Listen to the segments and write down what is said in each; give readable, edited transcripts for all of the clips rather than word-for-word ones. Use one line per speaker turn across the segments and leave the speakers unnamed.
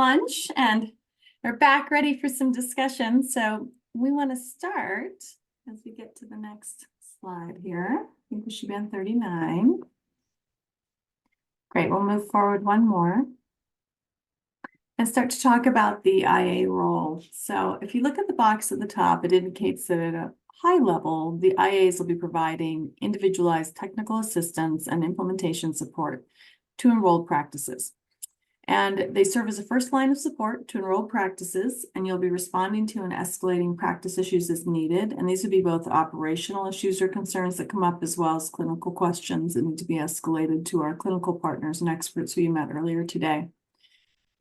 Lunch, and we're back ready for some discussion. So we want to start as we get to the next slide here. I think we should be on 39. Great, we'll move forward one more and start to talk about the IA role. So if you look at the box at the top, it indicates that at a high level, the IAs will be providing individualized technical assistance and implementation support to enrolled practices. And they serve as a first line of support to enrolled practices, and you'll be responding to and escalating practice issues as needed. And these would be both operational issues or concerns that come up, as well as clinical questions that need to be escalated to our clinical partners and experts who you met earlier today.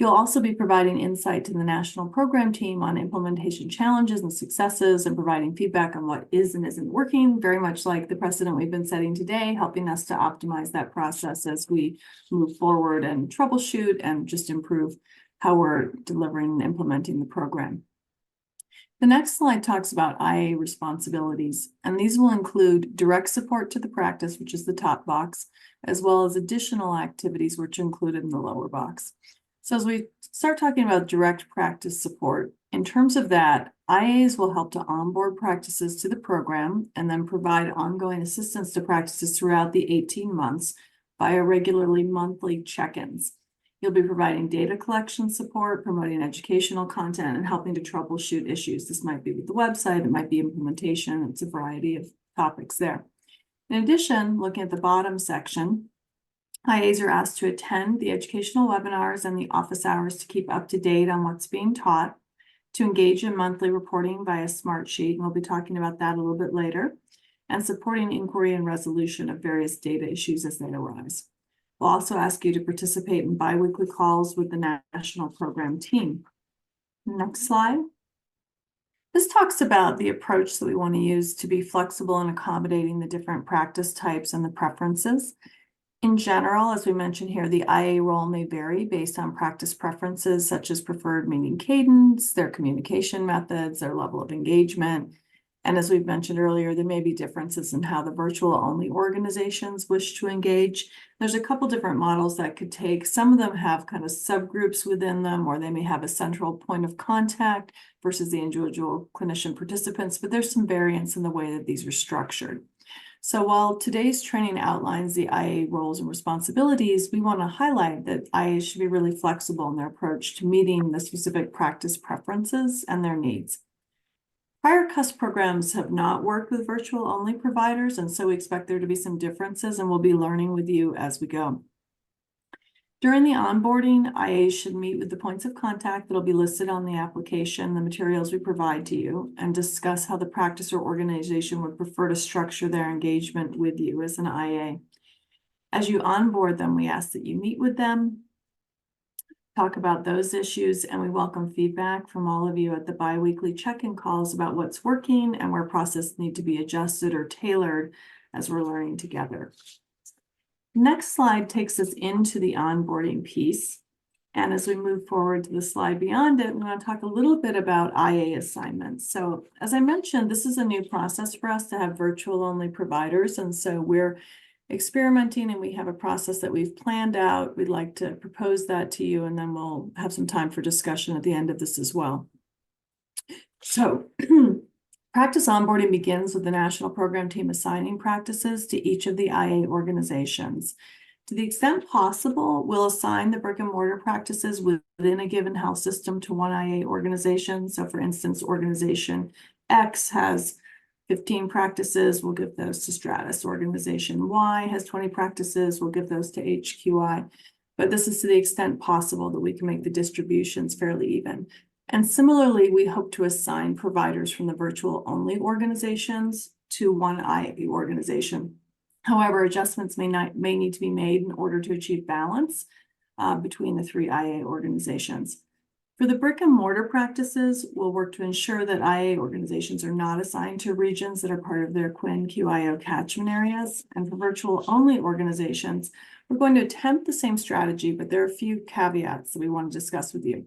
You'll also be providing insight to the national program team on implementation challenges and successes, and providing feedback on what is and isn't working, very much like the precedent we've been setting today, helping us to optimize that process as we move forward and troubleshoot and just improve how we're delivering and implementing the program. The next slide talks about IA responsibilities, and these will include direct support to the practice, which is the top box, as well as additional activities, which are included in the lower box. So as we start talking about direct practice support, in terms of that, IAs will help to onboard practices to the program and then provide ongoing assistance to practices throughout the 18 months via regularly monthly check-ins. You'll be providing data collection support, promoting educational content, and helping to troubleshoot issues. This might be with the website, it might be implementation, it's a variety of topics there. In addition, looking at the bottom section, IAs are asked to attend the educational webinars and the office hours to keep up to date on what's being taught, to engage in monthly reporting via Smartsheet, and we'll be talking about that a little bit later, and supporting inquiry and resolution of various data issues as they arise. We'll also ask you to participate in biweekly calls with the national program team. Next slide. This talks about the approach that we want to use to be flexible in accommodating the different practice types and the preferences. In general, as we mentioned here, the IA role may vary based on practice preferences, such as preferred meeting cadence, their communication methods, their level of engagement. And as we've mentioned earlier, there may be differences in how the virtual-only organizations wish to engage. There's a couple different models that could take. Some of them have kind of subgroups within them, or they may have a central point of contact versus the individual clinician participants, but there's some variance in the way that these are structured. So while today's training outlines the IA roles and responsibilities, we want to highlight that IAs should be really flexible in their approach to meeting the specific practice preferences and their needs. Prior CUS programs have not worked with virtual-only providers, and so we expect there to be some differences, and we'll be learning with you as we go. During the onboarding, IAs should meet with the points of contact that will be listed on the application, the materials we provide to you, and discuss how the practice or organization would prefer to structure their engagement with you as an IA. As you onboard them, we ask that you meet with them, talk about those issues, and we welcome feedback from all of you at the biweekly check-in calls about what's working and where processes need to be adjusted or tailored as we're learning together. Next slide takes us into the onboarding piece. And as we move forward to the slide beyond it, we want to talk a little bit about IA assignments. So as I mentioned, this is a new process for us to have virtual-only providers. And so we're experimenting, and we have a process that we've planned out. We'd like to propose that to you, and then we'll have some time for discussion at the end of this as well. So practice onboarding begins with the national program team assigning practices to each of the IA organizations. To the extent possible, we'll assign the brick and mortar practices within a given health system to one IA organization. So for instance, organization X has 15 practices, we'll give those to Stratus. Organization Y has 20 practices, we'll give those to HQI. But this is to the extent possible that we can make the distributions fairly even. And similarly, we hope to assign providers from the virtual-only organizations to one IA organization. However, adjustments may need to be made in order to achieve balance between the three IA organizations. For the brick and mortar practices, we'll work to ensure that IA organizations are not assigned to regions that are part of their QIO catchment areas. And for virtual-only organizations, we're going to attempt the same strategy, but there are a few caveats that we want to discuss with you.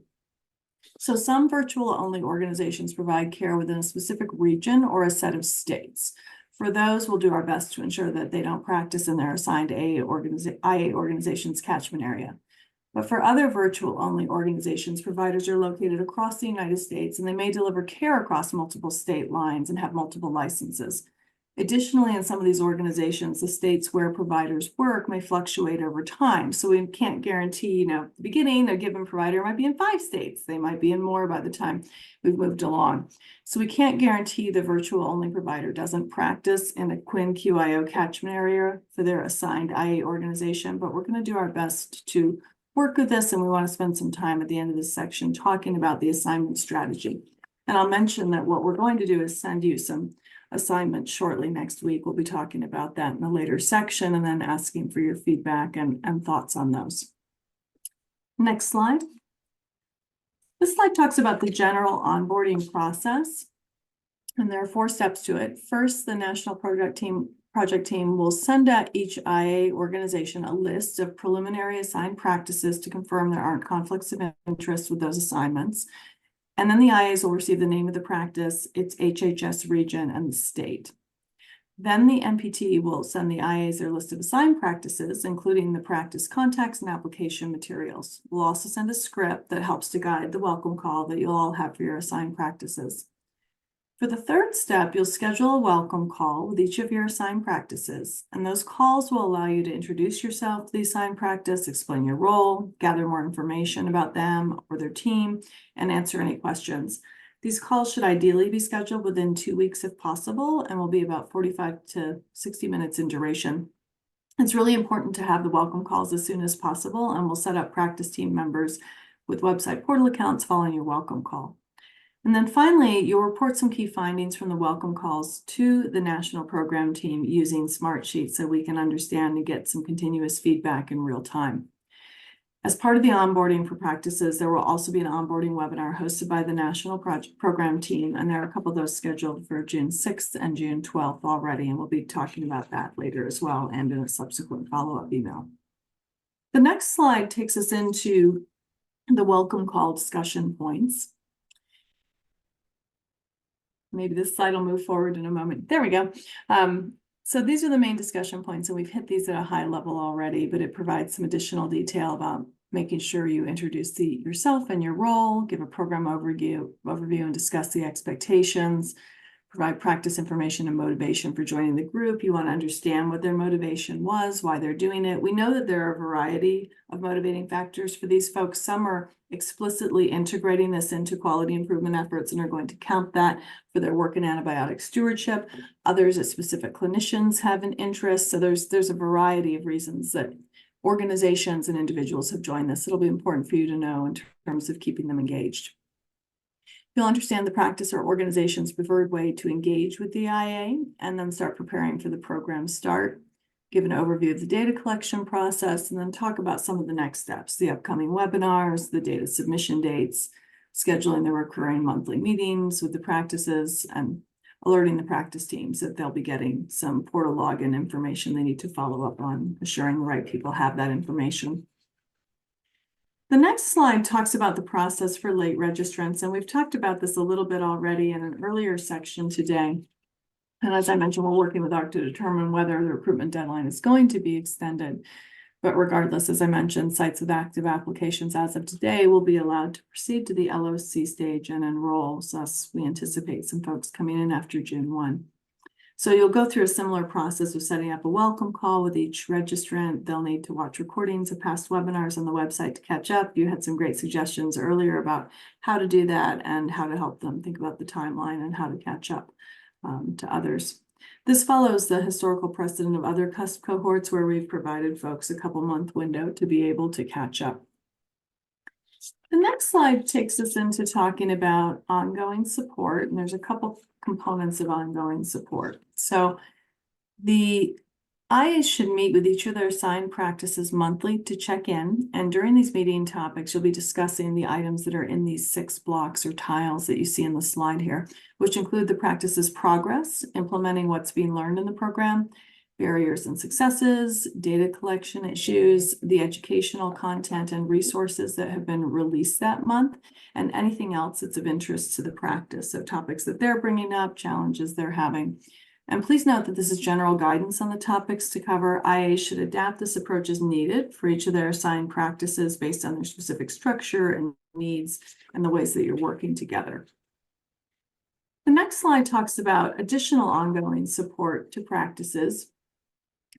So some virtual-only organizations provide care within a specific region or a set of states. For those, we'll do our best to ensure that they don't practice in their assigned IA organization's catchment area. But for other virtual-only organizations, providers are located across the United States, and they may deliver care across multiple state lines and have multiple licenses. Additionally, in some of these organizations, the states where providers work may fluctuate over time. So we can't guarantee, at the beginning, a given provider might be in 5 states. They might be in more by the time we've moved along. So we can't guarantee the virtual-only provider doesn't practice in a QuIO catchment area for their assigned IA organization, but we're going to do our best to work with this, and we want to spend some time at the end of this section talking about the assignment strategy. And I'll mention that what we're going to do is send you some assignments shortly next week. We'll be talking about that in a later section and then asking for your feedback and thoughts on those. Next slide. This slide talks about the general onboarding process, and there are 4 steps to it. First, the National Project Team will send out each IA organization a list of preliminary assigned practices to confirm there aren't conflicts of interest with those assignments. And then the IAs will receive the name of the practice, its HHS region, and the state. Then the NPT will send the IAs their list of assigned practices, including the practice context and application materials. We'll also send a script that helps to guide the welcome call that you'll all have for your assigned practices. For the 3rd step, you'll schedule a welcome call with each of your assigned practices, and those calls will allow you to introduce yourself to the assigned practice, explain your role, gather more information about them or their team, and answer any questions. These calls should ideally be scheduled within 2 weeks if possible, and will be about 45 to 60 minutes in duration. It's really important to have the welcome calls as soon as possible, and we'll set up practice team members with website portal accounts following your welcome call. And then finally, you'll report some key findings from the welcome calls to the national program team using Smartsheet so we can understand and get some continuous feedback in real time. As part of the onboarding for practices, there will also be an onboarding webinar hosted by the national program team, and there are a couple of those scheduled for June 6th and June 12th already, and we'll be talking about that later as well and in a subsequent follow-up email. The next slide takes us into the welcome call discussion points. Maybe this slide will move forward in a moment. There we go. So these are the main discussion points, and we've hit these at a high level already, but it provides some additional detail about making sure you introduce yourself and your role, give a program overview and discuss the expectations, provide practice information and motivation for joining the group. You want to understand what their motivation was, why they're doing it. We know that there are a variety of motivating factors for these folks. Some are explicitly integrating this into quality improvement efforts and are going to count that for their work in antibiotic stewardship. Others, as specific clinicians, have an interest. So there's a variety of reasons that organizations and individuals have joined this. It'll be important for you to know in terms of keeping them engaged. You'll understand the practice or organization's preferred way to engage with the IA, and then start preparing for the program start. Give an overview of the data collection process, and then talk about some of the next steps, the upcoming webinars, the data submission dates, scheduling the recurring monthly meetings with the practices, and alerting the practice teams that they'll be getting some portal login information they need to follow up on, assuring the right people have that information. The next slide talks about the process for late registrants, and we've talked about this a little bit already in an earlier section today. And as I mentioned, we're working with AHRQ to determine whether the recruitment deadline is going to be extended. But regardless, as I mentioned, sites with active applications as of today will be allowed to proceed to the LOC stage and enroll. Thus, we anticipate some folks coming in after June 1. So you'll go through a similar process of setting up a welcome call with each registrant. They'll need to watch recordings of past webinars on the website to catch up. You had some great suggestions earlier about how to do that and how to help them think about the timeline and how to catch up to others. This follows the historical precedent of other CUSP cohorts where we've provided folks a couple-month window to be able to catch up. The next slide takes us into talking about ongoing support, and there's a couple components of ongoing support. So the IAs should meet with each of their assigned practices monthly to check in, and during these meeting topics, you'll be discussing the items that are in these 6 blocks or tiles that you see in the slide here, which include the practice's progress, implementing what's being learned in the program, barriers and successes, data collection issues, the educational content and resources that have been released that month, and anything else that's of interest to the practice. So topics that they're bringing up, challenges they're having. And please note that this is general guidance on the topics to cover. IAs should adapt this approach as needed for each of their assigned practices based on their specific structure and needs and the ways that you're working together. The next slide talks about additional ongoing support to practices.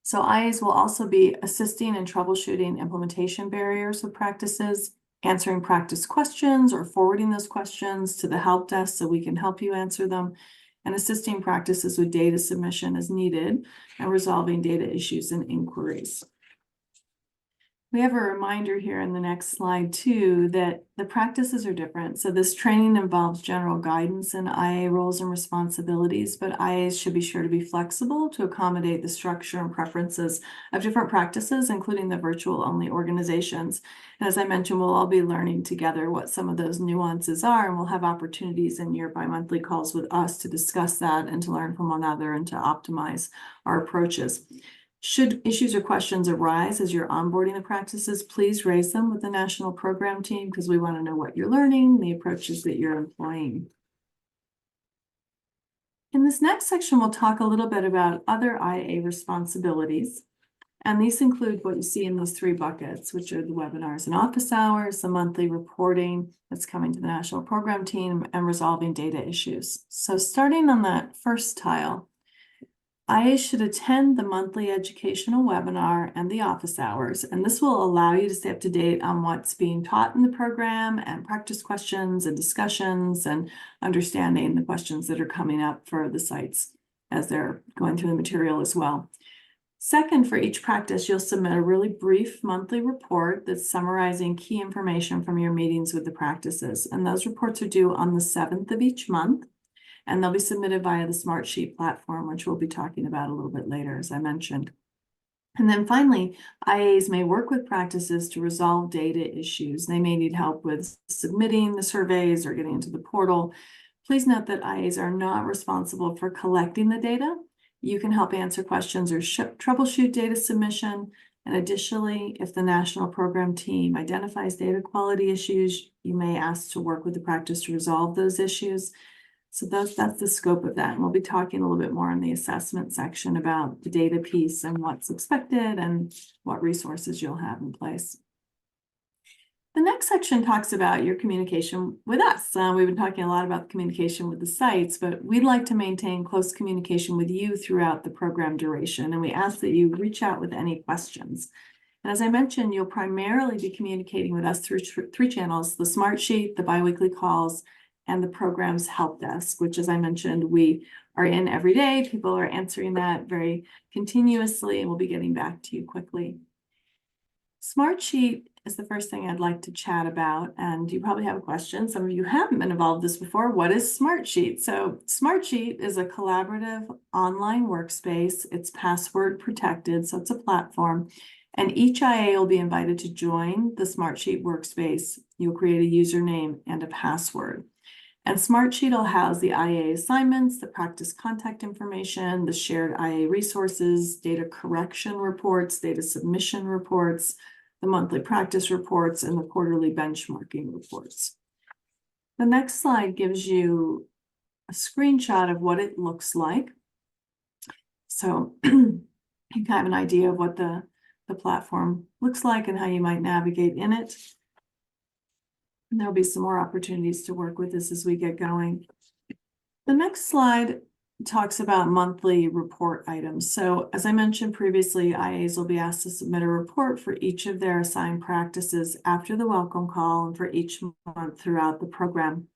So IAs will also be assisting in troubleshooting implementation barriers of practices, answering practice questions or forwarding those questions to the help desk so we can help you answer them, and assisting practices with data submission as needed and resolving data issues and inquiries. We have a reminder here in the next slide too that the practices are different. So this training involves general guidance in IA roles and responsibilities, but IAs should be sure to be flexible to accommodate the structure and preferences of different practices, including the virtual only organizations. And as I mentioned, we'll all be learning together what some of those nuances are, and we'll have opportunities in your bi-monthly calls with us to discuss that and to learn from one another and to optimize our approaches. Should issues or questions arise as you're onboarding the practices, please raise them with the national program team because we want to know what you're learning, the approaches that you're employing. In this next section, we'll talk a little bit about other IA responsibilities. And these include what you see in those three buckets, which are the webinars and office hours, the monthly reporting that's coming to the national program team, and resolving data issues. So starting on that first tile, IA should attend the monthly educational webinar and the office hours, and this will allow you to stay up to date on what's being taught in the program and practice questions and discussions and understanding the questions that are coming up for the sites as they're going through the material as well. Second, for each practice, you'll submit a really brief monthly report that's summarizing key information from your meetings with the practices, and those reports are due on the 7th of each month. And they'll be submitted via the Smartsheet platform, which we'll be talking about a little bit later, as I mentioned. And then finally, IAs may work with practices to resolve data issues. They may need help with submitting the surveys or getting into the portal. Please note that IAs are not responsible for collecting the data. You can help answer questions or troubleshoot data submission. And additionally, if the national program team identifies data quality issues, you may ask to work with the practice to resolve those issues. So that's the scope of that. And we'll be talking a little bit more in the assessment section about the data piece and what's expected and what resources you'll have in place. The next section talks about your communication with us. We've been talking a lot about communication with the sites, but we'd like to maintain close communication with you throughout the program duration. And we ask that you reach out with any questions. And as I mentioned, you'll primarily be communicating with us through three channels: the Smartsheet, the biweekly calls, and the program's help desk, which, as I mentioned, we are in every day. People are answering that very continuously, and we'll be getting back to you quickly. Smartsheet is the first thing I'd like to chat about, and you probably have a question. Some of you haven't been involved in this before. What is Smartsheet? So Smartsheet is a collaborative online workspace. It's password protected, so it's a platform. And each IA will be invited to join the Smartsheet workspace. You'll create a username and a password. And Smartsheet will house the IA assignments, the practice contact information, the shared IA resources, data correction reports, data submission reports, the monthly practice reports, and the quarterly benchmarking reports. The next slide gives you a screenshot of what it looks like. So you can have an idea of what the platform looks like and how you might navigate in it. And there'll be some more opportunities to work with this as we get going. The next slide talks about monthly report items. So as I mentioned previously, IAs will be asked to submit a report for each of their assigned practices after the welcome call and for each month throughout the program.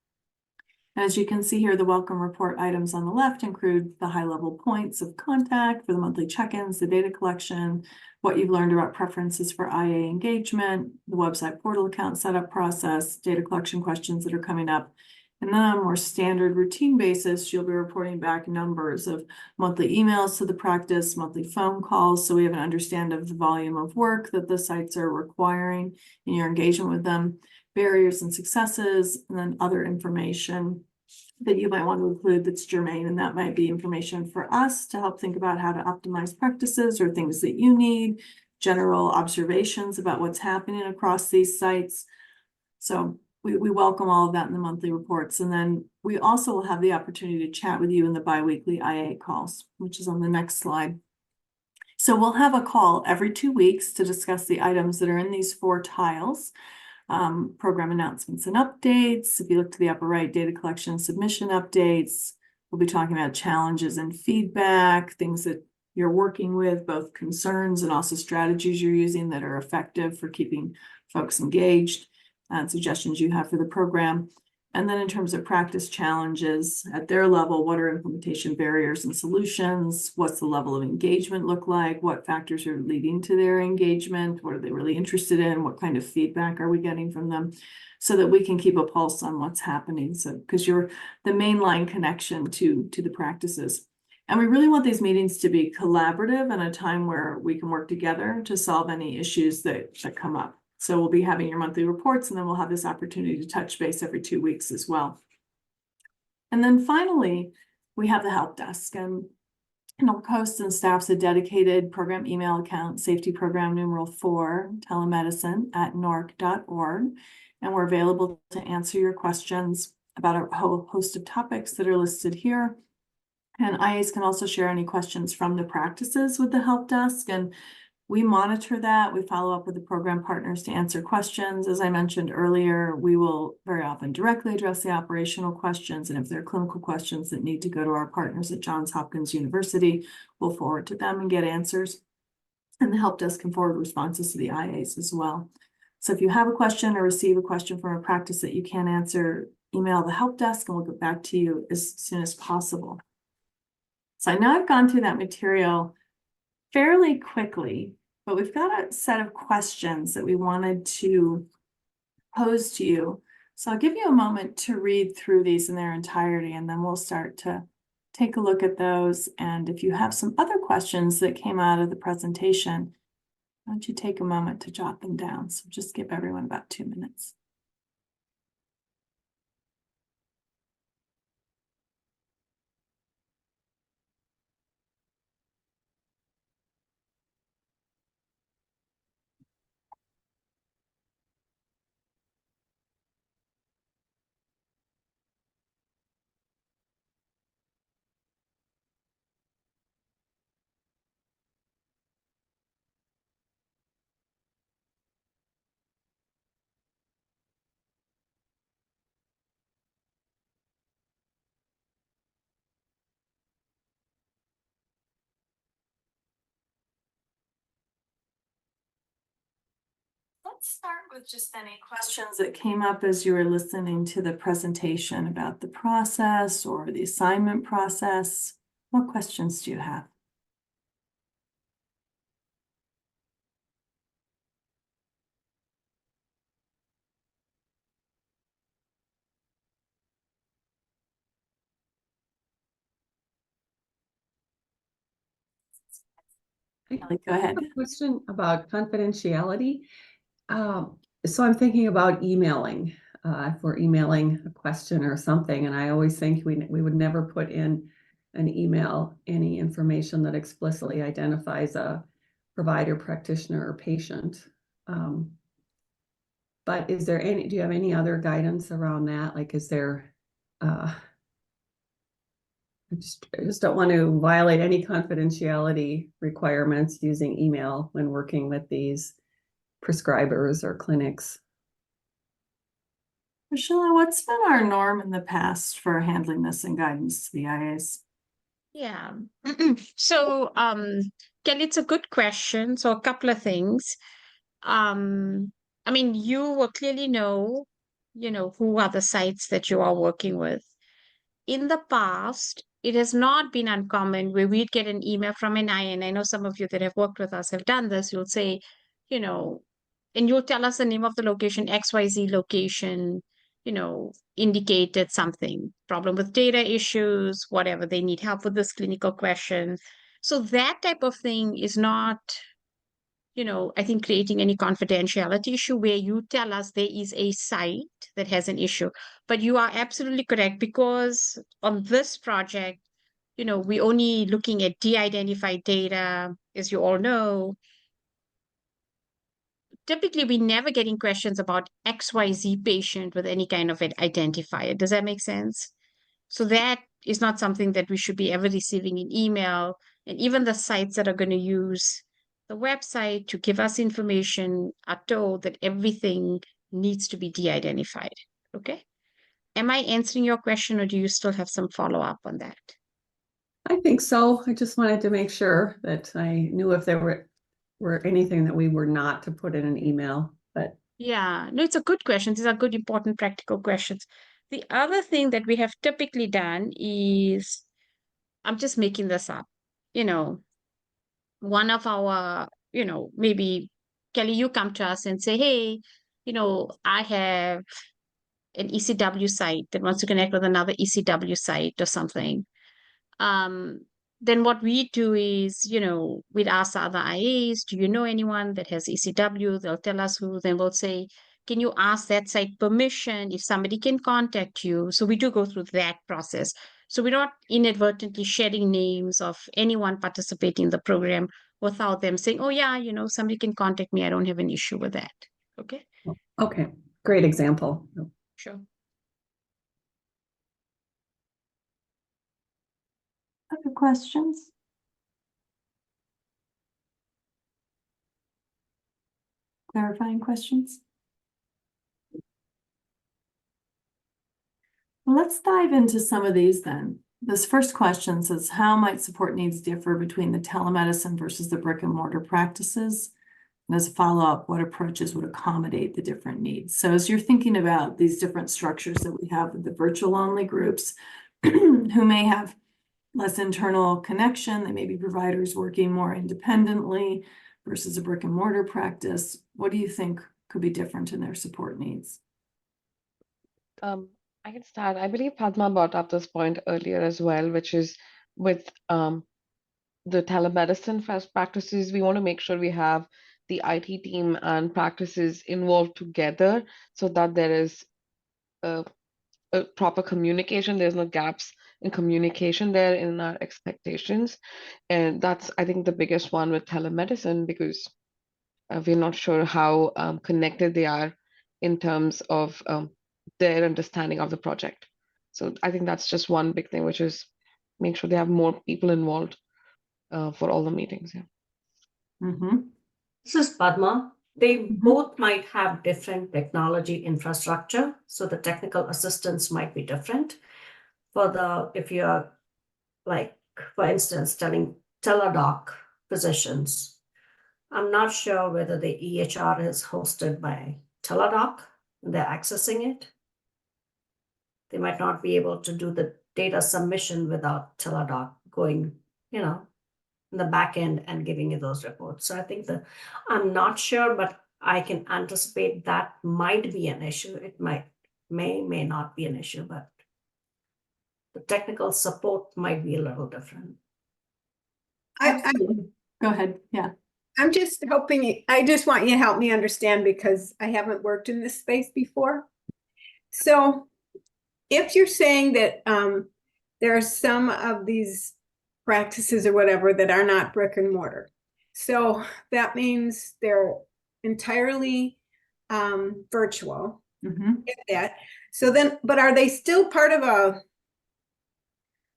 As you can see here, the welcome report items on the left include the high-level points of contact for the monthly check-ins, the data collection, what you've learned about preferences for IA engagement, the website portal account setup process, data collection questions that are coming up. And then on a more standard routine basis, you'll be reporting back numbers of monthly emails to the practice, monthly phone calls, so we have an understanding of the volume of work that the sites are requiring in your engagement with them, barriers and successes, and then other information that you might want to include that's germane. And that might be information for us to help think about how to optimize practices or things that you need, general observations about what's happening across these sites. So we welcome all of that in the monthly reports. And then we also will have the opportunity to chat with you in the biweekly IA calls, which is on the next slide. So we'll have a call every 2 weeks to discuss the items that are in these 4 tiles. Program announcements and updates. If you look to the upper right, data collection and submission updates. We'll be talking about challenges and feedback, things that you're working with, both concerns and also strategies you're using that are effective for keeping folks engaged, and suggestions you have for the program. And then in terms of practice challenges at their level, what are implementation barriers and solutions? What's the level of engagement look like? What factors are leading to their engagement? What are they really interested in? What kind of feedback are we getting from them? So that we can keep a pulse on what's happening. So, because you're the mainline connection to the practices. And we really want these meetings to be collaborative and a time where we can work together to solve any issues that come up. So we'll be having your monthly reports, and then we'll have this opportunity to touch base every 2 weeks as well. And then finally, we have the help desk, and NORC hosts and staffs a dedicated program email account, safety program numeral 4, telemedicine at norc.org. And we're available to answer your questions about a whole host of topics that are listed here. And IAs can also share any questions from the practices with the help desk, and we monitor that. We follow up with the program partners to answer questions. As I mentioned earlier, we will very often directly address the operational questions, and if there are clinical questions that need to go to our partners at Johns Hopkins University, we'll forward to them and get answers. And the help desk can forward responses to the IAs as well. So if you have a question or receive a question from a practice that you can't answer, email the help desk and we'll get back to you as soon as possible. So I know I've gone through that material fairly quickly, but we've got a set of questions that we wanted to pose to you. So I'll give you a moment to read through these in their entirety, and then we'll start to take a look at those. And if you have some other questions that came out of the presentation, why don't you take a moment to jot them down? So just give everyone about 2 minutes. Let's start with just any questions that came up as you were listening to the presentation about the process or the assignment process. What questions do you have? Ellie, go ahead.
I have a question about confidentiality. So I'm thinking about emailing, if we're emailing a question or something, and I always think we would never put in an email any information that explicitly identifies a provider, practitioner, or patient. But do you have any other guidance around that? Like, is there, I just don't want to violate any confidentiality requirements using email when working with these prescribers or clinics.
Priscilla, what's been our norm in the past for handling this and guidance to the IAs?
Yeah. So, Kelly, it's a good question. So a couple of things. I mean, you will clearly know, who are the sites that you are working with. In the past, it has not been uncommon where we'd get an email from an IA, and I know some of you that have worked with us have done this. You'll say, you know, and you'll tell us the name of the location, XYZ location, indicated something, problem with data issues, whatever, they need help with this clinical question. So that type of thing is not, I think creating any confidentiality issue where you tell us there is a site that has an issue. But you are absolutely correct, because on this project, we're only looking at de-identified data, as you all know. typically we're never getting questions about XYZ patient with any kind of an identifier. Does that make sense? So that is not something that we should be ever receiving in email. And even the sites that are going to use the website to give us information are told that everything needs to be de-identified. Okay. Am I answering your question, or do you still have some follow-up on that?
I think so. I just wanted to make sure that I knew if there were anything that we were not to put in an email, but
Yeah, no, it's a good question. These are good, important, practical questions. The other thing that we have typically done is, I'm just making this up, you know, one of our, maybe Kelly, you come to us and say, hey, I have an ECW site that wants to connect with another ECW site or something. Then what we do is, we'd ask the other IAs, do you know anyone that has ECW? They'll tell us who, then we'll say, can you ask that site permission if somebody can contact you? So we do go through that process. So we're not inadvertently sharing names of anyone participating in the program without them saying, oh yeah, somebody can contact me. I don't have an issue with that. Okay.
okay, great example.
Sure.
Other questions? Clarifying questions? Let's dive into some of these then. This first question says, how might support needs differ between the telemedicine versus the brick and mortar practices? And as a follow-up, what approaches would accommodate the different needs? So as you're thinking about these different structures that we have with the virtual only groups who may have less internal connection, they may be providers working more independently versus a brick and mortar practice, what do you think could be different in their support needs?
I can start. I believe Padma brought up this point earlier as well, which is with the telemedicine first practices, we want to make sure we have the IT team and practices involved together so that there is a proper communication. There's no gaps in communication there in our expectations. And that's, I think, the biggest one with telemedicine, because we're not sure how connected they are in terms of their understanding of the project. So I think that's just one big thing, which is make sure they have more people involved for all the meetings. Yeah.
Mm-hmm.
This is Padma. They
Mhm.
both might have different technology infrastructure, so the technical assistance might be different. If you're like, for instance, telling teledoc physicians, I'm not sure whether the EHR is hosted by teledoc and they're accessing it. They might not be able to do the data submission without teledoc going, in the back end and giving you those reports. So I think I'm not sure, but I can anticipate that might be an issue. It may not be an issue, but the technical support might be a little different.
Go ahead. Yeah.
I'm just hoping, I just want you to help me understand because I haven't worked in this space before. So if you're saying that there are some of these practices or whatever that are not brick and mortar, so that means they're entirely virtual.
Mm-hmm.
Get that. So then, but are they still part of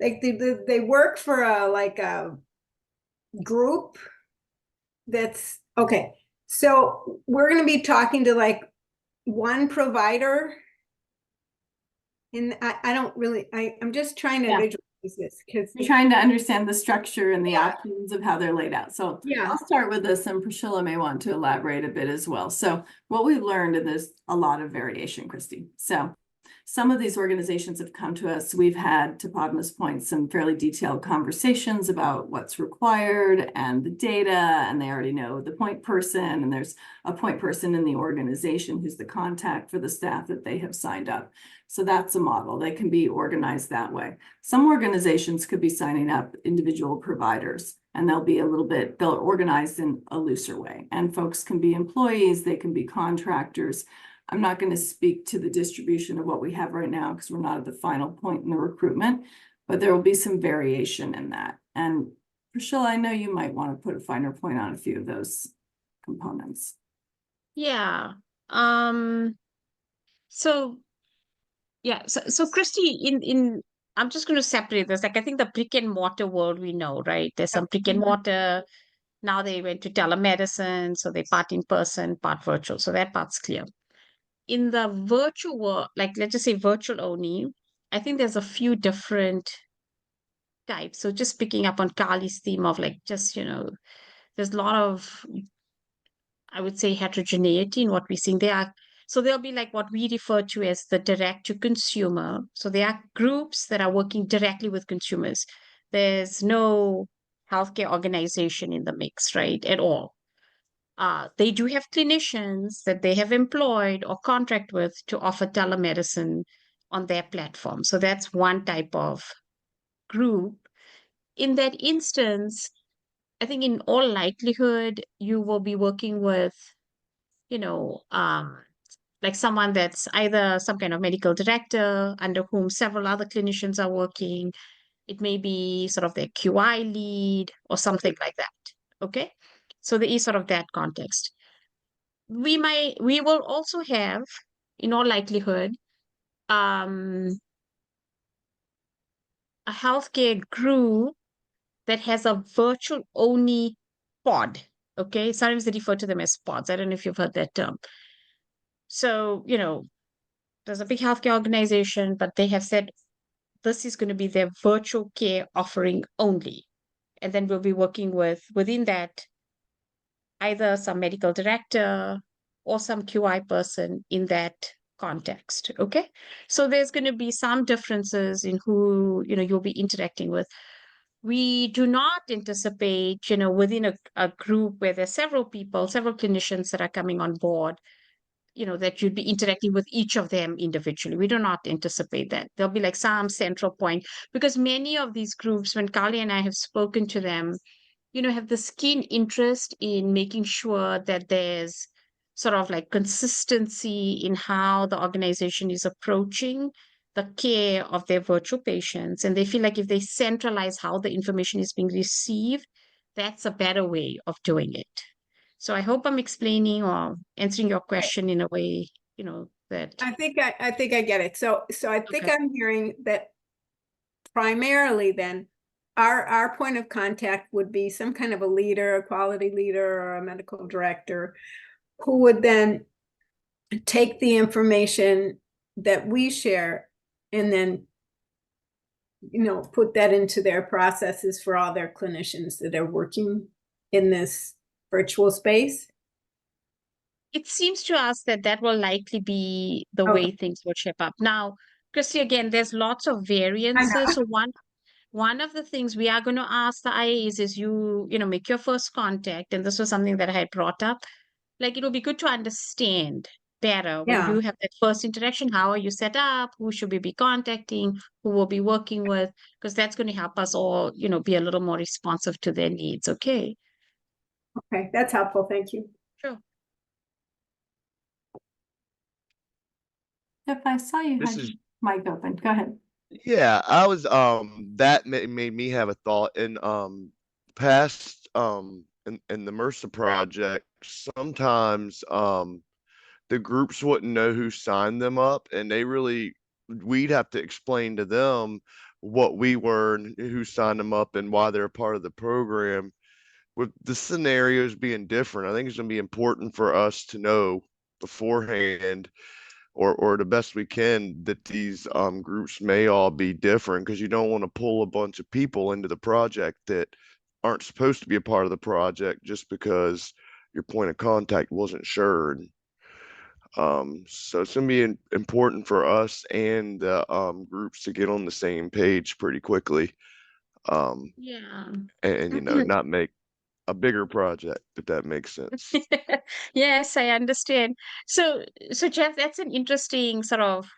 like they work for a group? That's okay. So we're going to be talking to like one provider. And I don't really, I'm just trying to visualize this because
You're trying to understand the structure and the options of how they're laid out. So I'll start with this, and Priscilla may want to elaborate a bit as well. So what we've learned, and there's a lot of variation, Christy. So some of these organizations have come to us. We've had, to Padma's point, some fairly detailed conversations about what's required and the data, and they already know the point person, and there's a point person in the organization who's the contact for the staff that they have signed up. So that's a model. They can be organized that way. Some organizations could be signing up individual providers, and they'll organize in a looser way. And folks can be employees, they can be contractors. I'm not going to speak to the distribution of what we have right now because we're not at the final point in the recruitment, but there will be some variation in that. And Priscilla, I know you might want to put a finer point on a few of those components.
Yeah. Um, so yeah, so Christy, in I'm just going to separate this. Like I think the brick and mortar world we know, right? There's some brick and mortar. Now they went to telemedicine, so they part in person, part virtual. So that part's clear. In the virtual world, like let's just say virtual only, I think there's a few different types. So just picking up on Kali's theme of like just, there's a lot of, I would say, heterogeneity in what we're seeing. So there'll be like what we refer to as the direct to consumer. So there are groups that are working directly with consumers. There's no healthcare organization in the mix, right? At all. They do have clinicians that they have employed or contract with to offer telemedicine on their platform. So that's one type of group. In that instance, I think in all likelihood, you will be working with, you know, um, like someone that's either some kind of medical director under whom several other clinicians are working. It may be sort of their QI lead or something like that. Okay. So there is sort of that context. We will also have, in all likelihood, um, a healthcare group that has a virtual only pod. Okay. Sometimes they refer to them as pods. I don't know if you've heard that term. So, there's a big healthcare organization, but they have said this is going to be their virtual care offering only. And then we'll be working within that, either some medical director or some QI person in that context. Okay. So there's going to be some differences in who, you'll be interacting with. We do not anticipate, within a group where there's several people, several clinicians that are coming on board, that you'd be interacting with each of them individually. We do not anticipate that. There'll be like some central point, because many of these groups, when Kali and I have spoken to them, have this keen interest in making sure that there's sort of like consistency in how the organization is approaching the care of their virtual patients. And they feel like if they centralize how the information is being received, that's a better way of doing it. So I hope I'm explaining or answering your question in a way, that.
I think I get it. So I think
Okay.
I'm hearing that primarily then our point of contact would be some kind of a leader, a quality leader, or a medical director who would then take the information that we share and then put that into their processes for all their clinicians that are working in this virtual space.
It seems to us that that will likely be the
Okay.
way things will shape up. Now, Christy, again, there's lots of
I know.
variances. So one of the things we are going to ask the IAs is you make your first contact, and this was something that I had brought up. Like it will be good to understand better when
Yeah.
you have that first interaction. How are you set up? Who should we be contacting? Who will be working with? Because that's going to help us all, be a little more responsive to their needs. Okay.
Okay, that's helpful. Thank you.
Sure.
If I saw you
This
had
is
your mic open, go ahead.
Yeah, I was that made me have a thought in past in the MRSA project. Sometimes the groups wouldn't know who signed them up, and we'd have to explain to them what we were and who signed them up and why they're part of the program. With the scenarios being different, I think it's going to be important for us to know beforehand or the best we can that these groups may all be different, because you don't want to pull a bunch of people into the project that aren't supposed to be a part of the project just because your point of contact wasn't sure. And so it's going to be important for us and the groups to get on the same page pretty quickly,
Yeah.
and not make a bigger project, if that makes sense.
Yes, I understand. So Jeff, that's an interesting sort of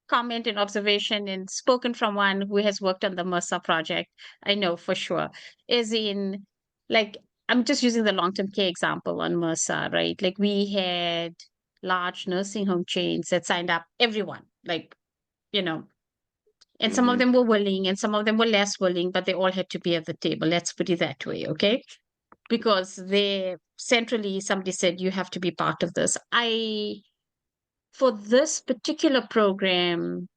comment and observation, and spoken from one who has worked on the MRSA project. I know for sure. Is in like I'm just using the long-term care example on MRSA, right? Like we had large nursing home chains that signed up everyone, and some of
Hmm.
them were willing and some of them were less willing, but they all had to be at the table. Let's put it that way, okay? because they centrally, somebody said you have to be part of this. For this particular program,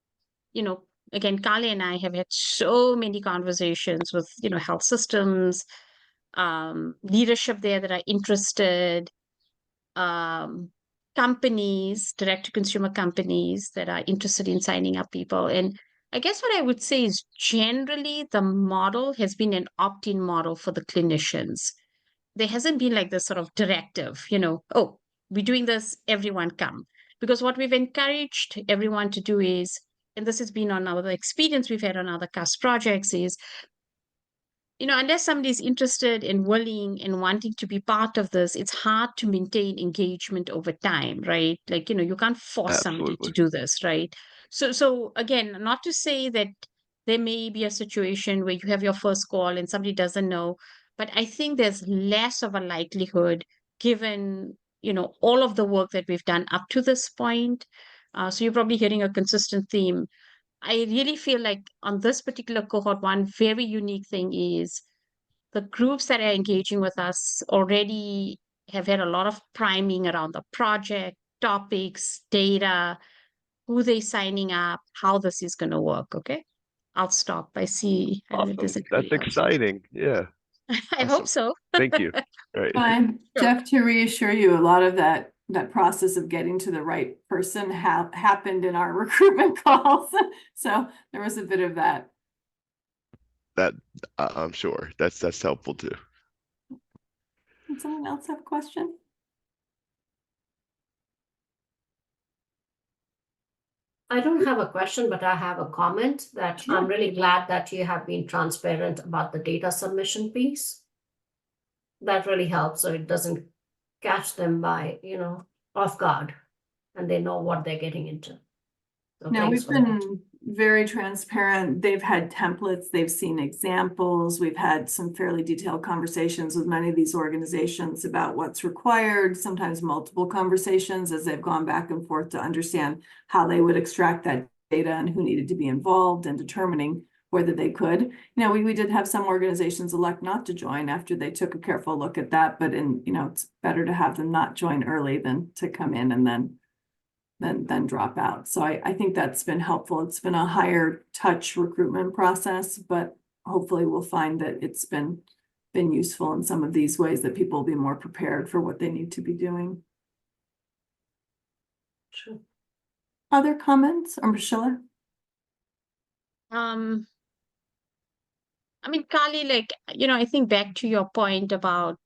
again, Kali and I have had so many conversations with, health systems, leadership there that are interested, companies, direct-to-consumer companies that are interested in signing up people. And I guess what I would say is generally the model has been an opt-in model for the clinicians. There hasn't been like this sort of directive, oh, we're doing this, everyone come. Because what we've encouraged everyone to do is, and this has been on the experience we've had on other CAST projects, is unless somebody's interested and willing and wanting to be part of this, it's hard to maintain engagement over time, right? Like, you can't force somebody to
Absolutely.
do this, right? So again, not to say that there may be a situation where you have your first call and somebody doesn't know, but I think there's less of a likelihood given, all of the work that we've done up to this point. So you're probably hearing a consistent theme. I really feel like on this particular cohort, one very unique thing is the groups that are engaging with us already have had a lot of priming around the project, topics, data, who they signing up, how this is going to work. Okay. I'll stop. I see. I don't know if there's
Awesome.
anybody
That's
else.
exciting. Yeah.
I hope
Awesome.
so.
Thank you. Right.
Jeff, to reassure you, a lot of that process of getting to the right person happened in our recruitment calls. So there was a bit of that.
That I'm sure that's helpful too.
Did someone else have a question?
I don't have a question, but I have a comment that
Sure.
I'm really glad that you have been transparent about the data submission piece. That really helps, so it doesn't catch them by, off guard, and they know what they're getting into. So
No,
thanks
we've
for that.
been very transparent. They've had templates, they've seen examples. We've had some fairly detailed conversations with many of these organizations about what's required, sometimes multiple conversations as they've gone back and forth to understand how they would extract that data and who needed to be involved and determining whether they could. We did have some organizations elect not to join after they took a careful look at that, but it's better to have them not join early than to come in and then drop out. So I think that's been helpful. It's been a higher touch recruitment process, but hopefully we'll find that it's been useful in some of these ways that people will be more prepared for what they need to be doing.
Sure.
Other comments, or Michelle?
I mean, Kali, I think back to your point about,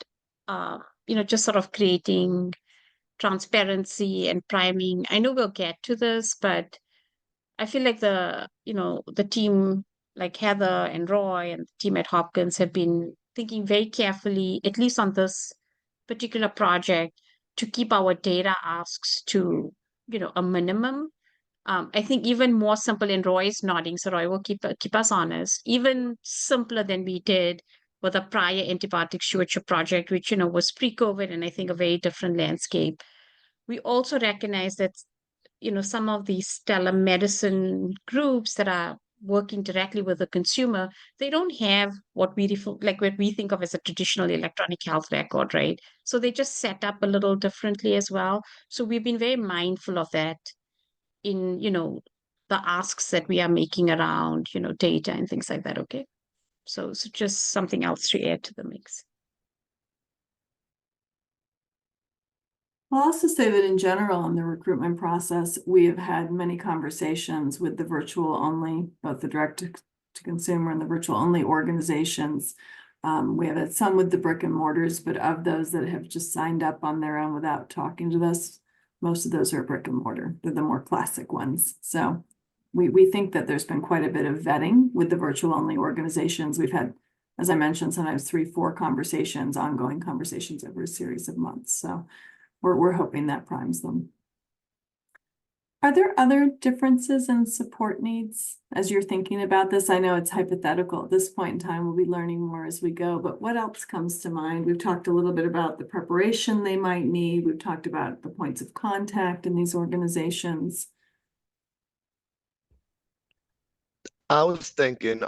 just sort of creating transparency and priming. I know we'll get to this, but I feel like the team like Heather and Roy and the team at Hopkins have been thinking very carefully, at least on this particular project, to keep our data asks to, a minimum. I think even more simple, and Roy's nodding, so Roy will keep us honest, even simpler than we did with a prior antibiotic stewardship project, which, was pre-COVID and I think a very different landscape. We also recognize that, some of these telemedicine groups that are working directly with the consumer, they don't have what we think of as a traditional electronic health record, right? So they just set up a little differently as well. So we've been very mindful of that in, the asks that we are making around, data and things like that. Okay. So just something else to add to the mix.
I'll also say that in general, in the recruitment process, we have had many conversations with the virtual only, both the direct to consumer and the virtual only organizations. We have had some with the brick and mortars, but of those that have just signed up on their own without talking to us, most of those are brick and mortar. They're the more classic ones. So we think that there's been quite a bit of vetting with the virtual only organizations. We've had, as I mentioned, sometimes 3-4 conversations, ongoing conversations over a series of months. So we're hoping that primes them. Are there other differences in support needs as you're thinking about this? I know it's hypothetical at this point in time. We'll be learning more as we go, but what else comes to mind? We've talked a little bit about the preparation they might need. We've talked about the points of contact in these organizations.
I was thinking,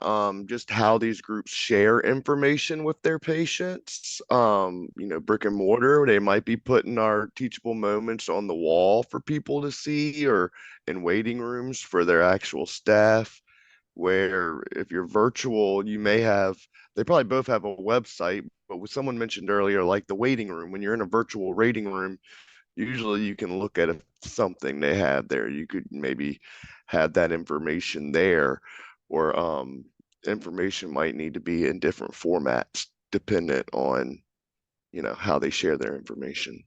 just how these groups share information with their patients. Brick and mortar, they might be putting our teachable moments on the wall for people to see, or in waiting rooms for their actual staff. Where if you're virtual, they probably both have a website, but what someone mentioned earlier, like the waiting room, when you're in a virtual waiting room, usually you can look at something they have there. You could maybe have that information there, or information might need to be in different formats dependent on, how they share their information.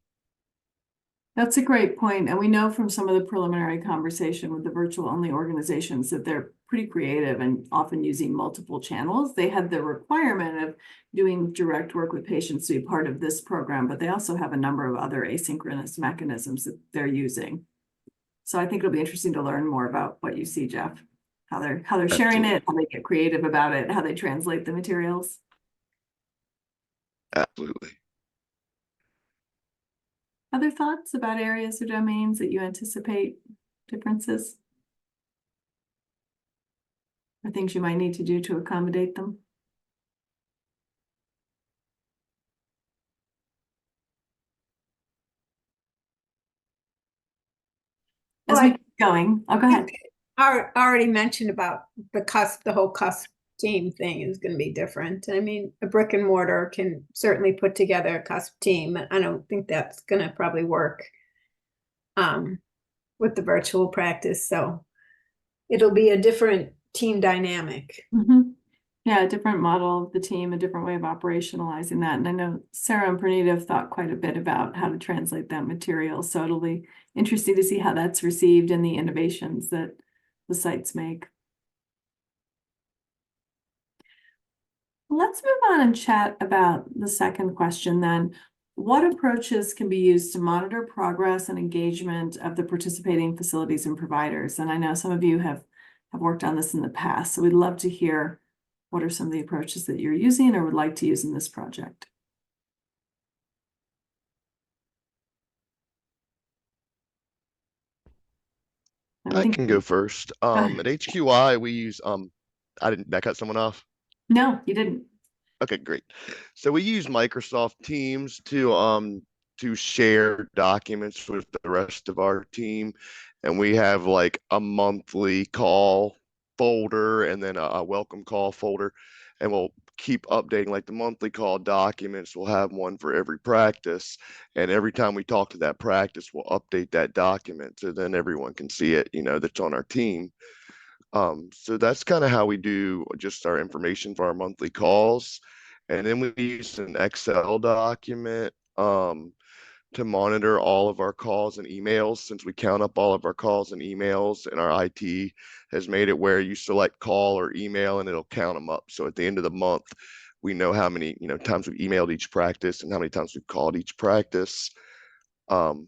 That's a great point. And we know from some of the preliminary conversation with the virtual only organizations that they're pretty creative and often using multiple channels. They had the requirement of doing direct work with patients to be part of this program, but they also have a number of other asynchronous mechanisms that they're using. So I think it'll be interesting to learn more about what you see, Jeff, how they're sharing
Absolutely.
it, how they get creative about it, how they translate the materials.
Absolutely.
Other thoughts about areas or domains that you anticipate differences? Or things you might need to do to accommodate them? As
Well,
we
I
keep going, oh, go ahead.
already mentioned about the whole cusp team thing is going to be different. I mean, a brick and mortar can certainly put together a cusp team. I don't think that's going to probably work with the virtual practice. So it'll be a different team dynamic.
Mhm. Yeah, a different model of the team, a different way of operationalizing that. And I know Sarah and Pranita have thought quite a bit about how to translate that material. So it'll be interesting to see how that's received and the innovations that the sites make. Let's move on and chat about the second question then. What approaches can be used to monitor progress and engagement of the participating facilities and providers? And I know some of you have worked on this in the past, so we'd love to hear what are some of the approaches that you're using or would like to use in this project.
I can go first.
ahead.
At HQI, we use, did I cut someone off?
No, you didn't.
Okay, great. So we use Microsoft Teams to share documents with the rest of our team, and we have like a monthly call folder and then a welcome call folder, and we'll keep updating like the monthly call documents. We'll have one for every practice, and every time we talk to that practice, we'll update that document so then everyone can see it, that's on our team. So that's kind of how we do just our information for our monthly calls. And then we use an Excel document to monitor all of our calls and emails, since we count up all of our calls and emails, and our IT has made it where you select call or email and it'll count them up. So at the end of the month, we know how many, times we've emailed each practice and how many times we've called each practice. So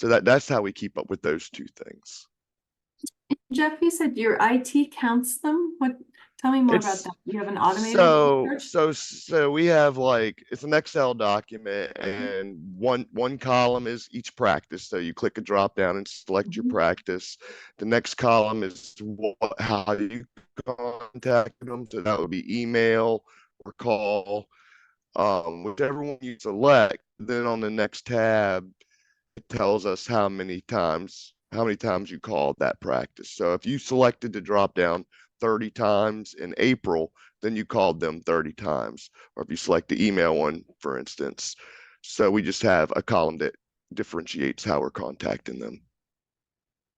that's how we keep up with those two things.
Jeff, you said your IT counts them. Tell me more about that. You have an automated approach?
So we have like, it's an Excel document,
Mhm.
and one column is each practice. So you click a drop down and select your
Mhm.
practice. The next column is how you contact them. So that would be email or call, whichever one you select. Then on the next tab, it tells us how many times you called that practice. So if you selected to drop down 30 times in April, then you called them 30 times. Or if you select the email one, for instance. So we just have a column that differentiates how we're contacting them.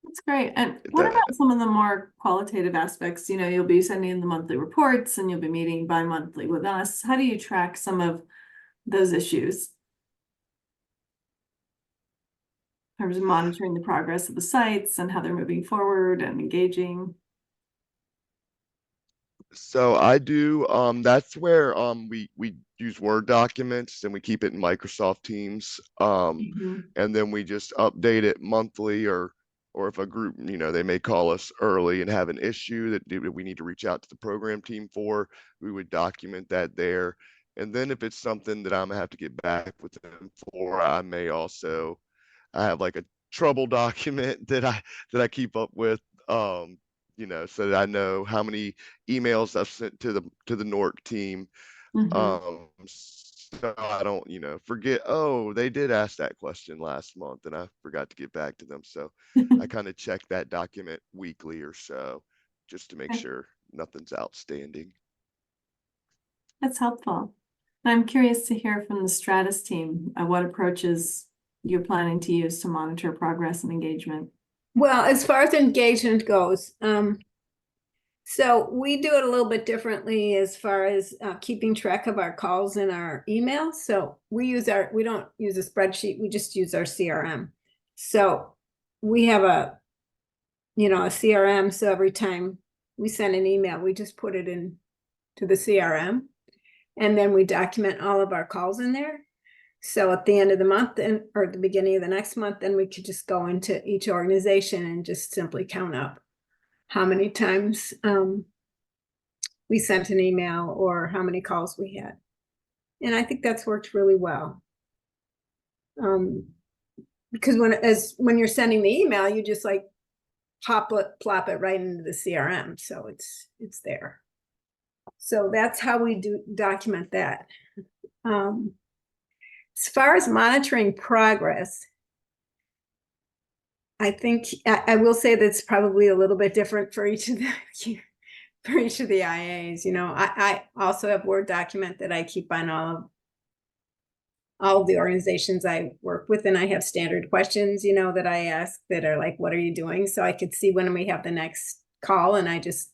That's great. And what about some of the more qualitative aspects? You'll be sending in the monthly reports and you'll be meeting bi-monthly with us. How do you track some of those issues in terms of monitoring the progress of the sites and how they're moving forward and engaging?
So I do, that's where we use Word documents and we keep it in Microsoft Teams.
Mhm.
And then we just update it monthly, or if a group, they may call us early and have an issue that we need to reach out to the program team for, we would document that there. And then if it's something that I'm gonna have to get back with them for, I have like a trouble document that I keep up with, so that I know how many emails I've sent to the NORC team. So I don't, forget, oh, they did ask that question last month and I forgot to get back to them. So I kind of check that document weekly or so just to make sure nothing's outstanding.
That's helpful. I'm curious to hear from the Stratus team, what approaches you're planning to use to monitor progress and engagement.
Well, as far as engagement goes, so we do it a little bit differently as far as keeping track of our calls and our emails. So we don't use a spreadsheet, we just use our CRM. So we have a CRM. So every time we send an email, we just put it in to the CRM. And then we document all of our calls in there. So at the end of the month or at the beginning of the next month, then we could just go into each organization and just simply count up how many times we sent an email or how many calls we had. And I think that's worked really well. Because when you're sending the email, you just like plop it right into the CRM. So it's there. So that's how we document that. As far as monitoring progress, I think I will say that's probably a little bit different for each of the IAs. I also have Word document that I keep on all of the organizations I work with, and I have standard questions, that I ask that are like, what are you doing? So I could see when we have the next call and I just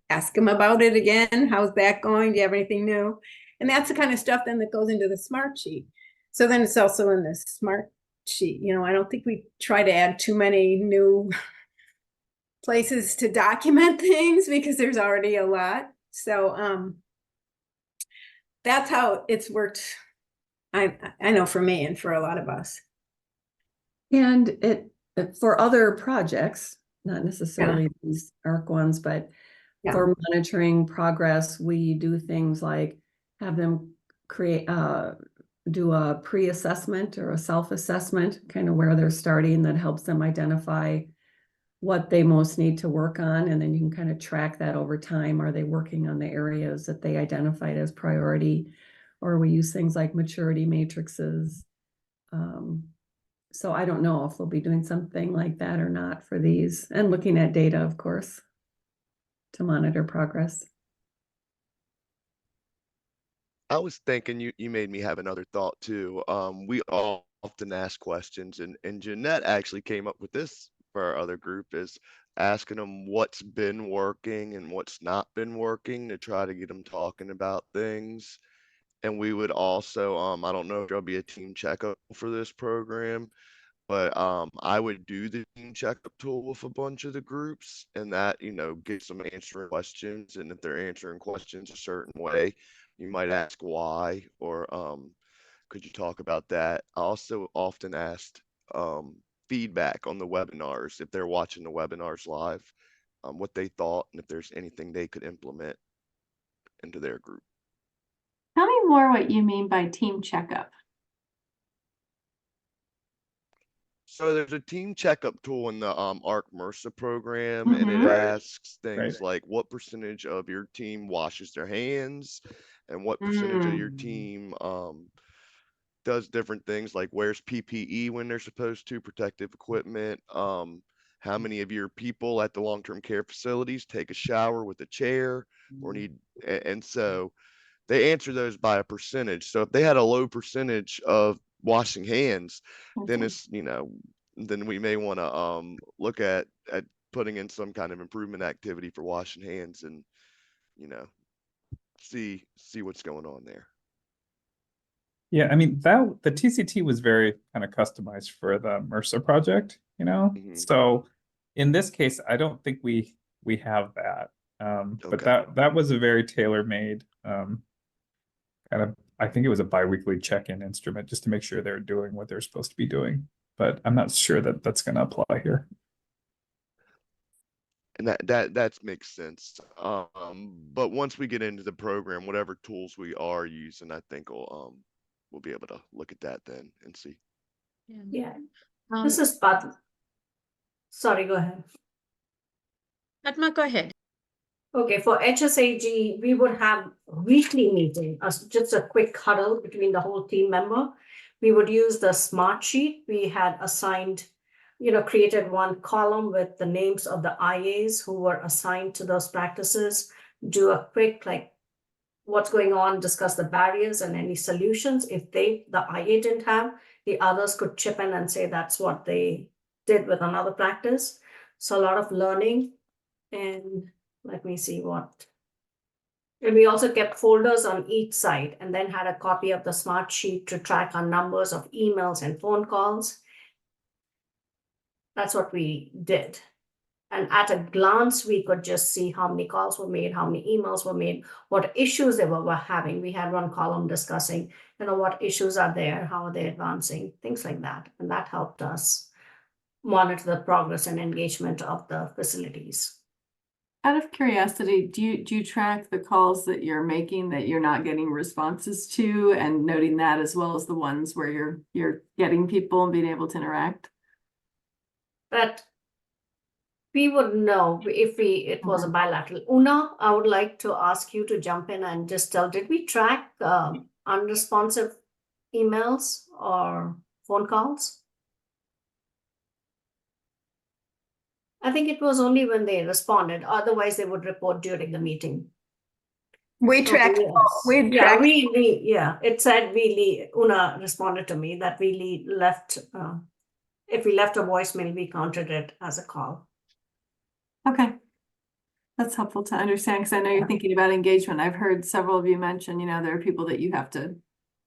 ask them about it again. How's that going? Do you have anything new? And that's the kind of stuff then that goes into the smart sheet. So then it's also in the smart sheet. I don't think we try to add too many new places to document things because there's already a lot. So that's how it's worked. I know for me and for a lot of us.
And it for other projects, not necessarily these AHRQ ones, but for monitoring progress, we do things like have them do a pre-assessment or a self-assessment, kind of where they're starting, that helps them identify what they most need to work on. And then you can kind of track that over time. Are they working on the areas that they identified as priority? Or we use things like maturity matrices. So I don't know if we'll be doing something like that or not for these, and looking at data, of course, to monitor progress.
I was thinking you made me have another thought too. We all often ask questions, and Jeanette actually came up with this for our other group, is asking them what's been working and what's not been working to try to get them talking about things. And we would also, I don't know if there'll be a team checkup for this program, but I would do the team checkup tool with a bunch of the groups, and that, gets them answering questions. And if they're answering questions a certain way, you might ask why, or could you talk about that? I also often asked feedback on the webinars, if they're watching the webinars live, what they thought, and if there's anything they could implement into their group.
Tell me more what you mean by team checkup.
So there's a team checkup tool in the AHRQ MRSA program, and it asks things like what percentage of your team washes their hands, and what percentage of your team does different things like wears PPE when they're supposed to, protective equipment. How many of your people at the long-term care facilities take a shower with a chair or need, and so they answer those by a percentage. So if they had a low percentage of washing hands, then it's, then we may want to look at putting in some kind of improvement activity for washing hands, and see what's going on there.
Yeah, I mean, the TCT was very kind of customized for the MRSA project, So in this case, I don't think we have that. But that was a very tailor-made kind of, I think it was a biweekly check-in instrument just to make sure they're doing what they're supposed to be doing. But I'm not sure that that's going to apply here.
And that makes sense. But once we get into the program, whatever tools we are using, I think we'll be able to look at that then and see.
Yeah. This is Pat. Sorry, go ahead.
Padma, go ahead.
Okay, for HSAG, we would have weekly meeting, just a quick huddle between the whole team member. We would use the smart sheet. We had assigned, created one column with the names of the IAs who were assigned to those practices, do a quick, what's going on, discuss the barriers and any solutions. If the IA didn't have, the others could chip in and say that's what they did with another practice. So a lot of learning. And let me see what. And we also kept folders on each side and then had a copy of the smart sheet to track our numbers of emails and phone calls. That's what we did. And at a glance, we could just see how many calls were made, how many emails were made, what issues they were having. We had one column discussing, what issues are there, how are they advancing, things like that. And that helped us monitor the progress and engagement of the facilities.
Out of curiosity, do you track the calls that you're making that you're not getting responses to, and noting that as well as the ones where you're getting people and being able to interact?
But we would know if it was a bilateral. Una, I would like to ask you to jump in and just tell, did we track unresponsive emails or phone calls? I think it was only when they responded. Otherwise, they would report during the meeting.
We tracked.
Yes. It said Una responded to me that left. If we left a voicemail, we counted it as a call.
Okay. That's helpful to understand, because I know you're thinking about engagement. I've heard several of you mention, there are people that you have to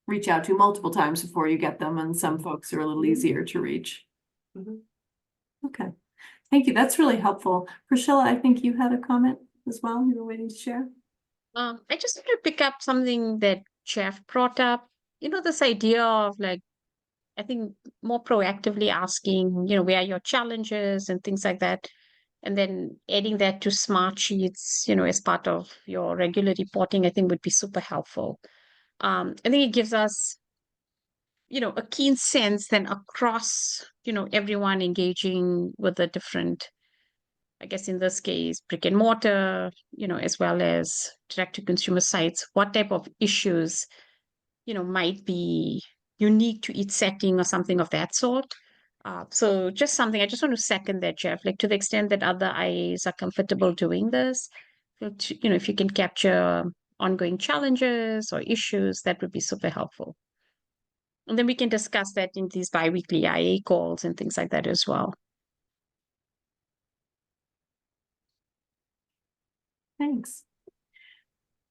reach out to multiple times before you get them, and some folks are a little easier to reach. Okay. Thank you. That's really helpful. Priscilla, I think you had a comment as well. You were waiting to share.
I just want to pick up something that Jeff brought up. This idea of I think more proactively asking, where are your challenges and things like that. And then adding that to smart sheets, as part of your regular reporting, I think would be super helpful. I think it gives us, a keen sense then across, everyone engaging with the different, I guess in this case, brick and mortar, as well as direct to consumer sites, what type of issues, might be unique to each setting or something of that sort. So just something, I just want to second that, Jeff, to the extent that other IAs are comfortable doing this, if you can capture ongoing challenges or issues, that would be super helpful. And then we can discuss that in these bi-weekly IA calls and things like that as well.
Thanks.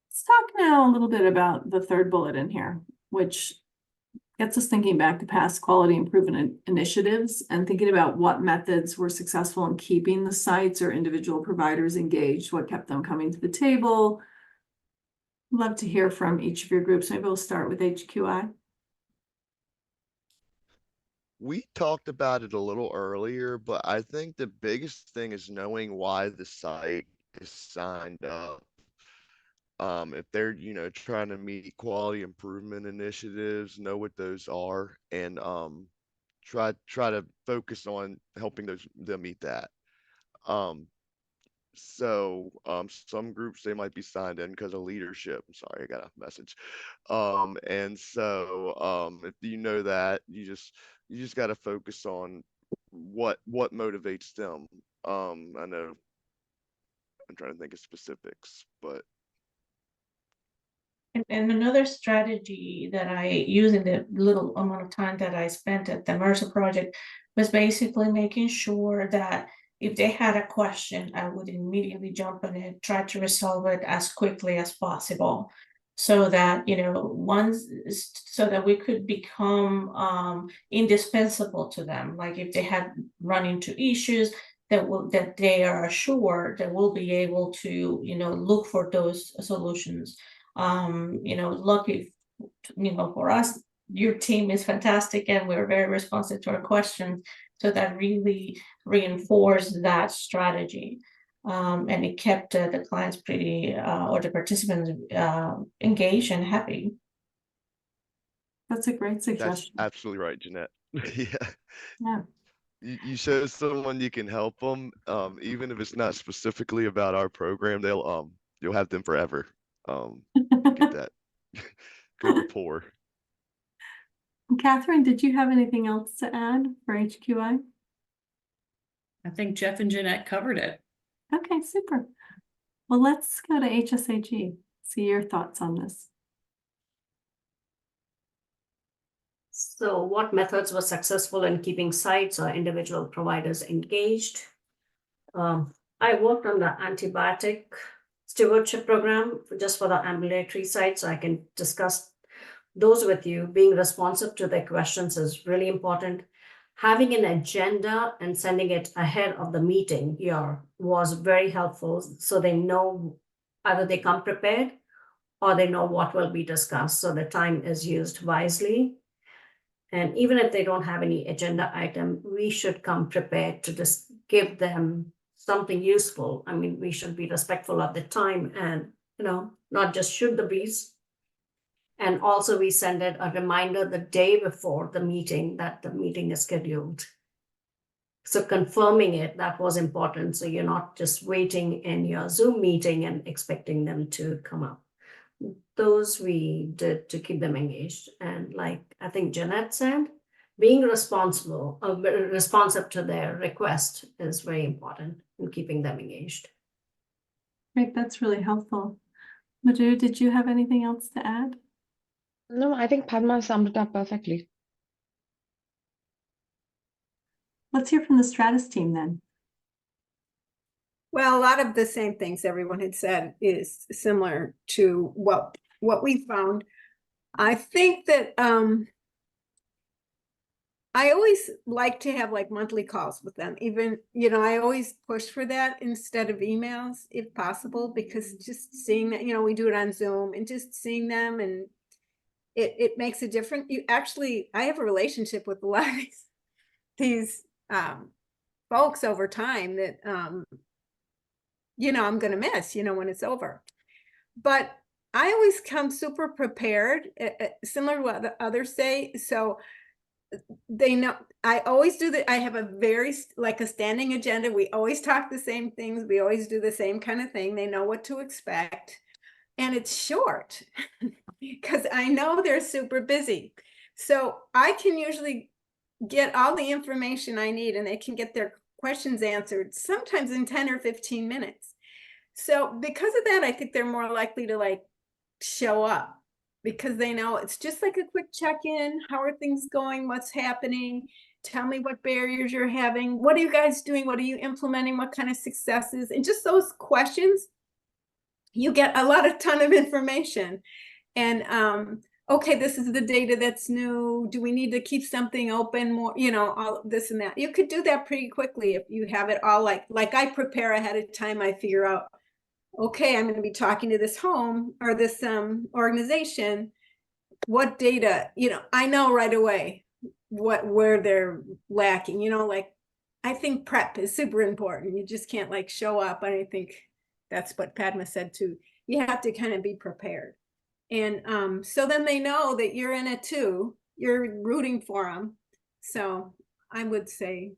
Let's talk now a little bit about the third bullet in here, which gets us thinking back to past quality improvement initiatives and thinking about what methods were successful in keeping the sites or individual providers engaged, what kept them coming to the table. Love to hear from each of your groups. Maybe we'll start with HQI.
We talked about it a little earlier, but I think the biggest thing is knowing why the site is signed up. If they're, trying to meet quality improvement initiatives, know what those are, and try to focus on helping them meet that. So some groups, they might be signed in because of leadership. I'm sorry, I got a message. And so if you know that, you just got to focus on what motivates them. I know I'm trying to think of specifics, but
and another strategy that I use in the little amount of time that I spent at the Mercer project was basically making sure that if they had a question, I would immediately jump on it, try to resolve it as quickly as possible, so that so that we could become indispensable to them. Like if they had run into issues, that they are assured that we'll be able to look for those solutions. Lucky, for us, your team is fantastic and we're very responsive to our questions. So that really reinforced that strategy. And it kept the clients pretty, or the participants engaged and happy.
That's a great suggestion.
That's absolutely right, Jeanette.
Yeah.
you show someone you can help them, even if it's not specifically about our program, you'll have them forever. Get that good rapport.
Catherine, did you have anything else to add for HQI?
I think Jeff and Jeanette covered it.
Okay, super. Well, let's go to HSAG. See your thoughts on this.
So what methods were successful in keeping sites or individual providers engaged? I worked on the antibiotic stewardship program just for the ambulatory sites, so I can discuss those with you. Being responsive to their questions is really important. Having an agenda and sending it ahead of the meeting here was very helpful, so they know either they come prepared or they know what will be discussed, so the time is used wisely. And even if they don't have any agenda item, we should come prepared to just give them something useful. I mean, we should be respectful of the time and, not just shoot the breeze. And also we send it a reminder the day before the meeting that the meeting is scheduled. So confirming it, that was important. So you're not just waiting in your Zoom meeting and expecting them to come up. Those we did to keep them engaged. And like I think Jeanette said, being responsive to their request is very important in keeping them engaged.
Great, that's really helpful. Madhu, did you have anything else to add?
No, I think Padma summed it up perfectly.
Let's hear from the Stratus team then.
Well, a lot of the same things everyone had said is similar to what we found. I think that I always like to have like monthly calls with them. Even, I always push for that instead of emails if possible, because just seeing that, we do it on Zoom and just seeing them, and it makes a difference. I have a relationship with a lot of these folks over time that I'm going to miss, when it's over. But I always come super prepared, similar to what the others say. So they know I always do that. I have a very like a standing agenda. We always talk the same things. We always do the same kind of thing. They know what to expect. And it's short because I know they're super busy. So I can usually get all the information I need, and they can get their questions answered sometimes in 10 or 15 minutes. So because of that, I think they're more likely to like show up, because they know it's just like a quick check-in. How are things going? What's happening? Tell me what barriers you're having. What are you guys doing? What are you implementing? What kind of successes? And just those questions, you get a ton of information. And okay, this is the data that's new. Do we need to keep something open more? All this and that. You could do that pretty quickly if you have it all like I prepare ahead of time. I figure out, okay, I'm going to be talking to this home or this organization. What data, I know right away where they're lacking. I think prep is super important. You just can't like show up. And I think that's what Padma said too. You have to kind of be prepared. And so then they know that you're in it too. You're rooting for them. So I would say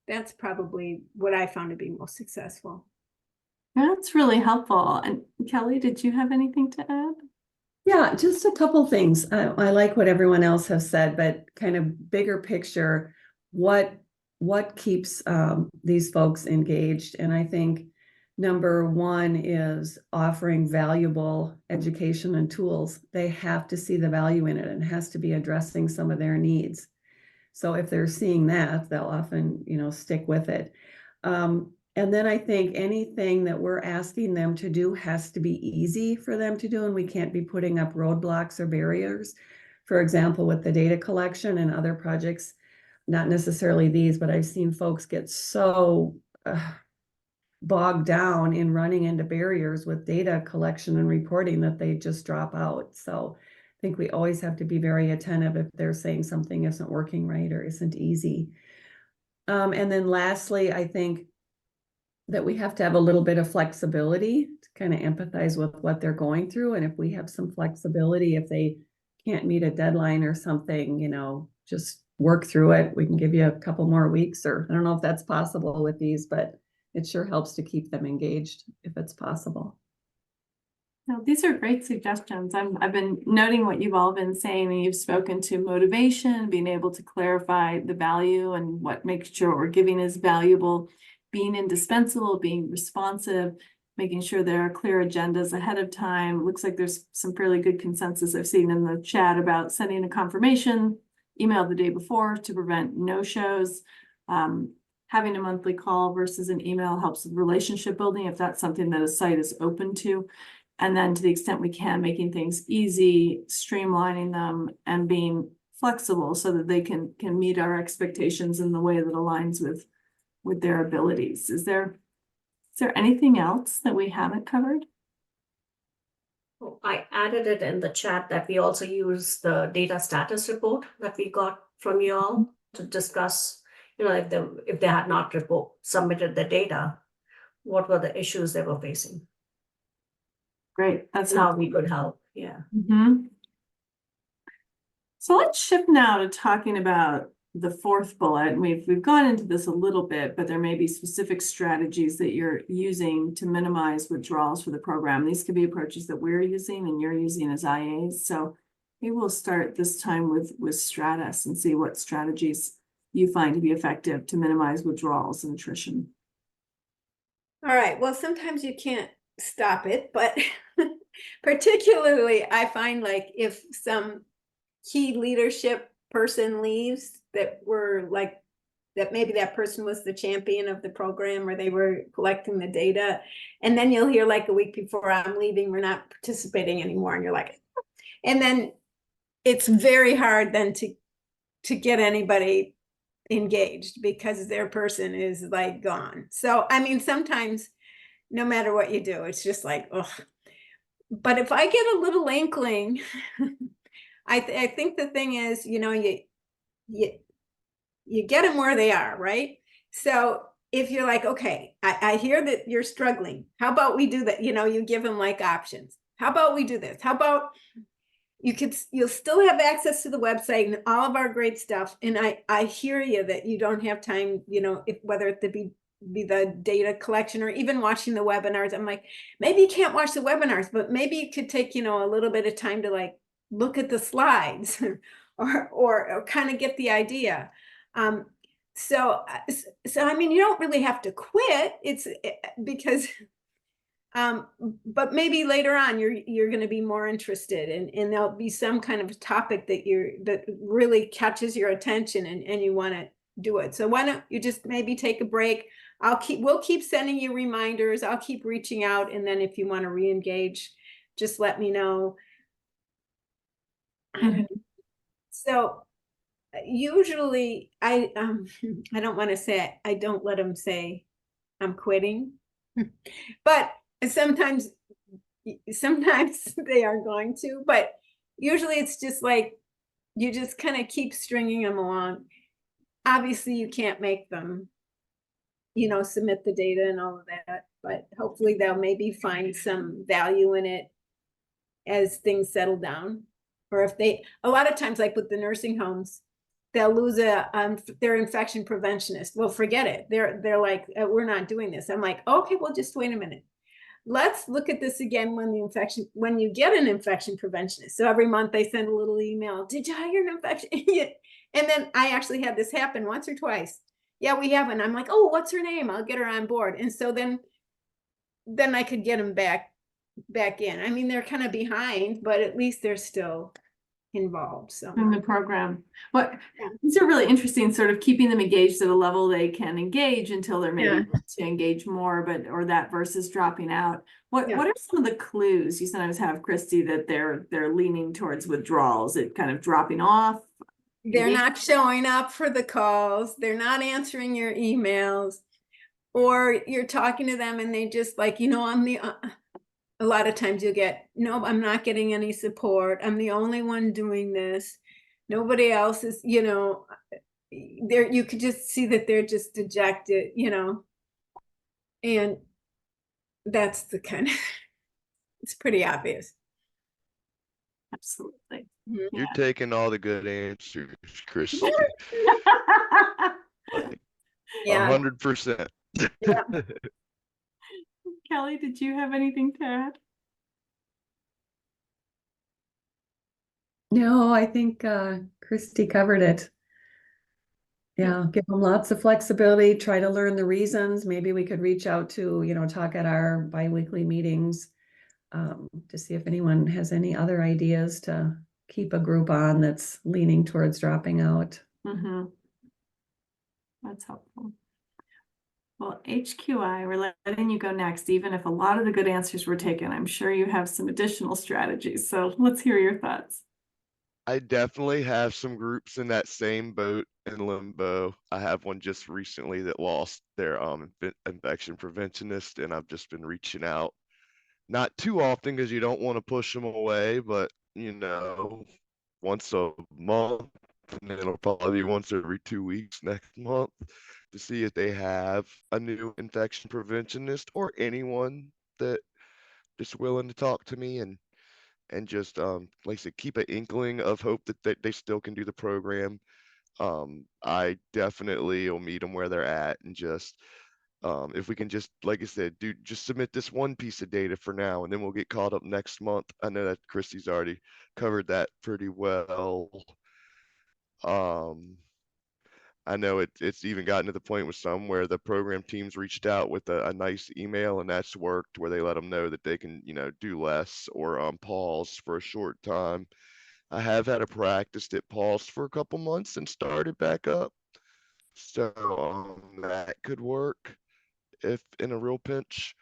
that's probably what I found to be most successful.
That's really helpful. And Kelly, did you have anything to add?
Yeah, just a couple things. I like what everyone else has said, but kind of bigger picture, what keeps these folks engaged? And I think number one is offering valuable education and tools. They have to see the value in it, and has to be addressing some of their needs. So if they're seeing that, they'll often, stick with it. And then I think anything that we're asking them to do has to be easy for them to do, and we can't be putting up roadblocks or barriers. For example, with the data collection and other projects, not necessarily these, but I've seen folks get so bogged down in running into barriers with data collection and reporting that they just drop out. So I think we always have to be very attentive if they're saying something isn't working right or isn't easy. And then lastly, I think that we have to have a little bit of flexibility to kind of empathize with what they're going through. And if we have some flexibility, if they can't meet a deadline or something, just work through it. We can give you a couple more weeks, or I don't know if that's possible with these, but it sure helps to keep them engaged if it's possible.
No, these are great suggestions. I've been noting what you've all been saying, and you've spoken to motivation, being able to clarify the value and what makes sure what we're giving is valuable, being indispensable, being responsive, making sure there are clear agendas ahead of time. Looks like there's some fairly good consensus I've seen in the chat about sending a confirmation email the day before to prevent no-shows. Having a monthly call versus an email helps with relationship building if that's something that a site is open to. And then to the extent we can, making things easy, streamlining them, and being flexible so that they can meet our expectations in the way that aligns with their abilities. Is there anything else that we haven't covered?
Oh, I added it in the chat that we also use the data status report that we got from you all to discuss, if they had not submitted the data, what were the issues they were facing.
Great, that's
how we could help. Yeah.
So let's shift now to talking about the fourth bullet. We've gone into this a little bit, but there may be specific strategies that you're using to minimize withdrawals for the program. These could be approaches that we're using and you're using as IAs. So maybe we'll start this time with Stratus and see what strategies you find to be effective to minimize withdrawals and attrition.
All right, well, sometimes you can't stop it, but particularly I find like if some key leadership person leaves that maybe that person was the champion of the program or they were collecting the data, and then you'll hear like a week before, I'm leaving, we're not participating anymore, and you're like, and then it's very hard then to get anybody engaged because their person is like gone. So I mean, sometimes no matter what you do, it's just like, ugh. But if I get a little inkling, I think the thing is, you get them where they are, right? So if you're like, okay, I hear that you're struggling. How about we do that? You give them like options. How about we do this? How about you'll still have access to the website and all of our great stuff. And I hear you that you don't have time, whether it be the data collection or even watching the webinars. I'm like, maybe you can't watch the webinars, but maybe you could take, a little bit of time to like look at the slides or kind of get the idea. So I mean, you don't really have to quit. It's because but maybe later on you're going to be more interested and there'll be some kind of topic that really catches your attention and you want to do it. So why don't you just maybe take a break? We'll keep sending you reminders. I'll keep reaching out. And then if you want to re-engage, just let me know. So usually I don't want to say, I don't let them say I'm quitting, but sometimes they are going to, but usually it's just like, you just kind of keep stringing them along. Obviously you can't make them, submit the data and all of that, but hopefully they'll maybe find some value in it as things settle down. Or if a lot of times, like with the nursing homes, they'll lose their infection preventionist. Well, forget it. They're like, we're not doing this. I'm like, okay, well, just wait a minute. Let's look at this again when you get an infection preventionist. So every month they send a little email. Did you hire an infection? And then I actually had this happen once or twice. Yeah, we haven't. I'm like, oh, what's her name? I'll get her on board. And so then I could get them back in. I mean, they're kind of behind, but at least they're still involved. So
in the program. These are really interesting, sort of keeping them engaged at a level they can engage until they're maybe to engage more, or that versus dropping out. What are some of the clues you sometimes have, Christy, that they're leaning towards withdrawals? It kind of dropping off?
They're not showing up for the calls. They're not answering your emails, or you're talking to them and they just like, I'm the a lot of times you'll get, no, I'm not getting any support. I'm the only one doing this. Nobody else is, there, you could just see that they're just dejected, and that's the kind of, it's pretty obvious.
Absolutely.
You're taking all the good answers, Christy. Like
Yeah.
100%.
Yeah.
Kelly, did you have anything to add?
No, I think Christy covered it. Yeah, give them lots of flexibility, try to learn the reasons. Maybe we could reach out to, talk at our biweekly meetings to see if anyone has any other ideas to keep a group on that's leaning towards dropping out.
Mm-hmm. That's helpful. Well, HQI, we're letting you go next, even if a lot of the good answers were taken. I'm sure you have some additional strategies. So let's hear your thoughts.
I definitely have some groups in that same boat in limbo. I have one just recently that lost their infection preventionist, and I've just been reaching out. Not too often because you don't want to push them away, but once a month, and it'll probably be once every 2 weeks next month to see if they have a new infection preventionist or anyone that just willing to talk to me and just like I said, keep an inkling of hope that they still can do the program. I definitely will meet them where they're at and just if we can just, like I said, just submit this one piece of data for now, and then we'll get caught up next month. I know that Christy's already covered that pretty well. I know it's even gotten to the point with some where the program teams reached out with a nice email, and that's worked, where they let them know that they can, do less or pause for a short time. I have had a practice that paused for a couple months and started back up. So that could work if in a real pinch.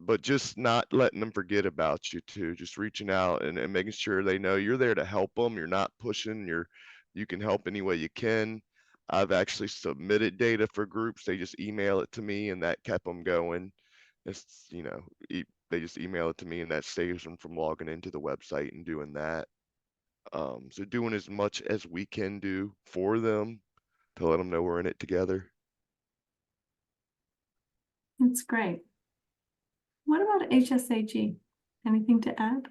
But just not letting them forget about you too, just reaching out and making sure they know you're there to help them. You're not pushing, you can help any way you can. I've actually submitted data for groups. They just email it to me, and that kept them going. It's, they just email it to me, and that saves them from logging into the website and doing that. So doing as much as we can do for them to let them know we're in it together.
That's great. What about HSAG? Anything to add?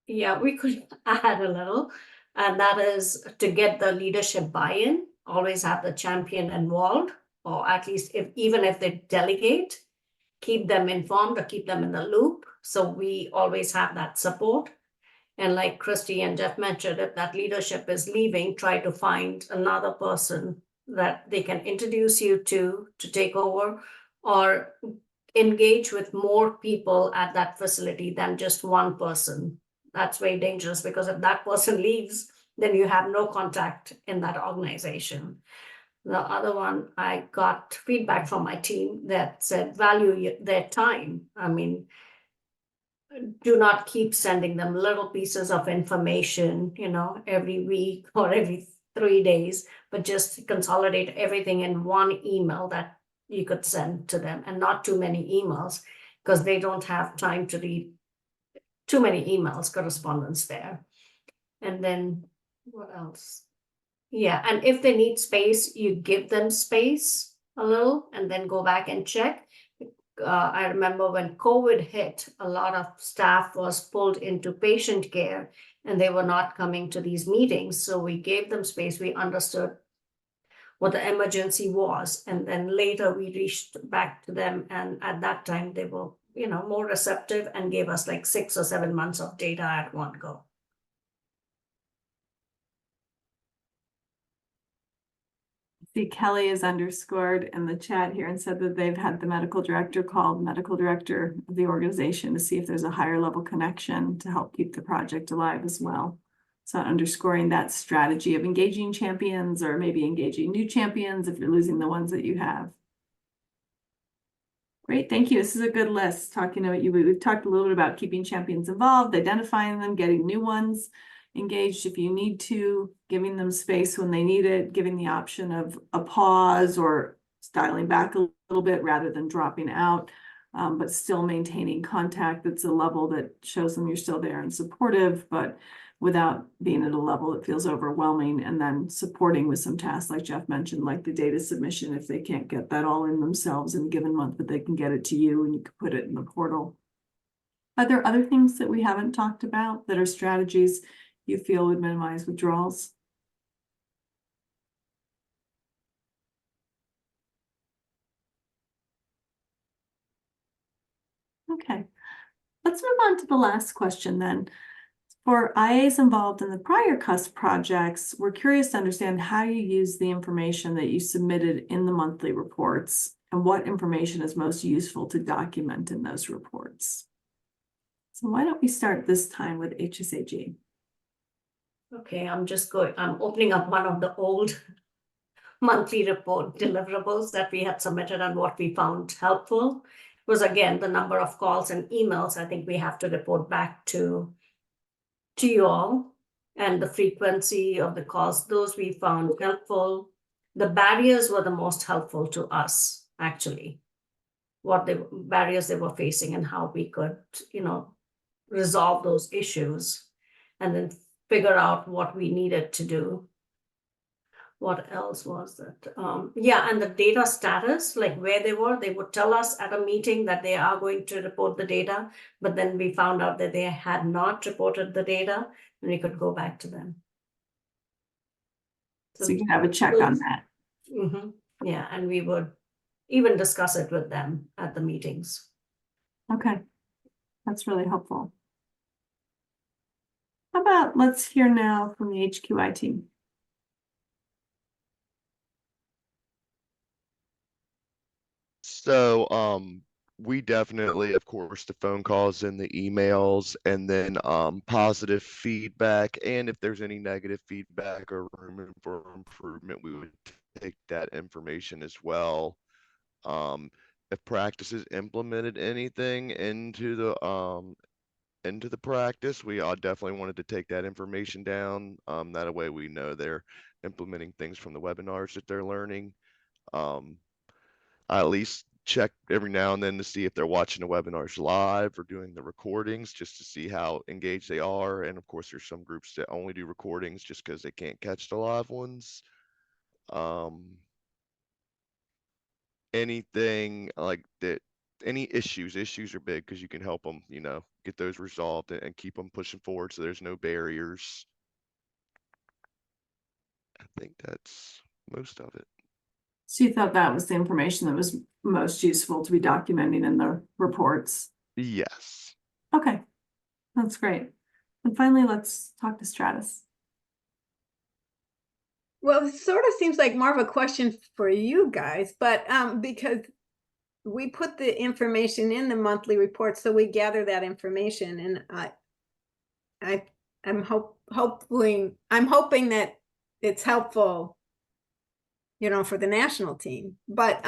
Yeah, we could add a little, and that is to get the leadership buy-in, always have the champion involved, or at least even if they delegate, keep them informed or keep them in the loop. So we always have that support. And like Christy and Jeff mentioned, if that leadership is leaving, try to find another person that they can introduce you to take over, or engage with more people at that facility than just one person. That's very dangerous, because if that person leaves, then you have no contact in that organization. The other one, I got feedback from my team that said value their time. I mean, do not keep sending them little pieces of information, every week or every 3 days, but just consolidate everything in one email that you could send to them, and not too many emails, because they don't have time to read too many emails, correspondence there. And then what else? Yeah, and if they need space, you give them space a little and then go back and check. I remember when COVID hit, a lot of staff was pulled into patient care and they were not coming to these meetings. So we gave them space. We understood what the emergency was. And then later we reached back to them. And at that time, they were, more receptive and gave us like 6 or 7 months of data at one go.
See, Kelly is underscored in the chat here and said that they've had the medical director call the medical director of the organization to see if there's a higher level connection to help keep the project alive as well. So underscoring that strategy of engaging champions, or maybe engaging new champions if you're losing the ones that you have. Great, thank you. This is a good list. Talking about you, we've talked a little bit about keeping champions involved, identifying them, getting new ones engaged if you need to, giving them space when they need it, giving the option of a pause or dialing back a little bit rather than dropping out, but still maintaining contact that's a level that shows them you're still there and supportive, but without being at a level that feels overwhelming, and then supporting with some tasks like Jeff mentioned, like the data submission, if they can't get that all in themselves in a given month, but they can get it to you and you can put it in the portal. Are there other things that we haven't talked about that are strategies you feel would minimize withdrawals? Okay, let's move on to the last question then. For IAs involved in the prior CUSP projects, we're curious to understand how you use the information that you submitted in the monthly reports and what information is most useful to document in those reports. So why don't we start this time with HSAG?
Okay, I'm opening up one of the old monthly report deliverables that we had submitted and what we found helpful was, again, the number of calls and emails I think we have to report back to you all, and the frequency of the calls. Those we found helpful. The barriers were the most helpful to us, actually, what the barriers they were facing and how we could, resolve those issues and then figure out what we needed to do. What else was it? Yeah, and the data status, like where they were, they would tell us at a meeting that they are going to report the data, but then we found out that they had not reported the data, and we could go back to them.
So you can have a check on that.
Yeah, and we would even discuss it with them at the meetings.
Okay, that's really helpful. How about let's hear now from the HQI team.
So, we definitely, of course, the phone calls and the emails, and then positive feedback. And if there's any negative feedback or room for improvement, we would take that information as well. If practices implemented anything into the practice, we all definitely wanted to take that information down. That way we know they're implementing things from the webinars that they're learning. I at least check every now and then to see if they're watching the webinars live or doing the recordings, just to see how engaged they are. And of course, there's some groups that only do recordings just because they can't catch the live ones. Anything like that, any issues are big because you can help them, get those resolved and keep them pushing forward so there's no barriers. I think that's most of it.
So you thought that was the information that was most useful to be documenting in the reports?
Yes.
Okay, that's great. And finally, let's talk to Stratus.
Well, it sort of seems like more of a question for you guys, but because we put the information in the monthly report, so we gather that information, and I'm hoping that it's helpful, for the national team. But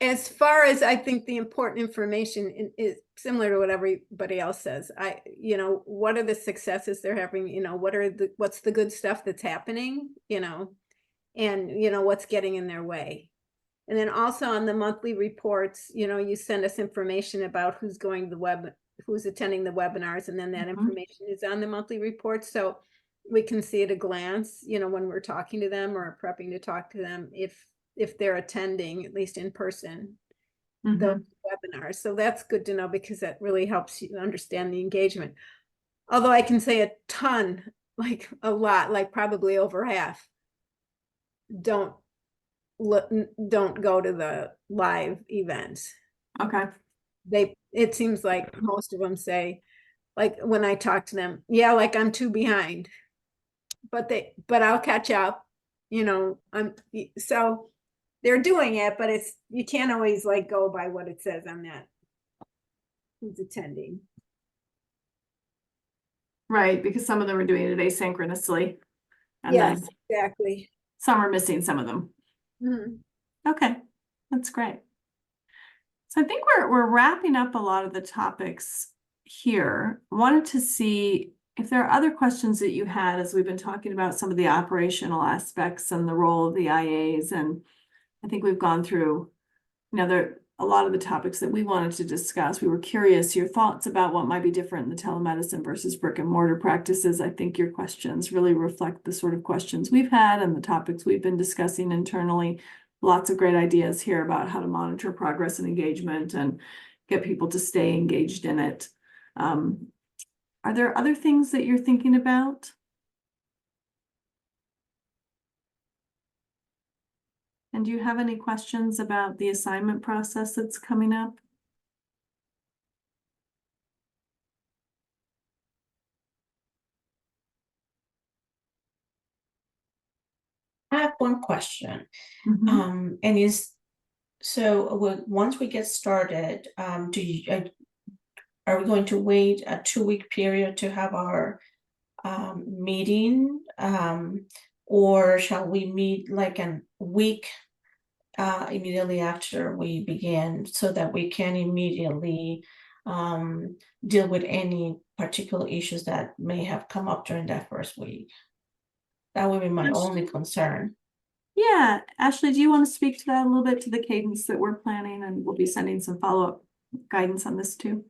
as far as I think the important information is similar to what everybody else says. What are the successes they're having? What's the good stuff that's happening? And what's getting in their way. And then also on the monthly reports, you send us information about who's going to the who's attending the webinars, and then that information is on the monthly report. So we can see at a glance, when we're talking to them or prepping to talk to them, if they're attending, at least in person, the webinars. So that's good to know, because that really helps you understand the engagement. Although I can say a ton, like a lot, like probably over half, don't go to the live events. Okay. It seems like most of them say, like when I talk to them, yeah, like I'm too behind, but I'll catch up, so they're doing it, but you can't always like go by what it says on that who's attending.
Right, because some of them are doing it asynchronously. And
yes,
then
exactly.
some are missing some of them. Okay, that's great. So I think we're wrapping up a lot of the topics here. Wanted to see if there are other questions that you had as we've been talking about some of the operational aspects and the role of the IAs. And I think we've gone through, a lot of the topics that we wanted to discuss. We were curious your thoughts about what might be different in the telemedicine versus brick and mortar practices. I think your questions really reflect the sort of questions we've had and the topics we've been discussing internally. Lots of great ideas here about how to monitor progress and engagement and get people to stay engaged in it. Are there other things that you're thinking about? And do you have any questions about the assignment process that's coming up?
I have one question.
Mhm.
And is so once we get started, are we going to wait a 2-week period to have our meeting? Or shall we meet like a week immediately after we begin so that we can immediately deal with any particular issues that may have come up during that first week? That would be my only concern.
Yeah, Ashley, do you want to speak to that a little bit, to the cadence that we're planning? And we'll be sending some follow-up guidance on this too.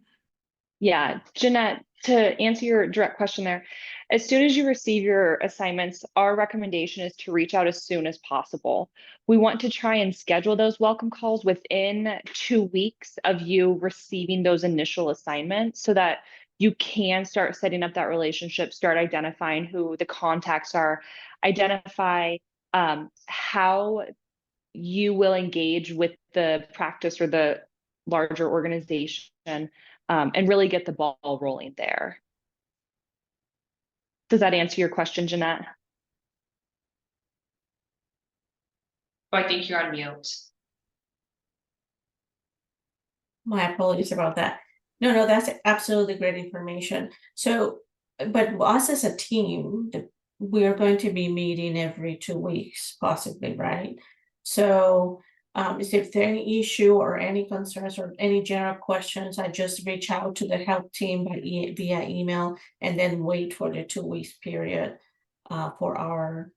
Yeah, Jeanette, to answer your direct question there, as soon as you receive your assignments, our recommendation is to reach out as soon as possible. We want to try and schedule those welcome calls within 2 weeks of you receiving those initial assignments so that you can start setting up that relationship, start identifying who the contacts are, identify how you will engage with the practice or the larger organization, and really get the ball rolling there. Does that answer your question, Jeanette? Oh, I think you're on mute.
My apologies about that. No, that's absolutely great information. So, but us as a team, we are going to be meeting every 2 weeks, possibly, right? So, if there any issue or any concerns or any general questions, I just reach out to the help team via email and then wait for the 2 weeks period for our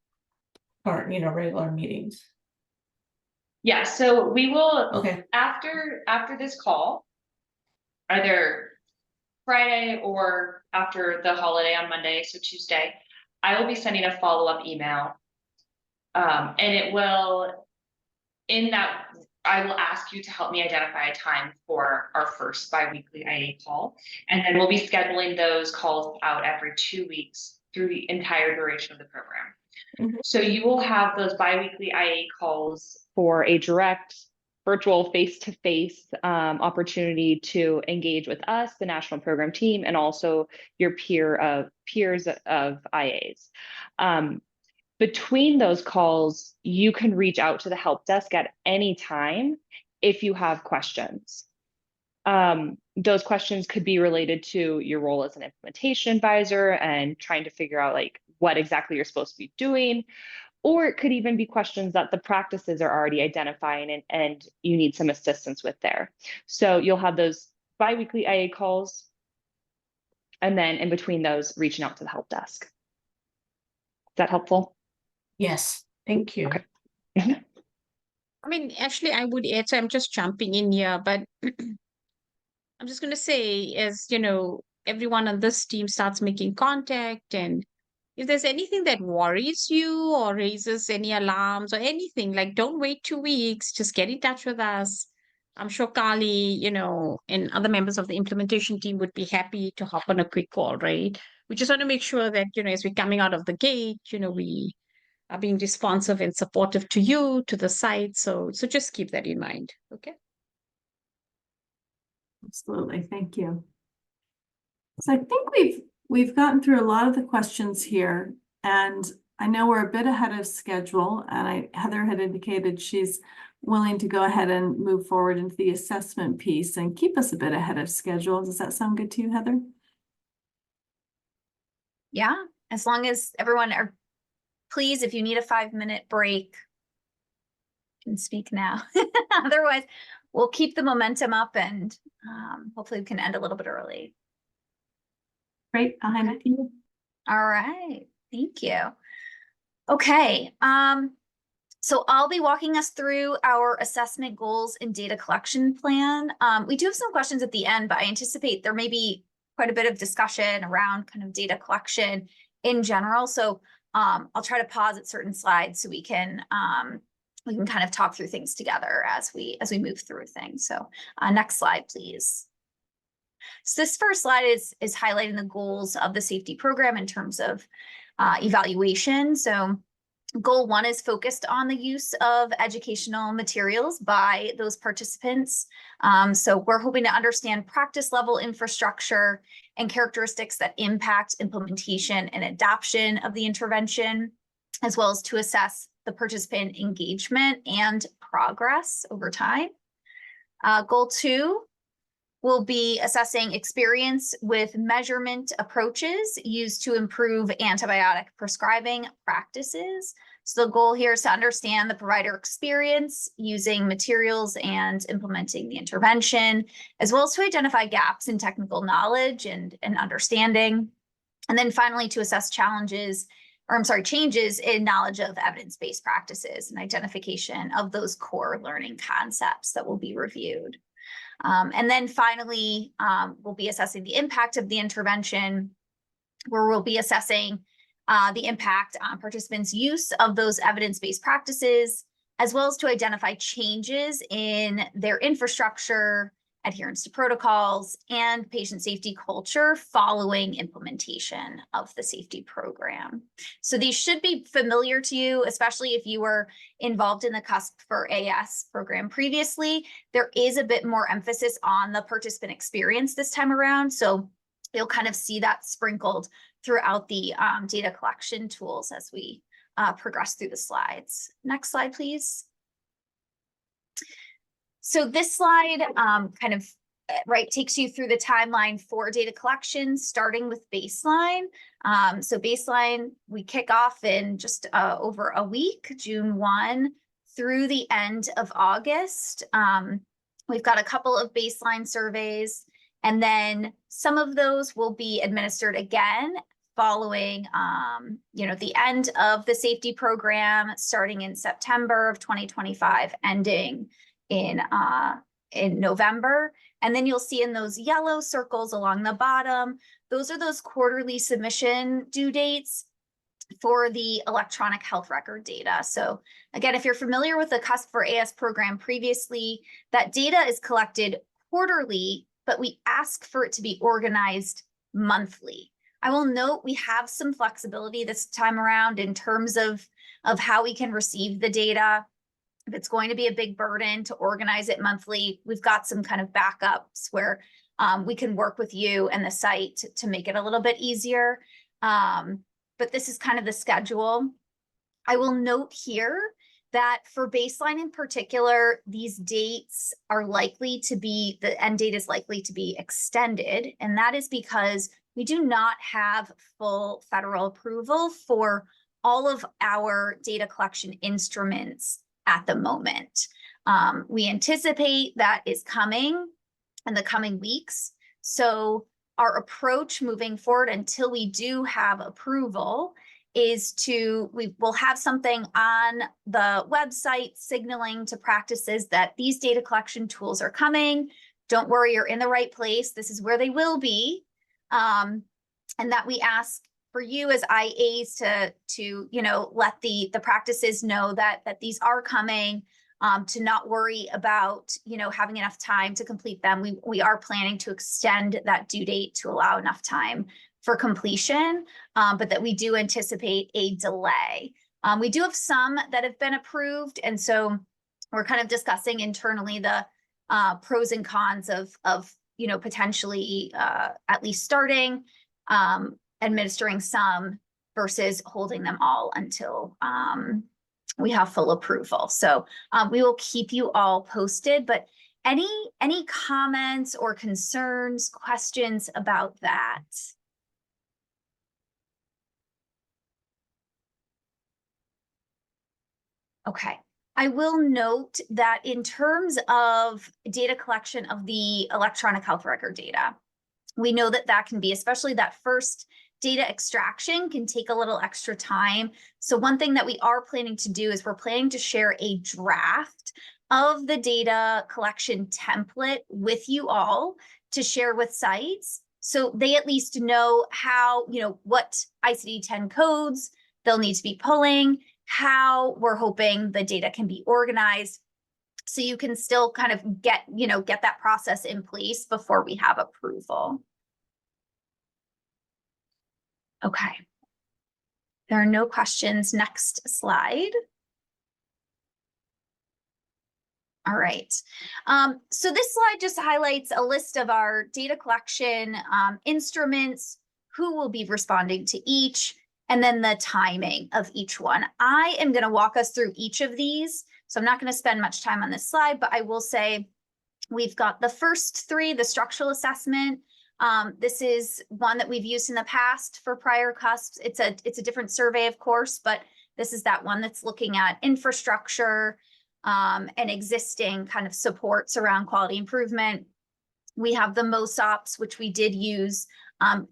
regular meetings.
Yeah, so we will,
Okay.
after this call, either Friday or after the holiday on Monday, so Tuesday, I will be sending a follow-up email. And it will, in that, I will ask you to help me identify a time for our first bi-weekly IA call. And then we'll be scheduling those calls out every 2 weeks through the entire duration of the program.
Mhm.
So you will have those bi-weekly IA calls for a direct virtual face-to-face opportunity to engage with us, the national program team, and also your peers of IAs. Between those calls, you can reach out to the help desk at any time if you have questions. Those questions could be related to your role as an implementation advisor and trying to figure out like what exactly you're supposed to be doing. Or it could even be questions that the practices are already identifying and you need some assistance with there. So you'll have those bi-weekly IA calls, and then in between those, reaching out to the help desk. Is that helpful?
Yes, thank you.
Okay.
I mean, actually, I would add, so I'm just jumping in here, but I'm just going to say, as you know, everyone on this team starts making contact, and if there's anything that worries you or raises any alarms or anything, like don't wait 2 weeks, just get in touch with us. I'm sure Kali, and other members of the implementation team would be happy to hop on a quick call, right? We just want to make sure that, as we're coming out of the gate, we are being responsive and supportive to you, to the site. So just keep that in mind. Okay.
Absolutely. Thank you. So I think we've gotten through a lot of the questions here, and I know we're a bit ahead of schedule, and Heather had indicated she's willing to go ahead and move forward into the assessment piece and keep us a bit ahead of schedule. Does that sound good to you, Heather?
Yeah, as long as everyone please, if you need a 5-minute break, you can speak now. Otherwise, we'll keep the momentum up and hopefully we can end a little bit early.
Great, I'll hand it to you.
All right, thank you. Okay, so I'll be walking us through our assessment goals and data collection plan. We do have some questions at the end, but I anticipate there may be quite a bit of discussion around kind of data collection in general. So I'll try to pause at certain slides so we can we can kind of talk through things together as we move through things. So next slide, please. So this first slide is highlighting the goals of the safety program in terms of evaluation. So goal 1 is focused on the use of educational materials by those participants. So we're hoping to understand practice level infrastructure and characteristics that impact implementation and adoption of the intervention, as well as to assess the participant engagement and progress over time. Goal 2 will be assessing experience with measurement approaches used to improve antibiotic prescribing practices. So the goal here is to understand the provider experience using materials and implementing the intervention, as well as to identify gaps in technical knowledge and understanding. And then finally, to assess changes in knowledge of evidence-based practices and identification of those core learning concepts that will be reviewed. And then finally, we'll be assessing the impact of the intervention, where we'll be assessing the impact on participants' use of those evidence-based practices, as well as to identify changes in their infrastructure, adherence to protocols, and patient safety culture following implementation of the safety program. So these should be familiar to you, especially if you were involved in the CUSP for AS program previously. There is a bit more emphasis on the participant experience this time around. So you'll kind of see that sprinkled throughout the data collection tools as we progress through the slides. Next slide, please. So this slide takes you through the timeline for data collection, starting with baseline. So baseline, we kick off in just over a week, June 1 through the end of August. We've got a couple of baseline surveys, and then some of those will be administered again following the end of the safety program, starting in September of 2025, ending in November. And then you'll see in those yellow circles along the bottom, those are those quarterly submission due dates for the electronic health record data. So again, if you're familiar with the CUSP for AS program previously, that data is collected quarterly, but we ask for it to be organized monthly. I will note we have some flexibility this time around in terms of how we can receive the data. If it's going to be a big burden to organize it monthly, we've got some kind of backups where we can work with you and the site to make it a little bit easier. But this is kind of the schedule. I will note here that for baseline in particular, these dates are likely to be, the end date is likely to be extended. And that is because we do not have full federal approval for all of our data collection instruments at the moment. We anticipate that is coming in the coming weeks. So our approach moving forward until we do have approval is we will have something on the website signaling to practices that these data collection tools are coming. Don't worry, you're in the right place. This is where they will be. And that we ask for you as IAs to let the practices know that these are coming, to not worry about having enough time to complete them. We are planning to extend that due date to allow enough time for completion, but that we do anticipate a delay. We do have some that have been approved, and so we're kind of discussing internally the pros and cons of potentially at least starting administering some versus holding them all until we have full approval. So we will keep you all posted, but any comments or concerns, questions about that? Okay. I will note that in terms of data collection of the electronic health record data, we know that can be, especially that first data extraction, can take a little extra time. So one thing that we are planning to do is we're planning to share a draft of the data collection template with you all to share with sites, so they at least know how, what ICD-10 codes they'll need to be pulling, how we're hoping the data can be organized, so you can still kind of get that process in place before we have approval. Okay. There are no questions. Next slide. All right. So this slide just highlights a list of our data collection instruments, who will be responding to each, and then the timing of each one. I am going to walk us through each of these. So I'm not going to spend much time on this slide, but I will say we've got the first three, the structural assessment. This is one that we've used in the past for prior cusps. It's a different survey, of course, but this is that one that's looking at infrastructure and existing kind of supports around quality improvement. We have the MOSOPs, which we did use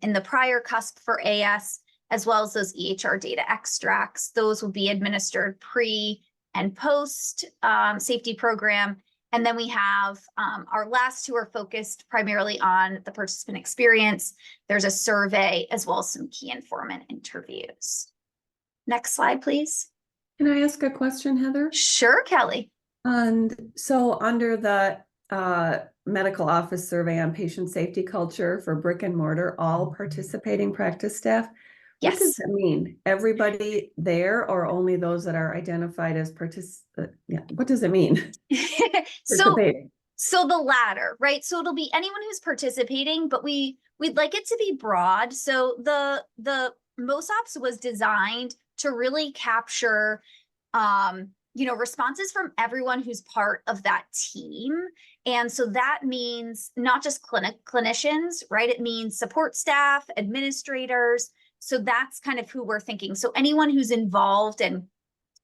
in the prior cusp for AS, as well as those EHR data extracts. Those will be administered pre and post safety program. And then we have our last two are focused primarily on the participant experience. There's a survey as well as some key informant interviews. Next slide, please.
Can I ask a question, Heather?
Sure, Kelly.
And so under the medical office survey on patient safety culture for brick and mortar, all participating practice staff, what does that mean? Everybody there, or only those that are identified as yeah, what does it mean?
So the latter, right? So it'll be anyone who's participating, but we'd like it to be broad. So the MOSOPs was designed to really capture responses from everyone who's part of that team. And so that means not just clinicians, right? It means support staff, administrators. So that's kind of who we're thinking. So anyone who's involved and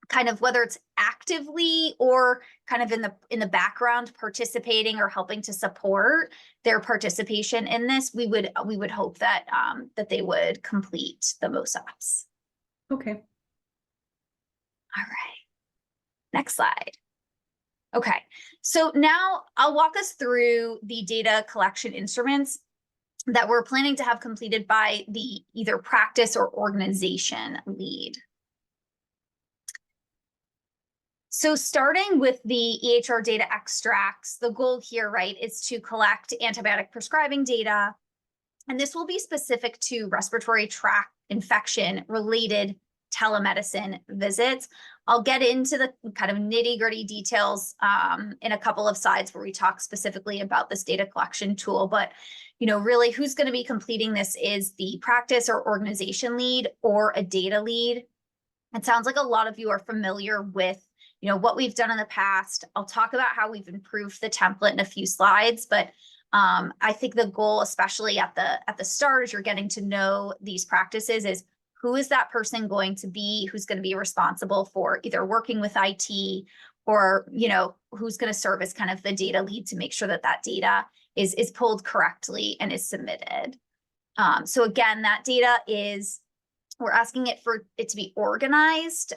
kind of whether it's actively or kind of in the background participating or helping to support their participation in this, we would hope that that they would complete the MOSOPs.
Okay.
All right. Next slide. Okay, so now I'll walk us through the data collection instruments that we're planning to have completed by the either practice or organization lead. So starting with the EHR data extracts, the goal here, right, is to collect antibiotic prescribing data. And this will be specific to respiratory tract infection related telemedicine visits. I'll get into the kind of nitty-gritty details in a couple of slides where we talk specifically about this data collection tool. But, really who's going to be completing this is the practice or organization lead or a data lead. It sounds like a lot of you are familiar with what we've done in the past. I'll talk about how we've improved the template in a few slides, but I think the goal, especially at the start, as you're getting to know these practices, is who is that person going to be, who's going to be responsible for either working with IT or, who's going to serve as kind of the data lead to make sure that that data is pulled correctly and is submitted. So again, that data we're asking for it to be organized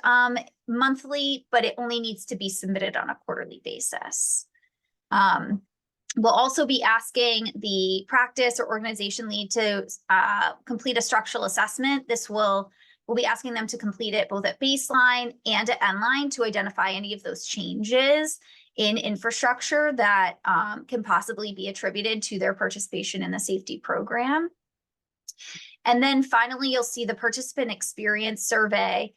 monthly, but it only needs to be submitted on a quarterly basis. We'll also be asking the practice or organization lead to complete a structural assessment. We'll be asking them to complete it both at baseline and at endline to identify any of those changes in infrastructure that can possibly be attributed to their participation in the safety program. And then finally, you'll see the participant experience survey.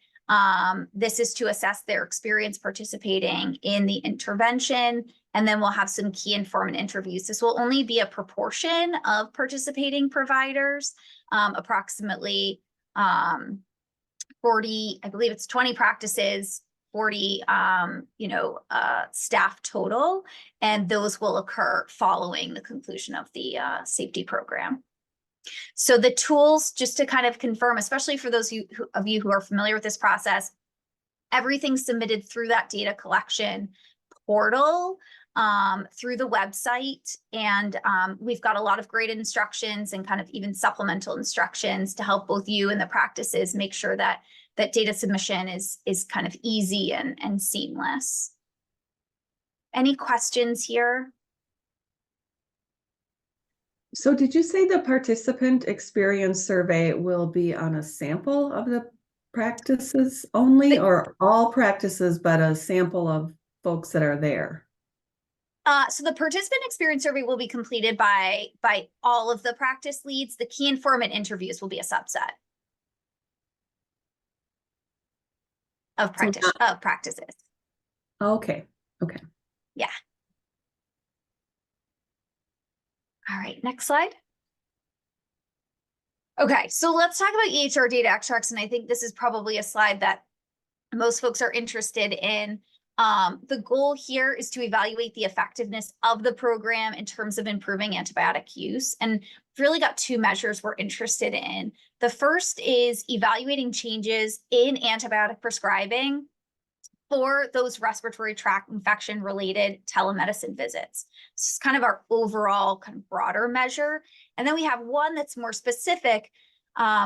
This is to assess their experience participating in the intervention. And then we'll have some key informant interviews. This will only be a proportion of participating providers, approximately 40, I believe it's 20 practices, 40, staff total. And those will occur following the conclusion of the safety program. So the tools, just to kind of confirm, especially for those of you who are familiar with this process, everything's submitted through that data collection portal, through the website. And we've got a lot of great instructions and kind of even supplemental instructions to help both you and the practices make sure that data submission is kind of easy and seamless. Any questions here?
So did you say the participant experience survey will be on a sample of the practices only,
The-
or all practices, but a sample of folks that are there?
So the participant experience survey will be completed by all of the practice leads. The key informant interviews will be a subset of practices.
Okay, okay.
Yeah. All right, next slide. Okay, so let's talk about EHR data extracts, and I think this is probably a slide that most folks are interested in. The goal here is to evaluate the effectiveness of the program in terms of improving antibiotic use. And we've really got two measures we're interested in. The first is evaluating changes in antibiotic prescribing for those respiratory tract infection related telemedicine visits. This is kind of our overall kind of broader measure. And then we have one that's more specific,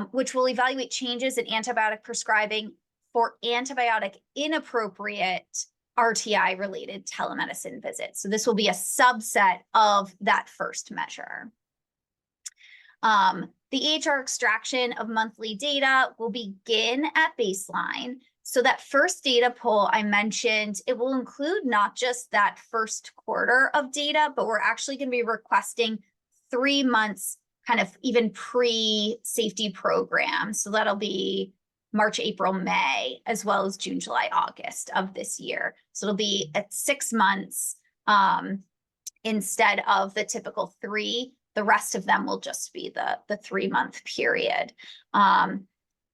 which will evaluate changes in antibiotic prescribing for antibiotic inappropriate RTI related telemedicine visits. So this will be a subset of that first measure. The AHR extraction of monthly data will begin at baseline. So that first data pull I mentioned, it will include not just that first quarter of data, but we're actually going to be requesting 3 months kind of even pre-safety program. So that'll be March, April, May, as well as June, July, August of this year. So it'll be at 6 months instead of the typical 3. The rest of them will just be the 3-month period.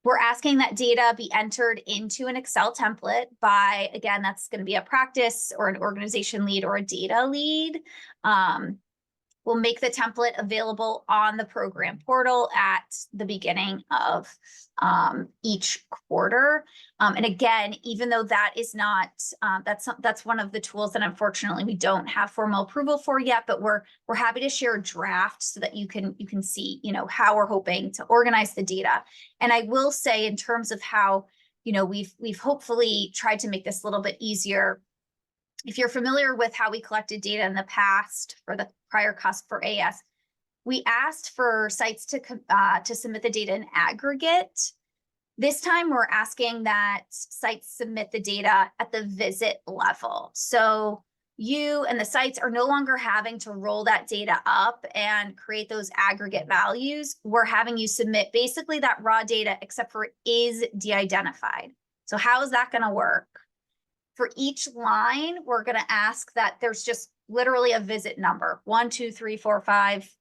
We're asking that data be entered into an Excel template by, again, that's going to be a practice or an organization lead or a data lead. We'll make the template available on the program portal at the beginning of each quarter. And again, even though that is not, that's one of the tools that unfortunately we don't have formal approval for yet, but we're happy to share a draft so that you can see, how we're hoping to organize the data. And I will say in terms of how, we've hopefully tried to make this a little bit easier. If you're familiar with how we collected data in the past for the prior CUSP for AS, we asked for sites to submit the data in aggregate. This time we're asking that sites submit the data at the visit level. So you and the sites are no longer having to roll that data up and create those aggregate values. We're having you submit basically that raw data, except for it is de-identified. So how is that going to work? For each line, we're going to ask that there's just literally a visit number, 1, 2, 3, 4, 5,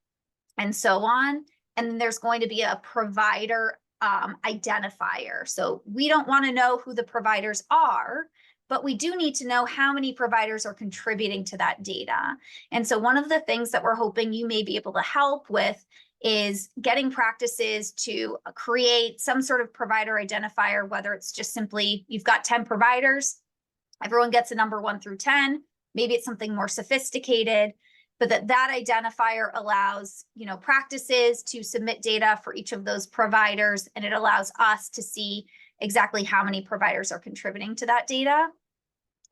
and so on. And then there's going to be a provider identifier. So we don't want to know who the providers are, but we do need to know how many providers are contributing to that data. And so one of the things that we're hoping you may be able to help with is getting practices to create some sort of provider identifier, whether it's just simply you've got 10 providers, everyone gets a number 1 through 10. Maybe it's something more sophisticated, but that identifier allows, practices to submit data for each of those providers, and it allows us to see exactly how many providers are contributing to that data.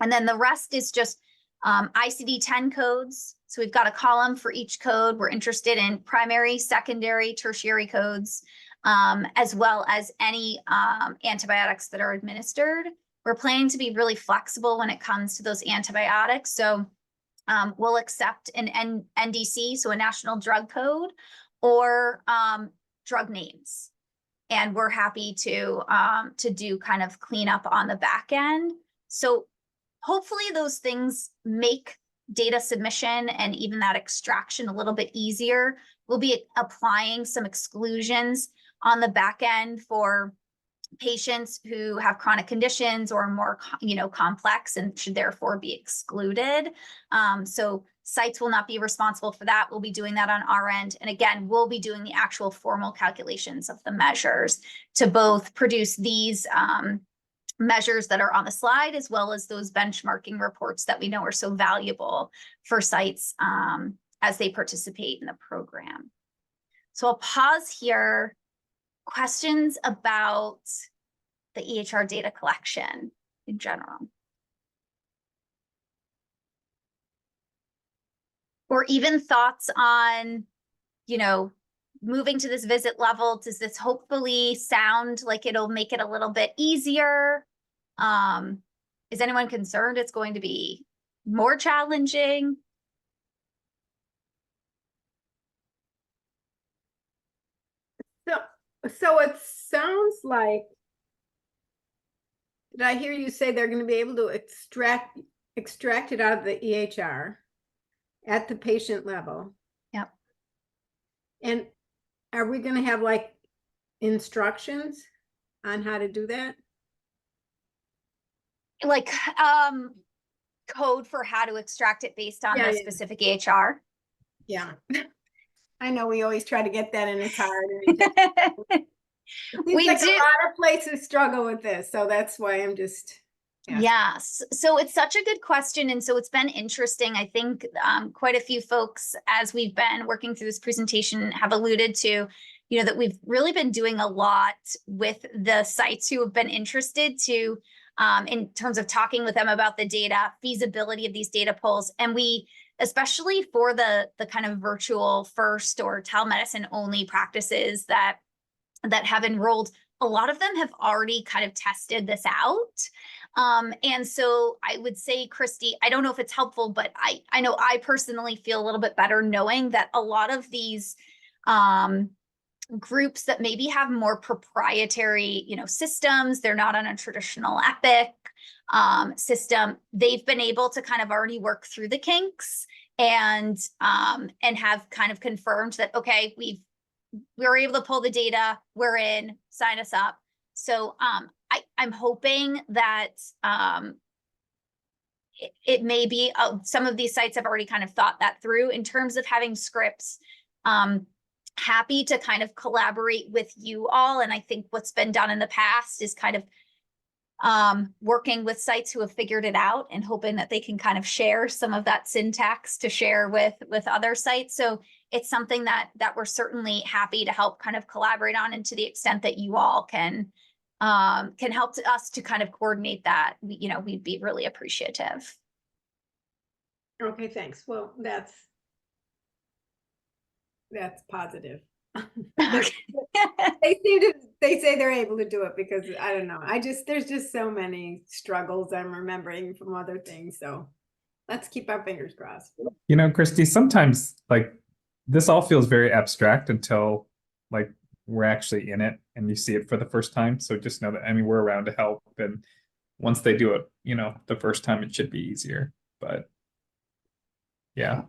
And then the rest is just ICD-10 codes. So we've got a column for each code. We're interested in primary, secondary, tertiary codes, as well as any antibiotics that are administered. We're planning to be really flexible when it comes to those antibiotics. So we'll accept an NDC, so a national drug code, or drug names. And we're happy to do kind of cleanup on the back end. So hopefully those things make data submission and even that extraction a little bit easier. We'll be applying some exclusions on the back end for patients who have chronic conditions or more, complex and should therefore be excluded. So sites will not be responsible for that. We'll be doing that on our end. And again, we'll be doing the actual formal calculations of the measures to both produce these measures that are on the slide, as well as those benchmarking reports that we know are so valuable for sites as they participate in the program. So I'll pause here. Questions about the EHR data collection in general? Or even thoughts on, moving to this visit level, does this hopefully sound like it'll make it a little bit easier? Is anyone concerned it's going to be more challenging?
So it sounds like, did I hear you say they're going to be able to extract it out of the EHR at the patient level?
Yep.
And are we going to have like instructions on how to do that?
Like code for how to extract it based on the specific EHR?
Yeah. I know we always try to get that and it's hard. And it
We
like
do.
A lot of places struggle with this, so that's why I'm just.
Yes. So it's such a good question. And so it's been interesting. I think quite a few folks, as we've been working through this presentation, have alluded to, you know, that we've really been doing a lot with the sites who have been interested to, in terms of talking with them about the data, feasibility of these data pulls. And we, especially for the kind of virtual first or telemedicine only practices that have enrolled, a lot of them have already kind of tested this out. And so I would say, Christy, I don't know if it's helpful, but I know I personally feel a little bit better knowing that a lot of these groups that maybe have more proprietary, you know, systems, they're not on a traditional Epic system, they've been able to kind of already work through the kinks and have kind of confirmed that, okay, we were able to pull the data, we're in, sign us up. So I'm hoping that it may be, some of these sites have already kind of thought that through in terms of having scripts. Happy to kind of collaborate with you all. And I think what's been done in the past is kind of working with sites who have figured it out and hoping that they can kind of share some of that syntax to share with other sites. So it's something that we're certainly happy to help kind of collaborate on, and to the extent that you all can help us to kind of coordinate that, you know, we'd be really appreciative.
Okay, thanks. Well, that's positive. They say they're able to do it because I don't know. There's just so many struggles I'm remembering from other things. So let's keep our fingers crossed.
You know, Christy, sometimes like this all feels very abstract until like we're actually in it and you see it for the first time. So just know that, I mean, we're around to help. And once they do it, you know, the first time it should be easier. But yeah,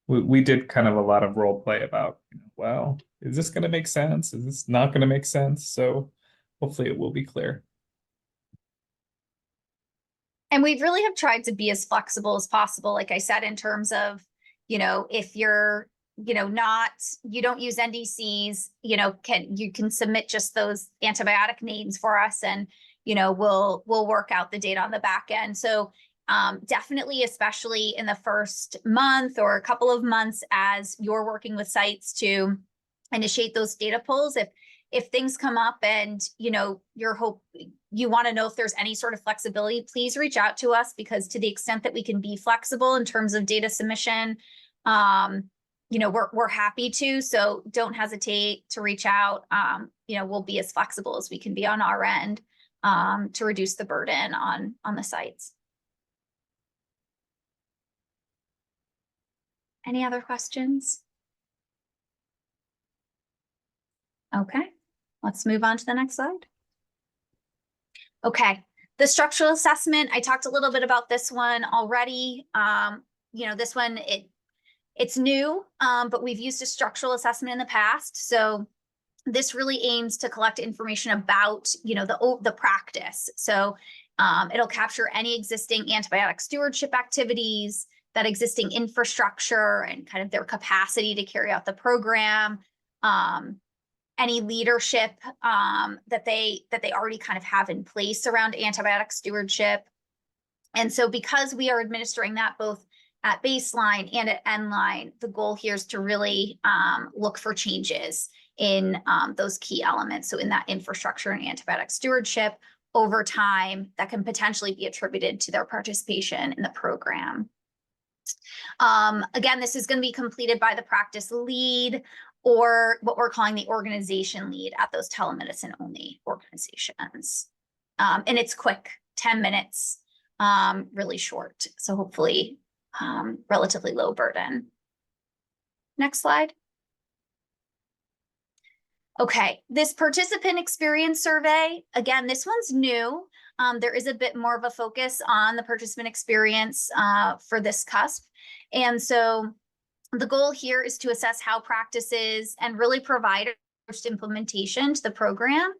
we did kind of a lot of role play about, you know, well, is this going to make sense? Is this not going to make sense? So hopefully it will be clear.
And we really have tried to be as flexible as possible, like I said, in terms of, you know, if you're, you know, you don't use NDCs, you know, you can submit just those antibiotic names for us, and, you know, we'll work out the data on the back end. So definitely, especially in the first month or a couple of months, as you're working with sites to initiate those data pulls, if things come up and, you know, you want to know if there's any sort of flexibility, please reach out to us, because to the extent that we can be flexible in terms of data submission, you know, we're happy to. So don't hesitate to reach out. You know, we'll be as flexible as we can be on our end to reduce the burden on the sites. Any other questions? Okay, let's move on to the next slide. Okay, the structural assessment, I talked a little bit about this one already. You know, this one, it's new, but we've used a structural assessment in the past. So this really aims to collect information about, you know, the practice. So it'll capture any existing antibiotic stewardship activities, that existing infrastructure and kind of their capacity to carry out the program, any leadership that they already kind of have in place around antibiotic stewardship. And so because we are administering that both at baseline and at end line, the goal here is to really look for changes in those key elements. So in that infrastructure and antibiotic stewardship over time that can potentially be attributed to their participation in the program. Again, this is going to be completed by the practice lead. or what we're calling the organization lead at those telemedicine only organizations. And it's quick, 10 minutes, really short. So hopefully relatively low burden. Next slide. Okay, this participant experience survey, again, this one's new. There is a bit more of a focus on the participant experience for this CUSP. And so the goal here is to assess how practices and really provide first implementation to the program.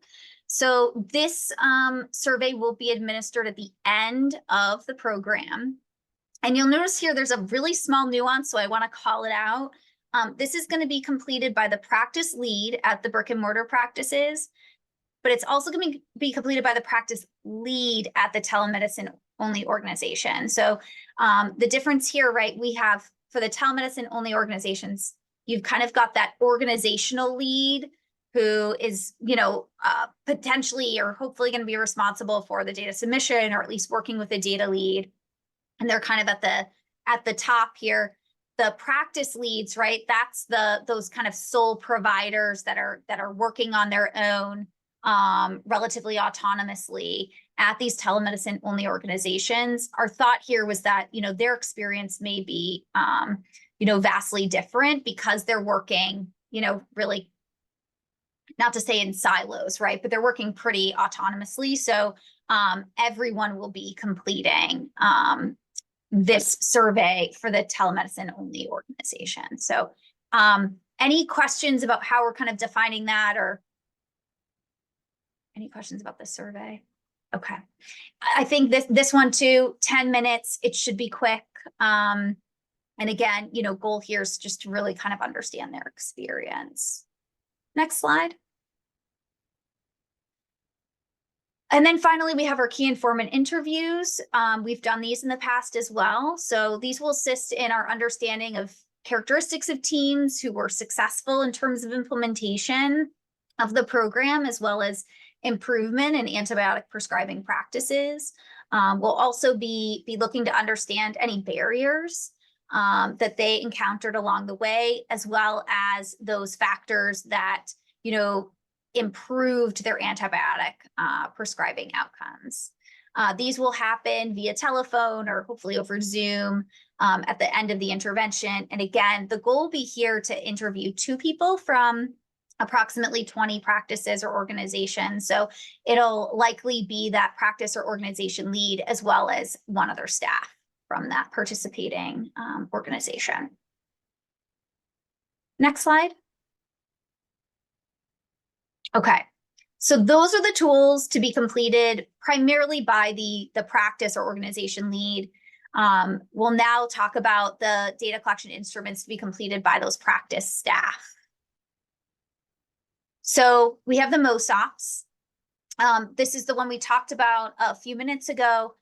So this survey will be administered at the end of the program. And you'll notice here there's a really small nuance, so I want to call it out. This is going to be completed by the practice lead at the brick and mortar practices, but it's also going to be completed by the practice lead at the telemedicine only organization. So the difference here, right, we have for the telemedicine only organizations, you've kind of got that organizational lead who is, you know, potentially or hopefully going to be responsible for the data submission, or at least working with the data lead. And they're kind of at the top here. The practice leads, right? That's those kind of sole providers that are working on their own relatively autonomously at these telemedicine only organizations. Our thought here was that, you know, their experience may be, you know, vastly different because they're working, you know, really, not to say in silos, right? But they're working pretty autonomously. So everyone will be completing this survey for the telemedicine only organization. So any questions about how we're kind of defining that, or any questions about this survey? Okay. I think this one too, 10 minutes, it should be quick. And again, you know, goal here is just to really kind of understand their experience. Next slide. And then finally, we have our key informant interviews. We've done these in the past as well. So these will assist in our understanding of characteristics of teams who were successful in terms of implementation of the program, as well as improvement in antibiotic prescribing practices. We'll also be looking to understand any barriers that they encountered along the way, as well as those factors that, you know, improved their antibiotic prescribing outcomes. These will happen via telephone or hopefully over Zoom at the end of the intervention. And again, the goal will be here to interview 2 people from approximately 20 practices or organizations. So it'll likely be that practice or organization lead, as well as one other staff from that participating organization. Next slide. Okay, so those are the tools to be completed primarily by the practice or organization lead. We'll now talk about the data collection instruments to be completed by those practice staff. So we have the MOSOPs. This is the one we talked about a few minutes ago.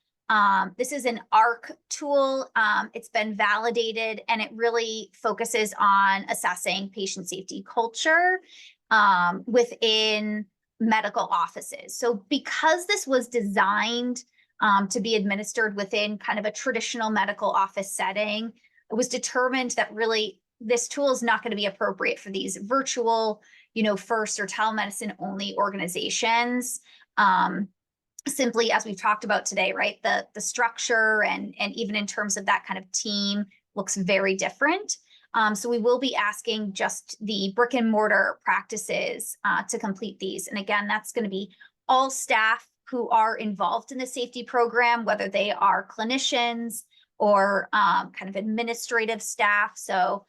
This is an AHRQ tool. It's been validated, and it really focuses on assessing patient safety culture within medical offices. So because this was designed to be administered within kind of a traditional medical office setting, it was determined that really this tool is not going to be appropriate for these virtual, you know, first or telemedicine only organizations. Simply, as we've talked about today, right, the structure and even in terms of that kind of team looks very different. So we will be asking just the brick and mortar practices to complete these. And again, that's going to be all staff who are involved in the safety program, whether they are clinicians or kind of administrative staff. So,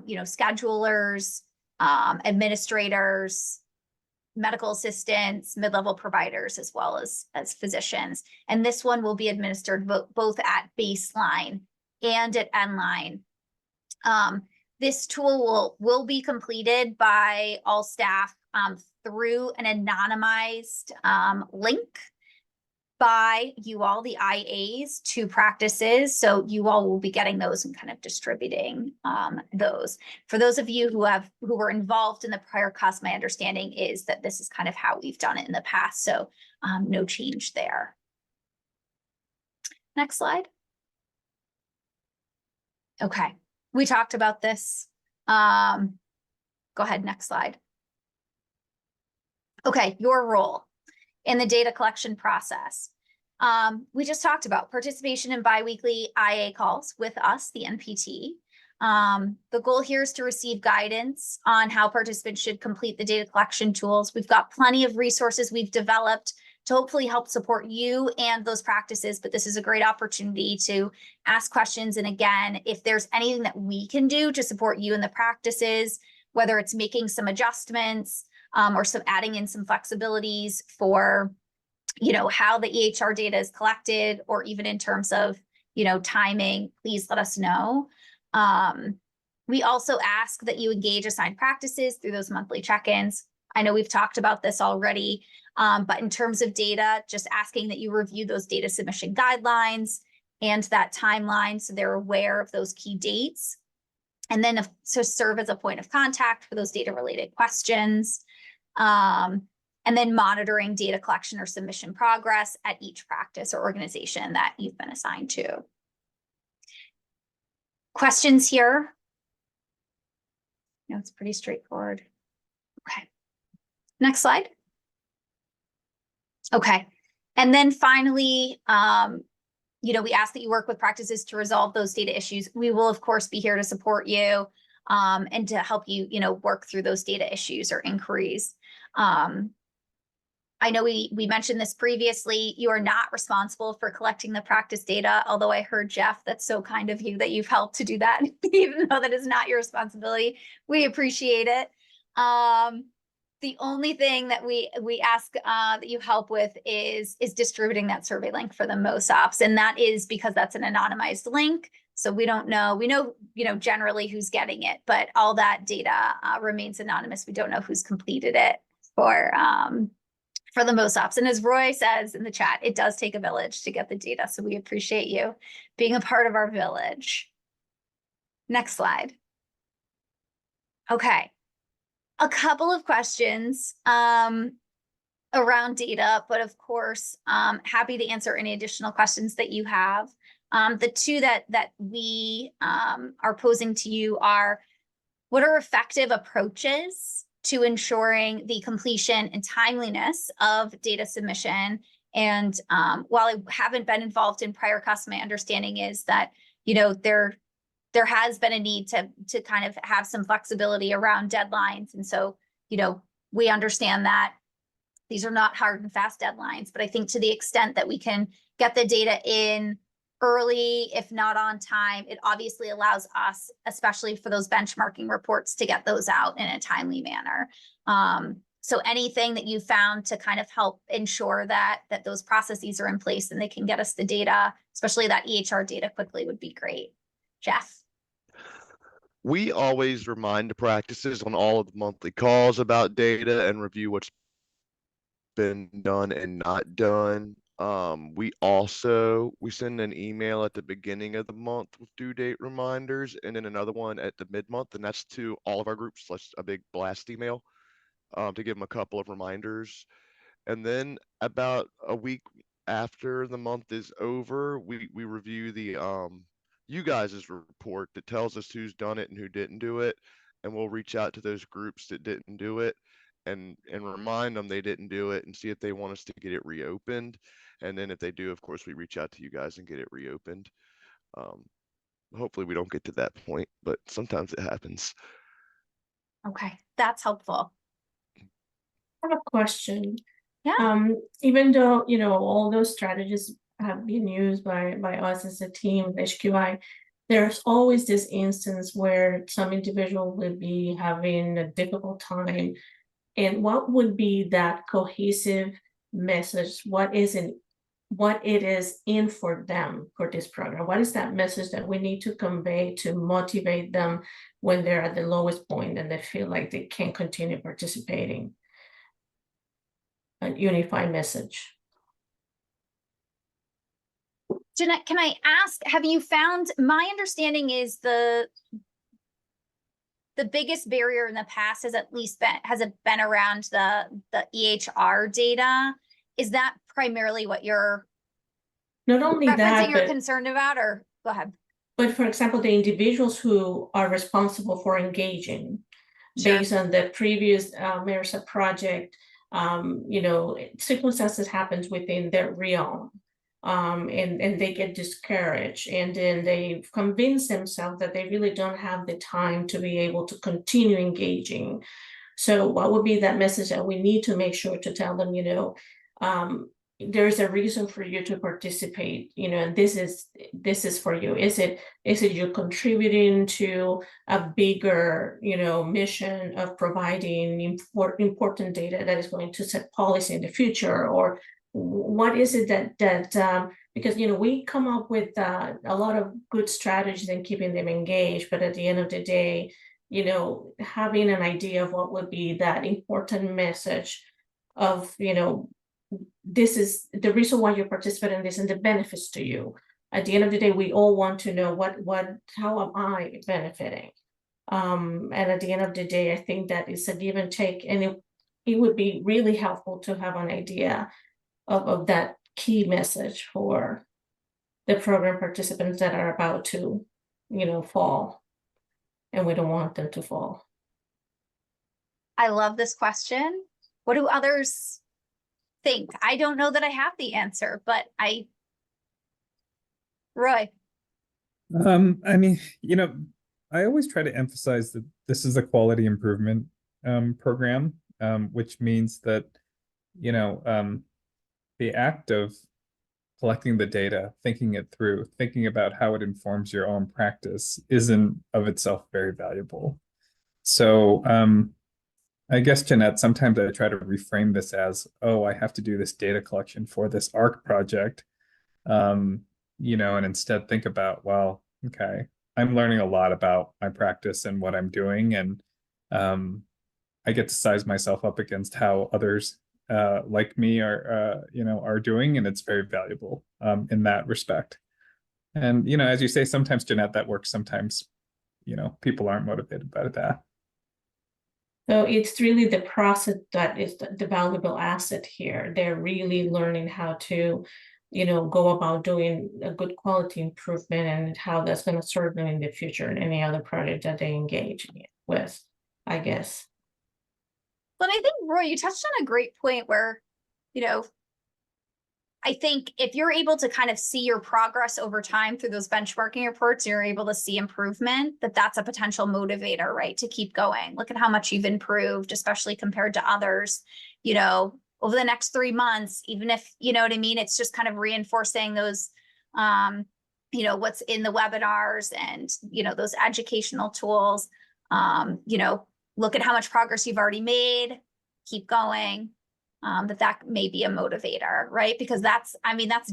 you know, schedulers, administrators, medical assistants, mid-level providers, as well as physicians. And this one will be administered both at baseline and at endline. This tool will be completed by all staff through an anonymized link by you all, the IAs, to practices. So you all will be getting those and kind of distributing those. For those of you who were involved in the prior CUSP, my understanding is that this is kind of how we've done it in the past. So no change there. Next slide. Okay, we talked about this. Go ahead, next slide. Okay, your role in the data collection process. We just talked about participation in biweekly IA calls with us, the NPT. The goal here is to receive guidance on how participants should complete the data collection tools. We've got plenty of resources we've developed to hopefully help support you and those practices, but this is a great opportunity to ask questions. And again, if there's anything that we can do to support you in the practices, whether it's making some adjustments or adding in some flexibilities for, you know, how the EHR data is collected, or even in terms of, you know, timing, please let us know. We also ask that you engage assigned practices through those monthly check-ins. I know we've talked about this already, but in terms of data, just asking that you review those data submission guidelines and that timeline so they're aware of those key dates. And then to serve as a point of contact for those data-related questions. And then monitoring data collection or submission progress at each practice or organization that you've been assigned to. Questions here? No, it's pretty straightforward. Okay. Next slide. Okay. And then finally, you know, we ask that you work with practices to resolve those data issues. We will, of course, be here to support you and to help you, you know, work through those data issues or inquiries. I know we mentioned this previously. You are not responsible for collecting the practice data, although I heard, Jeff, that's so kind of you that you've helped to do that, even though that is not your responsibility. We appreciate it. The only thing that we ask that you help with is distributing that survey link for the MOSOPs, and that is because that's an anonymized link. So we don't know. We know, you know, generally who's getting it, but all that data remains anonymous. We don't know who's completed it for the MOSOPs. And as Roy says in the chat, it does take a village to get the data. So we appreciate you being a part of our village. Next slide. Okay. A couple of questions around data, but of course, happy to answer any additional questions that you have. The two that we are posing to you are, what are effective approaches to ensuring the completion and timeliness of data submission? And while I haven't been involved in prior costs, my understanding is that, you know, there has been a need to kind of have some flexibility around deadlines. And so, you know, we understand that these are not hard and fast deadlines, but I think to the extent that we can get the data in early, if not on time, it obviously allows us, especially for those benchmarking reports, to get those out in a timely manner. So anything that you found to kind of help ensure that those processes are in place and they can get us the data, especially that EHR data quickly, would be great. Jeff?
We always remind the practices on all of the monthly calls about data and review what's been done and not done. We send an email at the beginning of the month with due date reminders, and then another one at the mid-month, and that's to all of our groups, plus a big blast email to give them a couple of reminders. And then about a week after the month is over, we review the you guys' report that tells us who's done it and who didn't do it, and we'll reach out to those groups that didn't do it and remind them they didn't do it and see if they want us to get it reopened. And then if they do, of course, we reach out to you guys and get it reopened. Hopefully we don't get to that point, but sometimes it happens.
Okay, that's helpful.
I have a question.
Yeah.
Even though, you know, all those strategies have been used by us as a team, HQI, there's always this instance where some individual will be having a difficult time. And what would be that cohesive message? What it is in for them for this program? What is that message that we need to convey to motivate them when they're at the lowest point and they feel like they can't continue participating? A unified message.
Jeanette, can I ask, have you found, my understanding is the biggest barrier in the past has it been around the EHR data? Is that primarily what you're
not only that,
you're
but
concerned about, or go ahead?
But for example, the individuals who are responsible for engaging,
Sure.
based on the previous MRSA project, you know, circumstances happens within their realm. And they get discouraged, and then they convince themselves that they really don't have the time to be able to continue engaging. So what would be that message that we need to make sure to tell them, you know, there's a reason for you to participate, you know, and this is for you. Is it you're contributing to a bigger, you know, mission of providing important data that is going to set policy in the future, or what is it that because, you know, we come up with a lot of good strategies in keeping them engaged, but at the end of the day, you know, having an idea of what would be that important message of, you know, this is the reason why you participate in this and the benefits to you. At the end of the day, we all want to know how am I benefiting? And at the end of the day, I think that it's a give and take, and it would be really helpful to have an idea of that key message for the program participants that are about to, you know, fall, and we don't want them to fall.
I love this question. What do others think? I don't know that I have the answer, but Roy.
I mean, you know, I always try to emphasize that this is a quality improvement program, which means that, you know, the act of collecting the data, thinking it through, thinking about how it informs your own practice isn't of itself very valuable. So I guess, Jeanette, sometimes I try to reframe this as, oh, I have to do this data collection for this AHRQ project. You know, and instead think about, well, okay, I'm learning a lot about my practice and what I'm doing, and I get to size myself up against how others like me are, you know, are doing, and it's very valuable in that respect. And, you know, as you say, sometimes, Jeanette, that works. Sometimes, you know, people aren't motivated by that.
So it's really the process that is the valuable asset here. They're really learning how to, you know, go about doing a good quality improvement, and how that's going to serve them in the future and any other project that they engage with, I guess.
But I think, Roy, you touched on a great point where, you know, I think if you're able to kind of see your progress over time through those benchmarking reports, you're able to see improvement, that's a potential motivator, right? To keep going. Look at how much you've improved, especially compared to others, you know, over the next 3 months, even if, you know what I mean? It's just kind of reinforcing those, you know, what's in the webinars and, you know, those educational tools, you know, look at how much progress you've already made, keep going. That may be a motivator, right? Because that's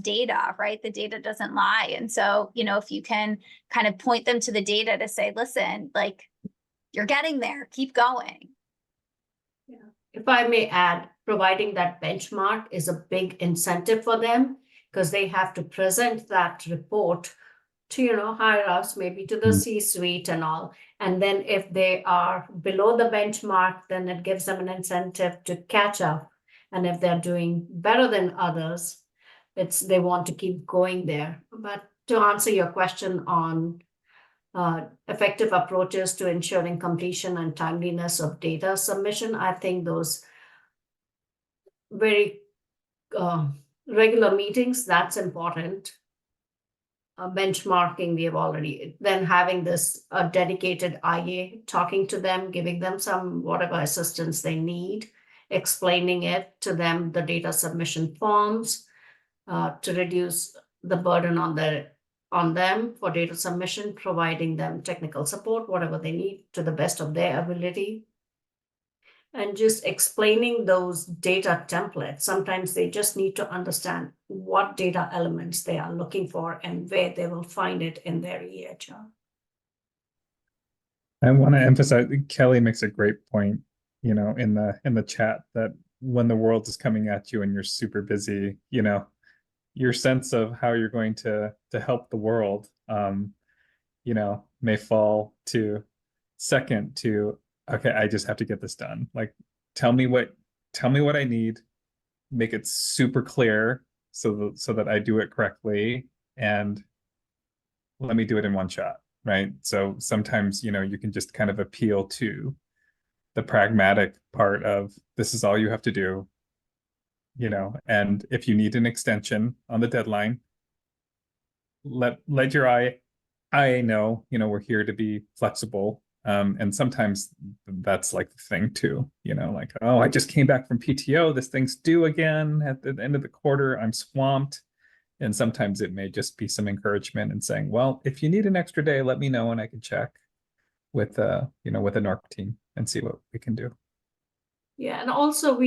data, right? The data doesn't lie. And so, you know, if you can kind of point them to the data to say, listen, like, you're getting there, keep going.
Yeah. If I may add, providing that benchmark is a big incentive for them, because they have to present that report to, you know, higher ups, maybe to the C-suite and all. And then if they are below the benchmark, then it gives them an incentive to catch up. And if they're doing better than others, they want to keep going there. But to answer your question on effective approaches to ensuring completion and timeliness of data submission, I think those very regular meetings, that's important. Benchmarking, we have already, then having this dedicated IA, talking to them, giving them some whatever assistance they need, explaining it to them, the data submission forms, to reduce the burden on them for data submission, providing them technical support, whatever they need to the best of their ability. And just explaining those data templates. Sometimes they just need to understand what data elements they are looking for and where they will find it in their EHR.
I want to emphasize, Kelly makes a great point, you know, in the chat, that when the world is coming at you and you're super busy, you know, your sense of how you're going to help the world, you know, may fall to second to, okay, I just have to get this done. Like, tell me what I need, make it super clear so that I do it correctly, and let me do it in one shot, right? So sometimes, you know, you can just kind of appeal to the pragmatic part of this is all you have to do, you know, and if you need an extension on the deadline, let your IA know, you know, we're here to be flexible. And sometimes that's like the thing too, you know, like, oh, I just came back from PTO, this thing's due again at the end of the quarter, I'm swamped. And sometimes it may just be some encouragement and saying, well, if you need an extra day, let me know and I can check with you know, with the NORC team and see what we can do.
Yeah, and also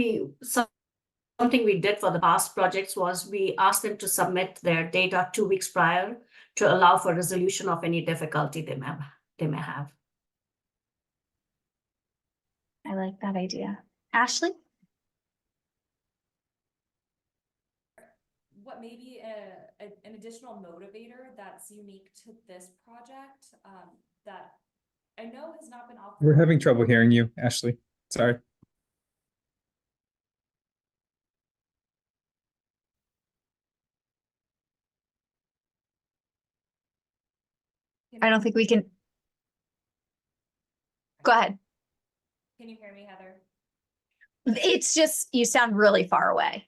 something we did for the past projects was we asked them to submit their data 2 weeks prior to allow for resolution of any difficulty they may have.
I like that idea. Ashley?
What may be an additional motivator that's unique to this project that I know has not been offered?
We're having trouble hearing you, Ashley. Sorry.
I don't think we can. Go ahead.
Can you hear me, Heather?
It's just, you sound really far away.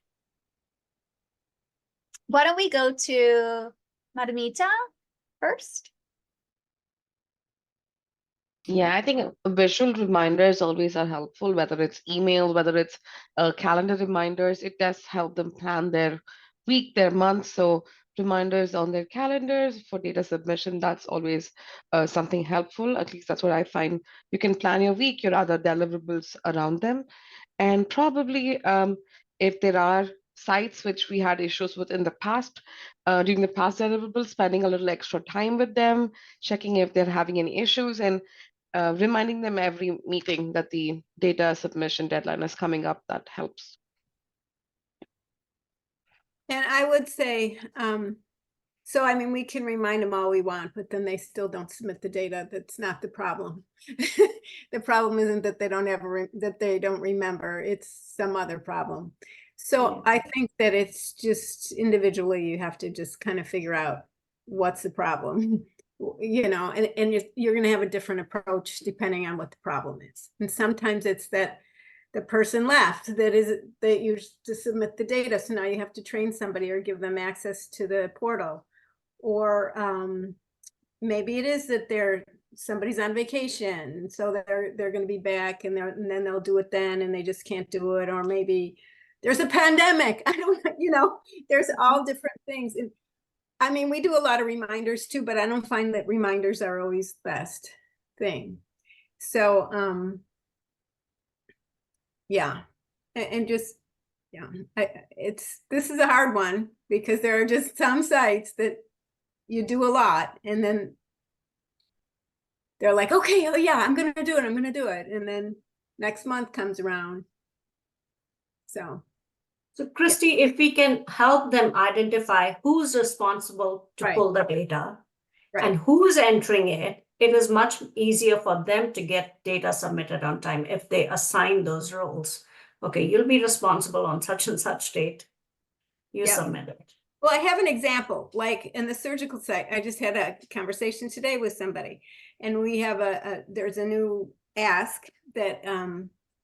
Why don't we go to Madamita first?
Yeah, I think visual reminders always are helpful, whether it's email, whether it's calendar reminders. It does help them plan their week, their month. So reminders on their calendars for data submission, that's always something helpful. At least that's what I find. You can plan your week, your other deliverables around them. And probably if there are sites which we had issues with in the past, during the past deliverables, spending a little extra time with them, checking if they're having any issues, and reminding them every meeting that the data submission deadline is coming up, that helps.
And I would say, so I mean, we can remind them all we want, but then they still don't submit the data. That's not the problem. The problem isn't that they don't remember. It's some other problem. So I think that it's just individually, you have to just kind of figure out what's the problem, you know, and you're going to have a different approach depending on what the problem is. And sometimes it's that the person left that used to submit the data. So now you have to train somebody or give them access to the portal. Or maybe it is that somebody's on vacation, so they're going to be back, and then they'll do it then, and they just can't do it. Or maybe there's a pandemic. I don't, you know, there's all different things. And I mean, we do a lot of reminders too, but I don't find that reminders are always the best thing. So yeah, and just yeah, this is a hard one because there are just some sites that you do a lot and then they're like, okay, oh yeah, I'm gonna do it, and then next month comes around. So
Christy, if we can help them identify who's responsible to pull the data and who's entering it, it is much easier for them to get data submitted on time if they assign those roles. Okay, you'll be responsible on such and such date. You submit it.
Well, I have an example, like in the surgical site. I just had a conversation today with somebody, and we have there's a new ask that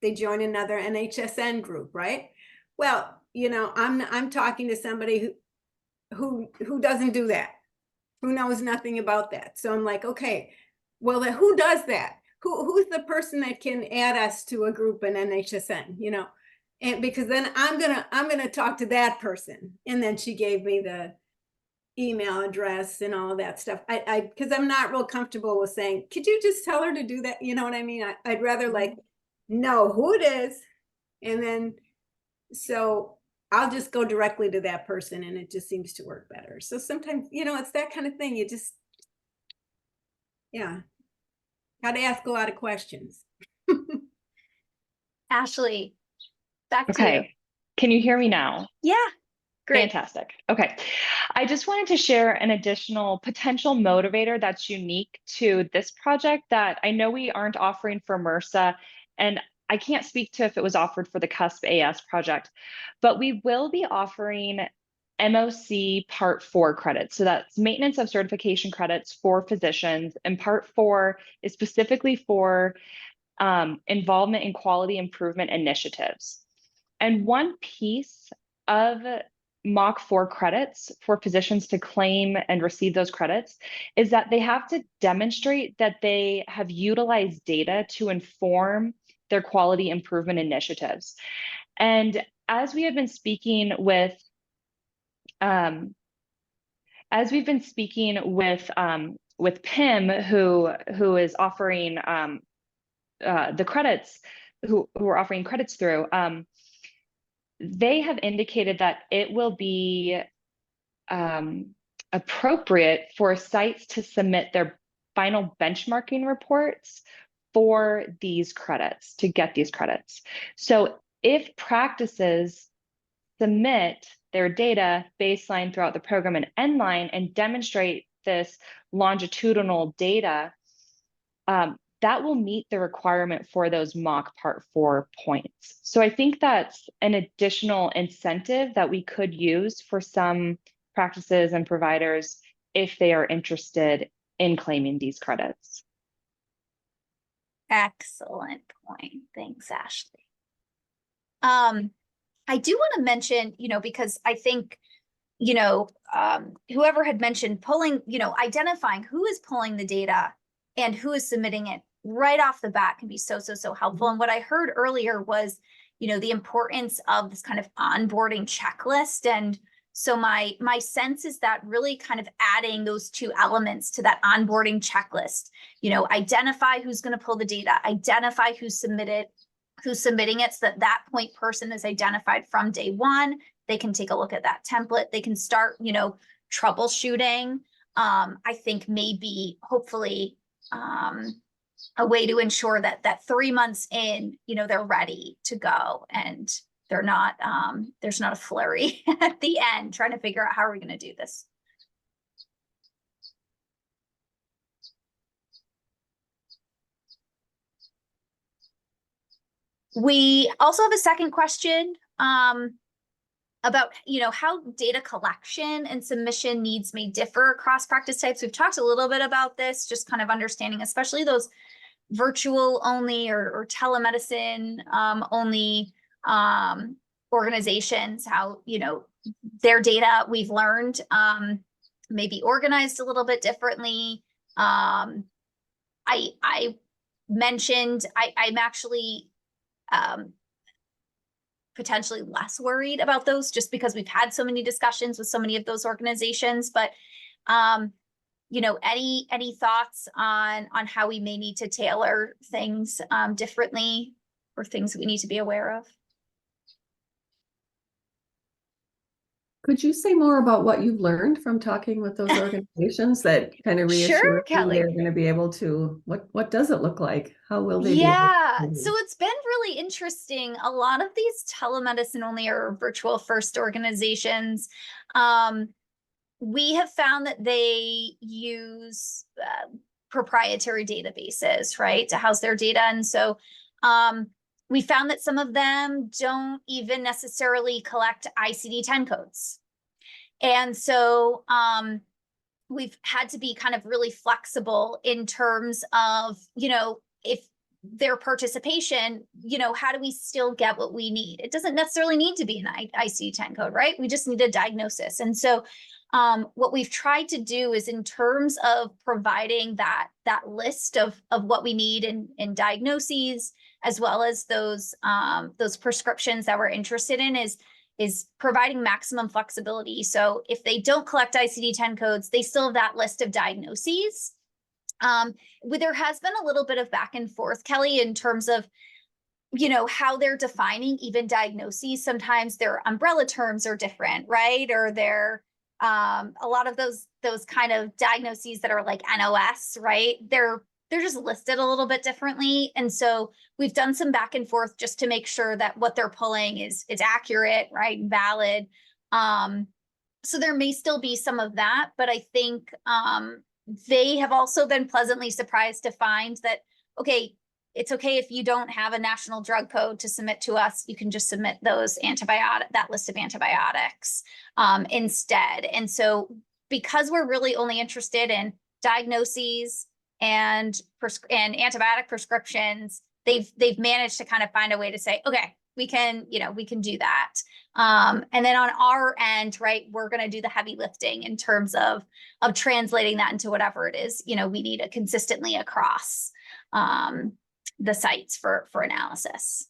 they join another NHSN group, right? Well, you know, I'm talking to somebody who doesn't do that, who knows nothing about that. So I'm like, okay, well, who does that? Who's the person that can add us to a group in NHSN, you know? And because then I'm gonna talk to that person. And then she gave me the email address and all of that stuff. Because I'm not real comfortable with saying, could you just tell her to do that? You know what I mean? I'd rather like know who it is. And then, so I'll just go directly to that person, and it just seems to work better. So sometimes, you know, it's that kind of thing. You just, yeah, got to ask a lot of questions.
Ashley, back to you.
Okay. Can you hear me now?
Yeah. Great.
Fantastic. Okay. I just wanted to share an additional potential motivator that's unique to this project that I know we aren't offering for MRSA, and I can't speak to if it was offered for the CUSP AS project, but we will be offering MOC Part 4 credits. So that's maintenance of certification credits for physicians, and Part 4 is specifically for involvement in quality improvement initiatives. And one piece of mock 4 credits for physicians to claim and receive those credits is that they have to demonstrate that they have utilized data to inform their quality improvement initiatives. And as we have been speaking with Pim, who is offering the credits, who are offering credits through, they have indicated that it will be appropriate for sites to submit their final benchmarking reports for these credits, to get these credits. So if practices submit their data baseline throughout the program and endline and demonstrate this longitudinal data, that will meet the requirement for those mock Part 4 points. So I think that's an additional incentive that we could use for some practices and providers if they are interested in claiming these credits.
Excellent point. Thanks, Ashley. I do want to mention, because I think, whoever had mentioned pulling, identifying who is pulling the data and who is submitting it right off the bat can be so helpful. And what I heard earlier was, the importance of this kind of onboarding checklist. And so my sense is that really kind of adding those 2 elements to that onboarding checklist, identify who's going to pull the data, identify who's submitting it, so that point person is identified from day 1. They can take a look at that template. They can start, troubleshooting. I think maybe hopefully a way to ensure that 3 months in, they're ready to go and they're not, there's not a flurry at the end trying to figure out how are we going to do this. We also have a second question about, how data collection and submission needs may differ across practice types. We've talked a little bit about this, just kind of understanding, especially those virtual only or telemedicine only organizations, how, their data we've learned may be organized a little bit differently. I mentioned I'm actually potentially less worried about those just because we've had so many discussions with so many of those organizations, but any thoughts on how we may need to tailor things differently or things we need to be aware of?
Could you say more about what you've learned from talking with those organizations that kind of reassure
Sure,
you
Kelly.
they're going to be able to, what does it look like? How will they
Yeah,
be able to
so it's been really interesting. A lot of these telemedicine only or virtual first organizations, we have found that they use proprietary databases, right, to house their data. And so we found that some of them don't even necessarily collect ICD-10 codes. And so we've had to be kind of really flexible in terms of, if their participation, how do we still get what we need? It doesn't necessarily need to be an ICD-10 code, right? We just need a diagnosis. And so what we've tried to do is in terms of providing that list of what we need in diagnoses, as well as those prescriptions that we're interested in is providing maximum flexibility. So if they don't collect ICD-10 codes, they still have that list of diagnoses. There has been a little bit of back and forth, Kelly, in terms of, how they're defining even diagnoses. Sometimes their umbrella terms are different, right? Or they're a lot of those kind of diagnoses that are like NOS, right? They're just listed a little bit differently. And so we've done some back and forth just to make sure that what they're pulling is accurate, right? Valid. So there may still be some of that, but I think they have also been pleasantly surprised to find that, okay, it's okay if you don't have a national drug code to submit to us, you can just submit that list of antibiotics instead. And so because we're really only interested in diagnoses and antibiotic prescriptions, they've managed to kind of find a way to say, okay, we can do that. And then on our end, right, we're going to do the heavy lifting in terms of translating that into whatever it is, we need it consistently across the sites for analysis.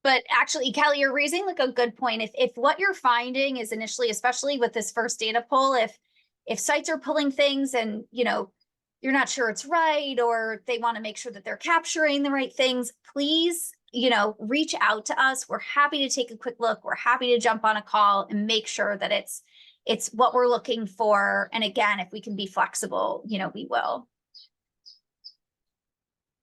But actually, Kelly, you're raising like a good point. If what you're finding is initially, especially with this first data pull, if sites are pulling things and you're not sure it's right, or they want to make sure that they're capturing the right things, please, reach out to us. We're happy to take a quick look. We're happy to jump on a call and make sure that it's what we're looking for. And again, if we can be flexible, we will.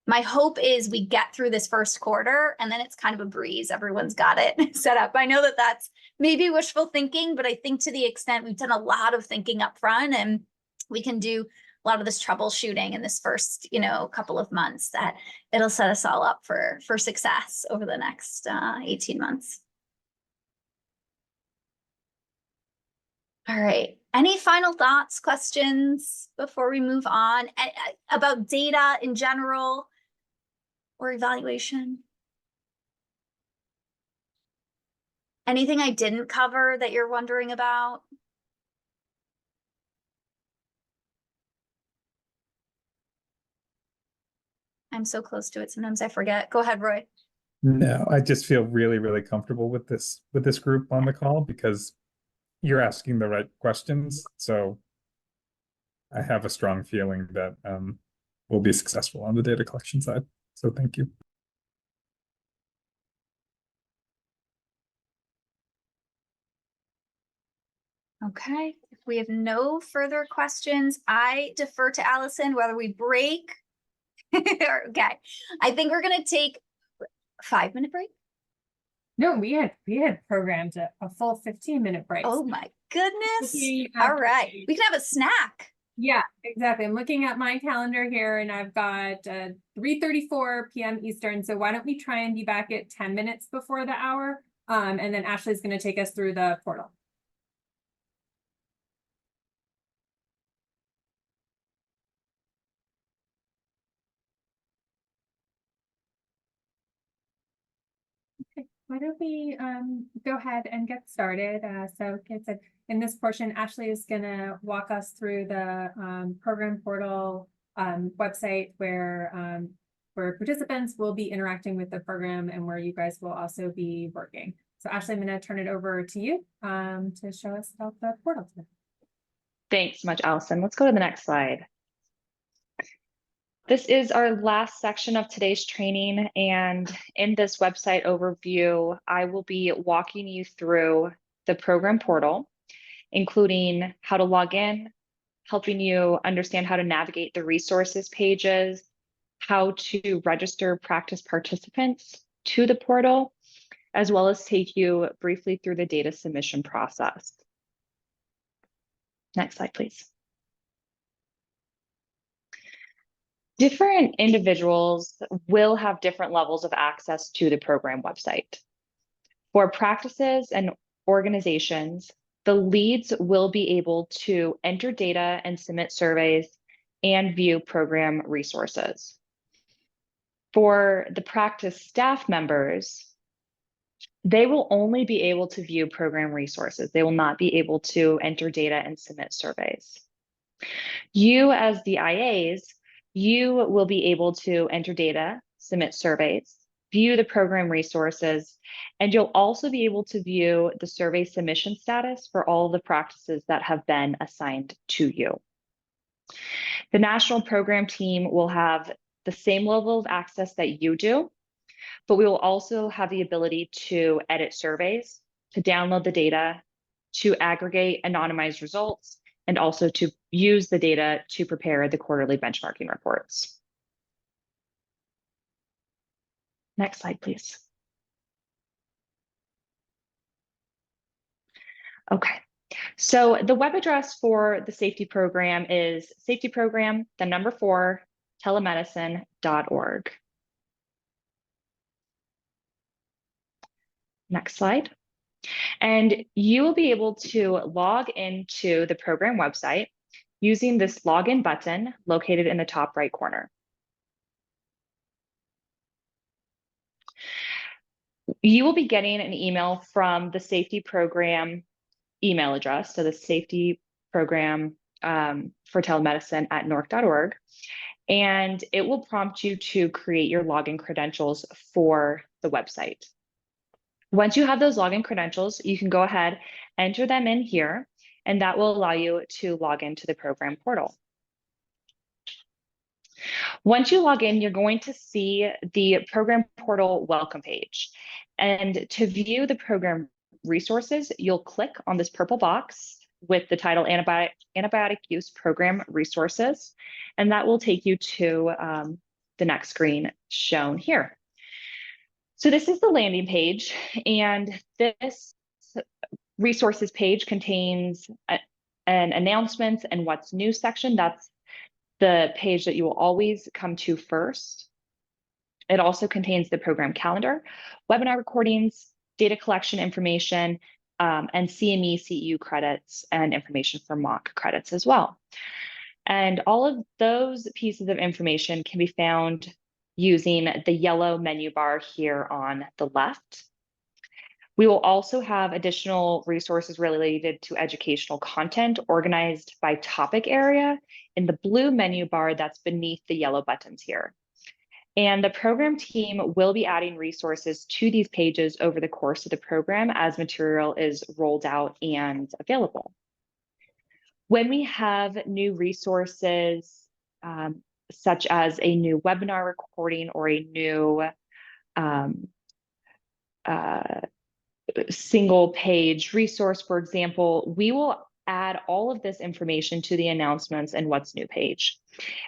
My hope is we get through this first quarter and then it's kind of a breeze. Everyone's got it set up. I know that that's maybe wishful thinking, but I think to the extent we've done a lot of thinking up front and we can do a lot of this troubleshooting in this first, couple of months, that it'll set us all up for success over the next 18 months. All right. Any final thoughts, questions before we move on about data in general? Or evaluation? Anything I didn't cover that you're wondering about? I'm so close to it. Sometimes I forget. Go ahead, Roy.
No, I just feel really, really comfortable with this group on the call because you're asking the right questions. So I have a strong feeling that we'll be successful on the data collection side. So thank you.
Okay, if we have no further questions, I defer to Allison whether we break. Okay, I think we're gonna take a 5-minute break.
No, we had programmed a full 15-minute break.
Oh my goodness. All right, we can have a snack.
Yeah, exactly. I'm looking at my calendar here and I've got 3:34 p.m. Eastern. So why don't we try and be back at 10 minutes before the hour? And then Ashley's going to take us through the portal. Okay, why don't we go ahead and get started? So in this portion, Ashley is going to walk us through the program portal website where participants will be interacting with the program and where you guys will also be working. So Ashley, I'm going to turn it over to you to show us about the portal today.
Thanks so much, Allison. Let's go to the next slide. This is our last section of today's training, and in this website overview, I will be walking you through the program portal, including how to log in, helping you understand how to navigate the resources pages, how to register practice participants to the portal, as well as take you briefly through the data submission process. Next slide, please. Different individuals will have different levels of access to the program website. For practices and organizations, the leads will be able to enter data and submit surveys and view program resources. For the practice staff members, they will only be able to view program resources. They will not be able to enter data and submit surveys. You, as the IAs, you will be able to enter data, submit surveys, view the program resources, and you'll also be able to view the survey submission status for all the practices that have been assigned to you. The national program team will have the same level of access that you do, but we will also have the ability to edit surveys, to download the data, to aggregate anonymized results, and also to use the data to prepare the quarterly benchmarking reports. Next slide, please. Okay, so the web address for the safety program is safetyprogram4 telemedicine.org. Next slide. And you will be able to log into the program website using this login button located in the top right corner. You will be getting an email from the safety program email address, so the safety program for telemedicine at NORC.org, and it will prompt you to create your login credentials for the website. Once you have those login credentials, you can go ahead, enter them in here, and that will allow you to log into the program portal. Once you log in, you're going to see the program portal welcome page. And to view the program resources, you'll click on this purple box with the title Antibiotic Use Program Resources, and that will take you to the next screen shown here. So this is the landing page, and this resources page contains an announcements and what's new section. That's the page that you will always come to first. It also contains the program calendar, webinar recordings, data collection information, and CME, CEU credits and information for mock credits as well. And all of those pieces of information can be found using the yellow menu bar here on the left. We will also have additional resources related to educational content organized by topic area in the blue menu bar that's beneath the yellow buttons here. And the program team will be adding resources to these pages over the course of the program as material is rolled out and available. When we have new resources, such as a new webinar recording or a new single page resource, for example, we will add all of this information to the announcements and what's new page.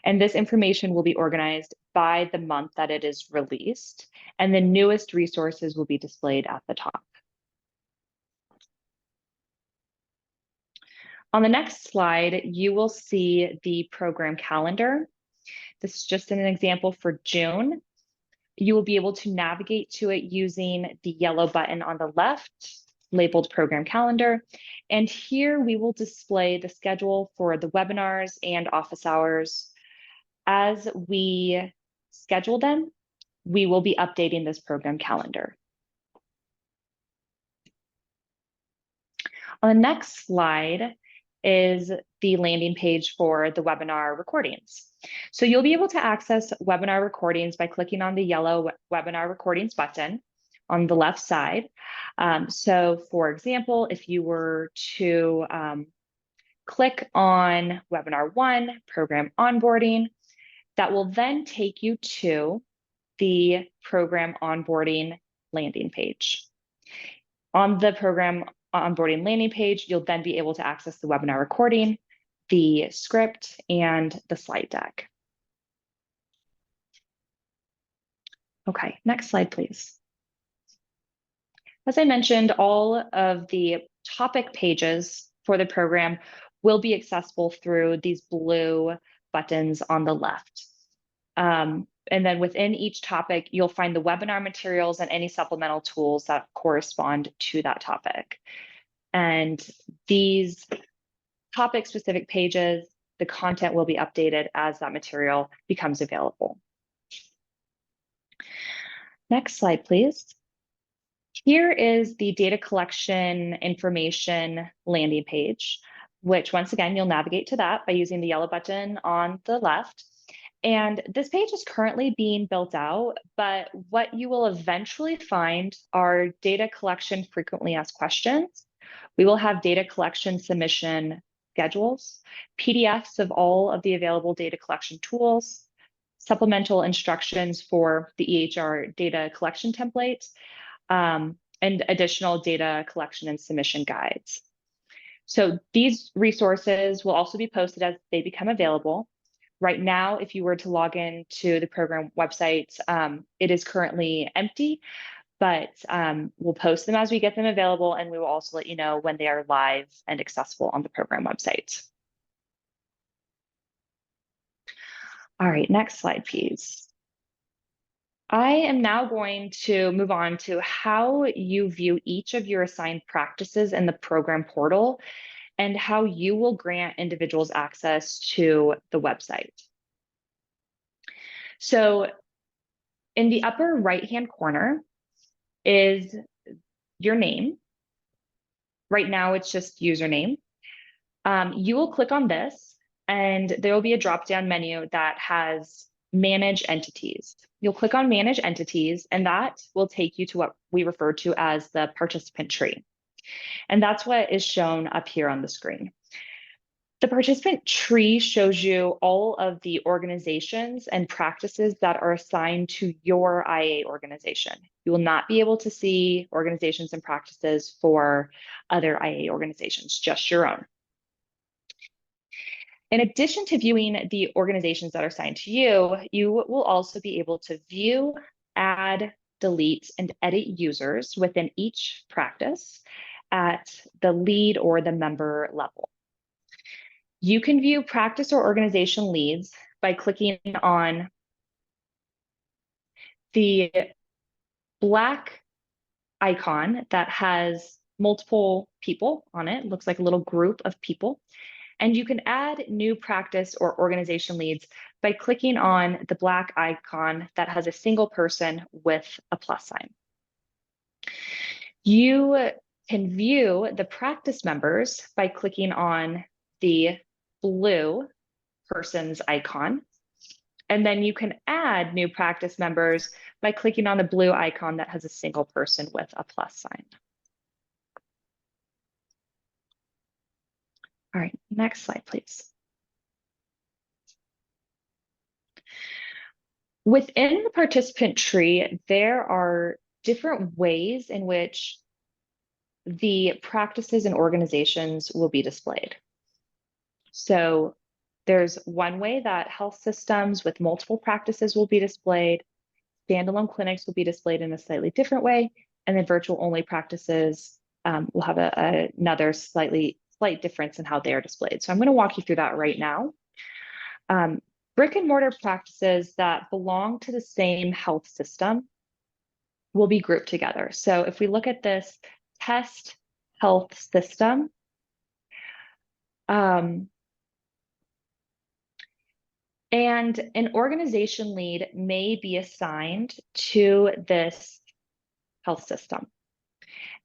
And this information will be organized by the month that it is released, and the newest resources will be displayed at the top. On the next slide, you will see the program calendar. This is just an example for June. You will be able to navigate to it using the yellow button on the left, labeled program calendar. And here we will display the schedule for the webinars and office hours. As we schedule them, we will be updating this program calendar. On the next slide is the landing page for the webinar recordings. So you'll be able to access webinar recordings by clicking on the yellow webinar recordings button on the left side. So for example, if you were to click on webinar 1, program onboarding, that will then take you to the program onboarding landing page. On the program onboarding landing page, you'll then be able to access the webinar recording, the script, and the slide deck. Okay, next slide, please. As I mentioned, all of the topic pages for the program will be accessible through these blue buttons on the left. And then within each topic, you'll find the webinar materials and any supplemental tools that correspond to that topic. And these topic-specific pages, the content will be updated as that material becomes available. Next slide, please. Here is the data collection information landing page, which once again, you'll navigate to that by using the yellow button on the left. And this page is currently being built out, but what you will eventually find are data collection frequently asked questions. We will have data collection submission schedules, PDFs of all of the available data collection tools, supplemental instructions for the EHR data collection template, and additional data collection and submission guides. So these resources will also be posted as they become available. Right now, if you were to log in to the program website, it is currently empty, but we'll post them as we get them available, and we will also let you know when they are live and accessible on the program website. All right, next slide, please. I am now going to move on to how you view each of your assigned practices in the program portal and how you will grant individuals access to the website. So in the upper right-hand corner is your name. Right now, it's just username. You will click on this, and there will be a drop-down menu that has Manage Entities. You'll click on Manage Entities, and that will take you to what we refer to as the participant tree. And that's what is shown up here on the screen. The participant tree shows you all of the organizations and practices that are assigned to your IA organization. You will not be able to see organizations and practices for other IA organizations, just your own. In addition to viewing the organizations that are assigned to you, you will also be able to view, add, delete, and edit users within each practice at the lead or the member level. You can view practice or organization leads by clicking on the black icon that has multiple people on it. It looks like a little group of people. And you can add new practice or organization leads by clicking on the black icon that has a single person with a plus sign. You can view the practice members by clicking on the blue person's icon. And then you can add new practice members by clicking on the blue icon that has a single person with a plus sign. All right, next slide, please. Within the participant tree, there are different ways in which the practices and organizations will be displayed. So there's one way that health systems with multiple practices will be displayed, standalone clinics will be displayed in a slightly different way, and then virtual only practices will have another slight difference in how they are displayed. So I'm going to walk you through that right now. Brick and mortar practices that belong to the same health system will be grouped together. So if we look at this test health system, and an organization lead may be assigned to this health system.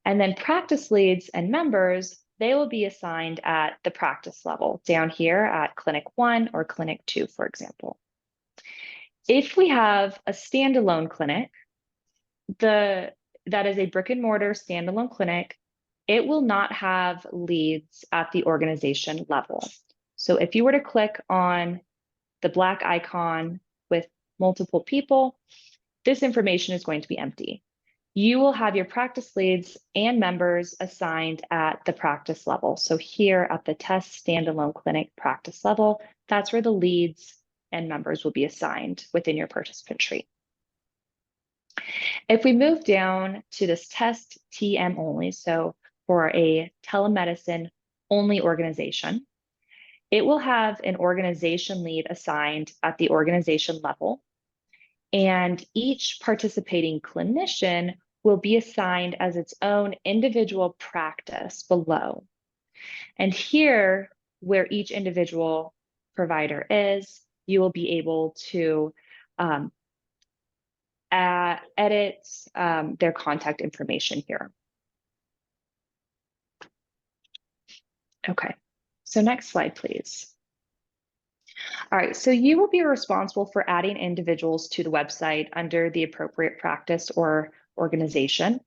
And then practice leads and members, they will be assigned at the practice level down here at Clinic 1 or Clinic 2, for example. If we have a standalone clinic, that is a brick and mortar standalone clinic, it will not have leads at the organization level. So if you were to click on the black icon with multiple people, this information is going to be empty. You will have your practice leads and members assigned at the practice level. So here at the test standalone clinic practice level, that's where the leads and members will be assigned within your participant tree. If we move down to this test TM only, so for a telemedicine only organization, it will have an organization lead assigned at the organization level, and each participating clinician will be assigned as its own individual practice below. And here, where each individual provider is, you will be able to edit their contact information here. Okay, so next slide, please. All right, so you will be responsible for adding individuals to the website under the appropriate practice or organization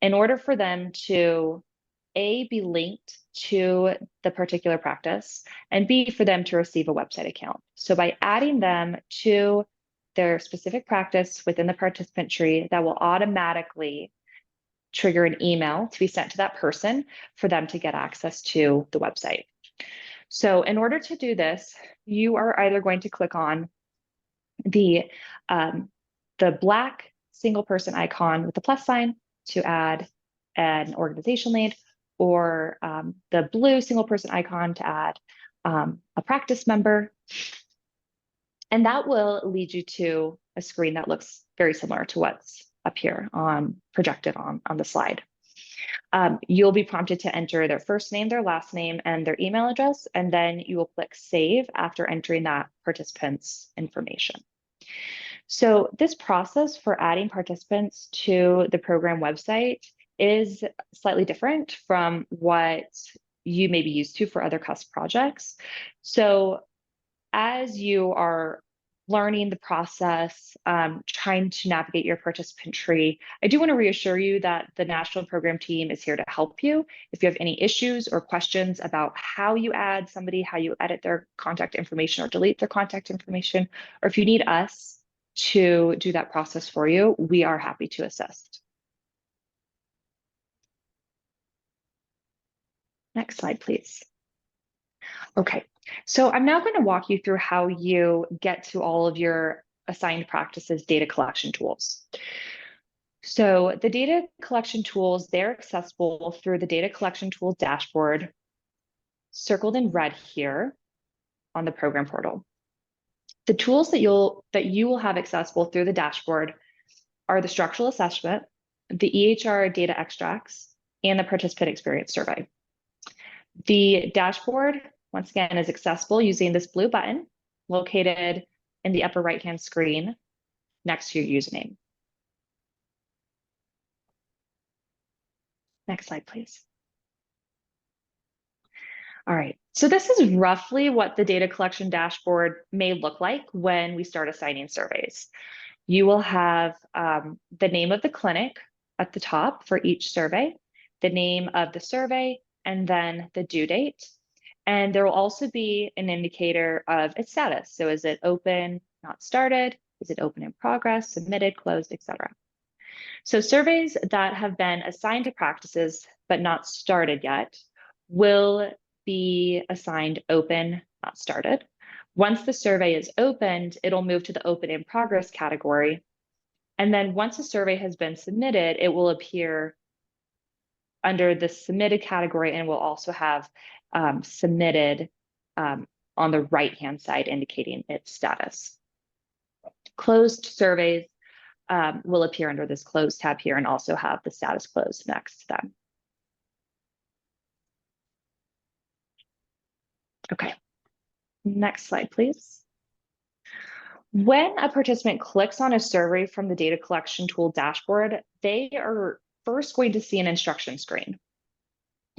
in order for them to A, be linked to the particular practice, and B, for them to receive a website account. So by adding them to their specific practice within the participant tree, that will automatically trigger an email to be sent to that person for them to get access to the website. So in order to do this, you are either going to click on the black single person icon with the plus sign to add an organization lead, or the blue single person icon to add a practice member. And that will lead you to a screen that looks very similar to what's up here projected on the slide. You'll be prompted to enter their first name, their last name, and their email address, and then you will click Save after entering that participant's information. So this process for adding participants to the program website is slightly different from what you may be used to for other CUSP projects. So as you are learning the process, trying to navigate your participant tree, I do want to reassure you that the national program team is here to help you. If you have any issues or questions about how you add somebody, how you edit their contact information or delete their contact information, or if you need us to do that process for you, we are happy to assist. Next slide, please. Okay, so I'm now going to walk you through how you get to all of your assigned practices data collection tools. So the data collection tools, they're accessible through the data collection tools dashboard, circled in red here on the program portal. The tools that you will have accessible through the dashboard are the structural assessment, the EHR data extracts, and the participant experience survey. The dashboard, once again, is accessible using this blue button located in the upper right-hand screen next to your username. Next slide, please. All right, so this is roughly what the data collection dashboard may look like when we start assigning surveys. You will have the name of the clinic at the top for each survey, the name of the survey, and then the due date. And there will also be an indicator of its status. So is it open, not started? Is it open in progress, submitted, closed, etc. So surveys that have been assigned to practices but not started yet will be assigned open, not started. Once the survey is opened, it'll move to the open in progress category. And then once a survey has been submitted, it will appear under the submitted category and will also have submitted on the right-hand side indicating its status. Closed surveys will appear under this closed tab here and also have the status closed next to them. Okay, next slide, please. When a participant clicks on a survey from the data collection tool dashboard, they are first going to see an instruction screen.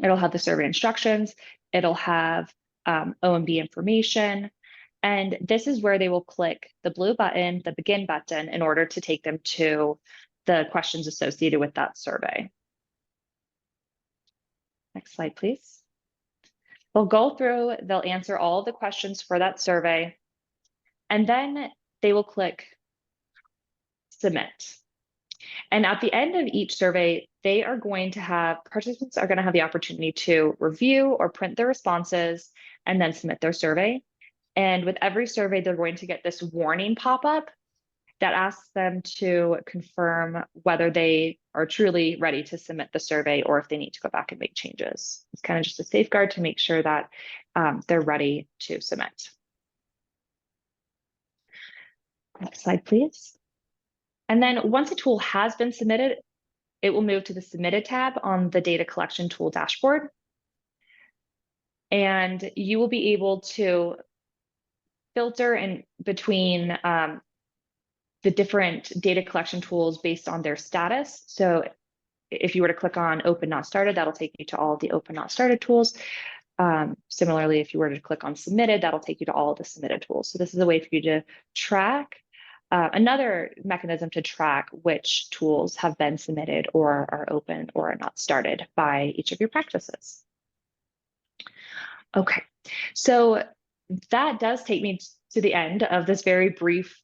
It'll have the survey instructions, it'll have OMB information, and this is where they will click the blue button, the begin button, in order to take them to the questions associated with that survey. Next slide, please. They'll go through, they'll answer all of the questions for that survey, and then they will click submit. And at the end of each survey, participants are going to have the opportunity to review or print their responses and then submit their survey. And with every survey, they're going to get this warning pop-up that asks them to confirm whether they are truly ready to submit the survey or if they need to go back and make changes. It's kind of just a safeguard to make sure that they're ready to submit. Next slide, please. And then once a tool has been submitted, it will move to the Submitted tab on the Data Collection Tool dashboard. And you will be able to filter in between the different data collection tools based on their status. So if you were to click on Open Not Started, that'll take you to all of the Open Not Started tools. Similarly, if you were to click on Submitted, that'll take you to all of the submitted tools. So this is a way for you to track, another mechanism to track which tools have been submitted or are open or are not started by each of your practices. Okay, so that does take me to the end of this very brief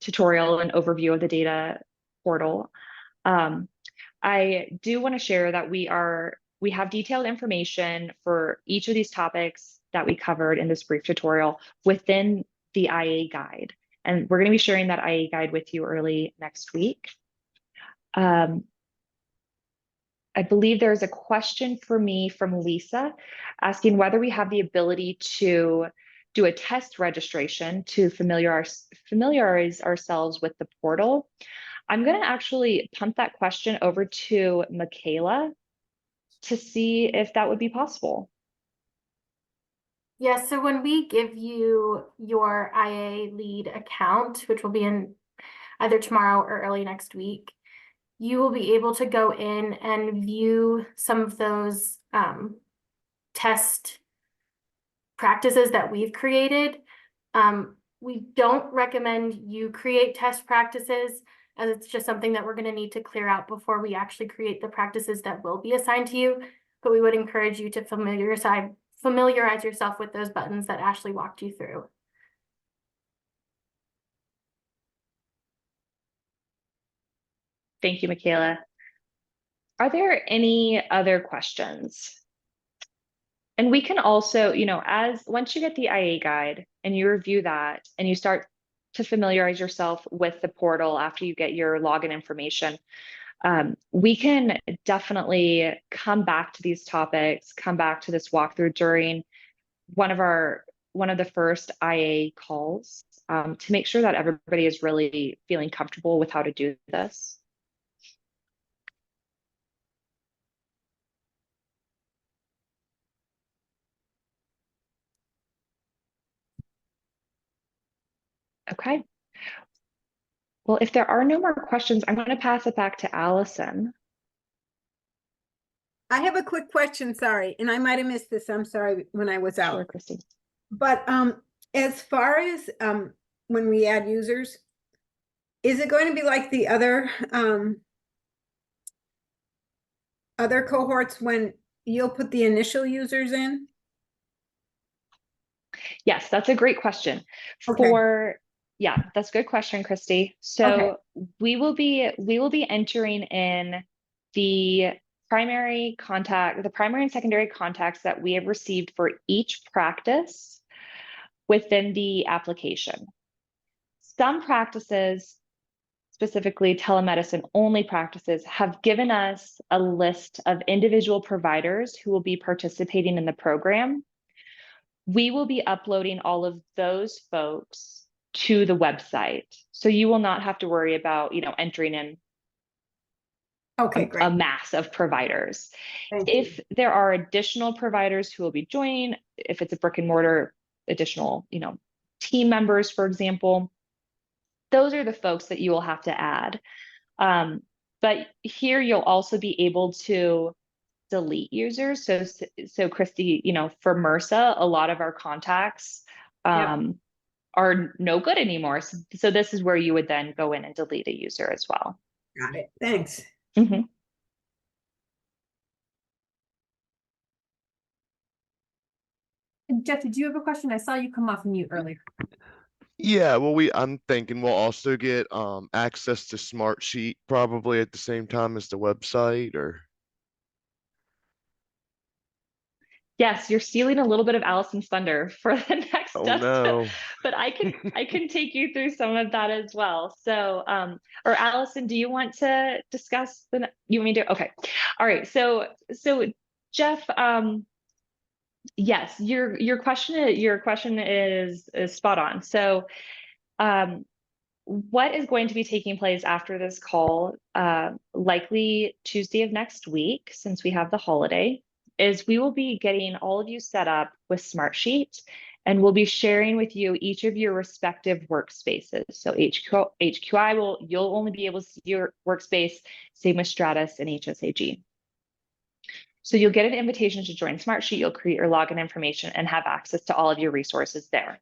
tutorial and overview of the data portal. I do want to share that we have detailed information for each of these topics that we covered in this brief tutorial within the IA guide. And we're going to be sharing that IA guide with you early next week. I believe there's a question for me from Lisa asking whether we have the ability to do a test registration to familiarize ourselves with the portal. I'm going to actually punt that question over to Michaela to see if that would be possible.
Yeah, so when we give you your IA lead account, which will be in either tomorrow or early next week, you will be able to go in and view some of those test practices that we've created. We don't recommend you create test practices, as it's just something that we're going to need to clear out before we actually create the practices that will be assigned to you. But we would encourage you to familiarize yourself with those buttons that Ashley walked you through.
Thank you, Michaela. Are there any other questions? And we can also, you know, once you get the IA guide and you review that and you start to familiarize yourself with the portal after you get your login information, we can definitely come back to these topics, come back to this walkthrough during one of the first IA calls to make sure that everybody is really feeling comfortable with how to do this. Okay. Well, if there are no more questions, I'm going to pass it back to Allison.
I have a quick question, sorry, and I might have missed this. I'm sorry when I was out.
Sure, Christy.
But as far as when we add users, is it going to be like the other cohorts when you'll put the initial users in?
Yes, that's a great question.
Okay.
Yeah, that's a good question, Christy. So we will be entering in the primary and secondary contacts that we have received for each practice within the application. Some practices, specifically telemedicine only practices, have given us a list of individual providers who will be participating in the program. We will be uploading all of those folks to the website. So you will not have to worry about, you know, entering in a mass of providers. If there are additional providers who will be joining, if it's a brick and mortar, additional, you know, team members, for example, those are the folks that you will have to add. But here you'll also be able to delete users. So Christy, you know, for MRSA, a lot of our contacts are no good anymore. So this is where you would then go in and delete a user as well.
Got it. Thanks.
Mm-hmm.
Jeff, did you have a question? I saw you come off mute earlier.
Yeah, well, I'm thinking we'll also get access to Smartsheet probably at the same time as the website, or
Yes, you're stealing a little bit of Allison's thunder for the next step.
no.
But I can take you through some of that as well. So, or Allison, do you want to discuss you want me to? Okay. All right. So Jeff, yes, your question is spot on. So, what is going to be taking place after this call, likely Tuesday of next week, since we have the holiday, is we will be getting all of you set up with Smartsheet, and we'll be sharing with you each of your respective workspaces. So HQI you'll only be able to see your workspace, same with Stratus and HSAG. So you'll get an invitation to join Smartsheet, you'll create your login information and have access to all of your resources there.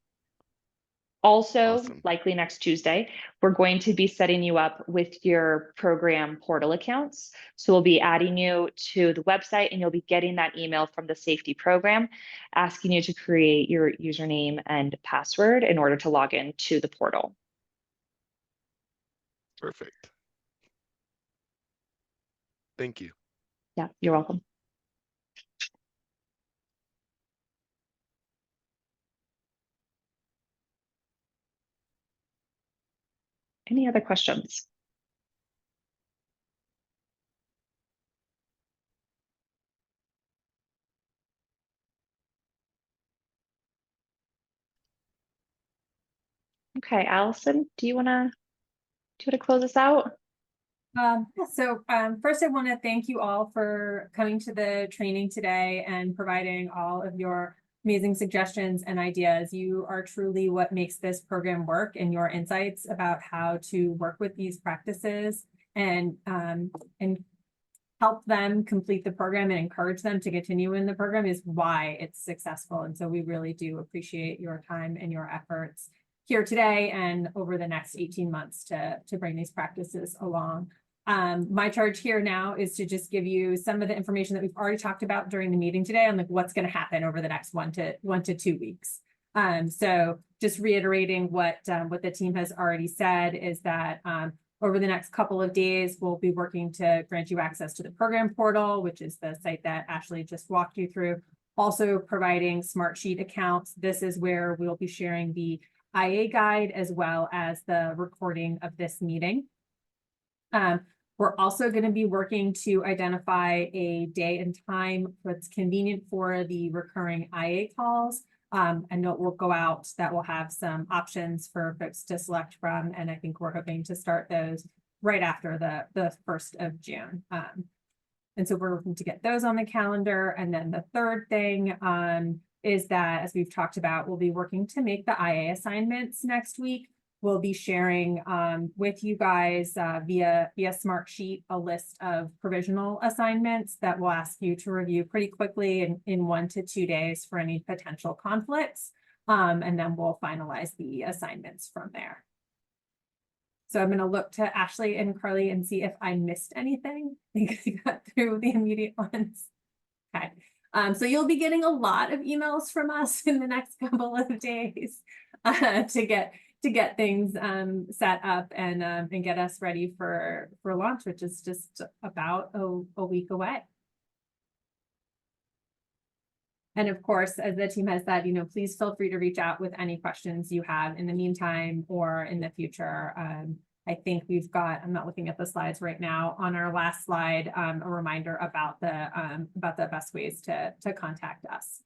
Also, likely next Tuesday, we're going to be setting you up with your program portal accounts. So we'll be adding you to the website, and you'll be getting that email from the safety program asking you to create your username and password in order to log in to the portal.
Perfect. Thank you.
Yeah, you're welcome. Any other questions? Okay, Allison, do you want to close us out?
First I want to thank you all for coming to the training today and providing all of your amazing suggestions and ideas. You are truly what makes this program work, and your insights about how to work with these practices and help them complete the program and encourage them to continue in the program is why it's successful. And so we really do appreciate your time and your efforts here today and over the next 18 months to bring these practices along. My charge here now is to just give you some of the information that we've already talked about during the meeting today on like what's going to happen over the next 1 to 2 weeks. So just reiterating what the team has already said is that over the next couple of days, we'll be working to grant you access to the program portal, which is the site that Ashley just walked you through. Also providing Smartsheet accounts. This is where we'll be sharing the IA guide as well as the recording of this meeting. We're also going to be working to identify a day and time that's convenient for the recurring IA calls. A note will go out that will have some options for folks to select from, and I think we're hoping to start those right after the 1st of June. And so we're looking to get those on the calendar. And then the third thing is that, as we've talked about, we'll be working to make the IA assignments next week. We'll be sharing with you guys via Smartsheet a list of provisional assignments that we'll ask you to review pretty quickly in 1 to 2 days for any potential conflicts. And then we'll finalize the assignments from there. So I'm going to look to Ashley and Carly and see if I missed anything. I think I got through the immediate ones. Okay. So you'll be getting a lot of emails from us in the next couple of days to get things set up and get us ready for launch, which is just about a week away. And of course, as the team has said, please feel free to reach out with any questions you have in the meantime or in the future. I think we've got, I'm not looking at the slides right now, on our last slide, a reminder about the best ways to contact us.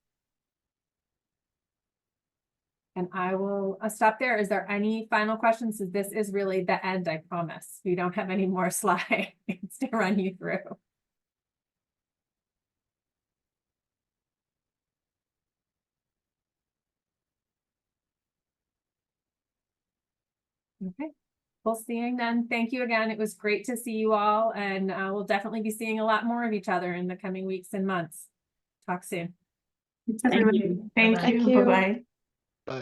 And I will stop there. Is there any final questions? This is really the end, I promise. We don't have any more slides to run you through. Okay, well, seeing then, thank you again. It was great to see you all, and we'll definitely be seeing a lot more of each other in the coming weeks and months. Talk soon.
Thank you. Thank you. Bye-bye.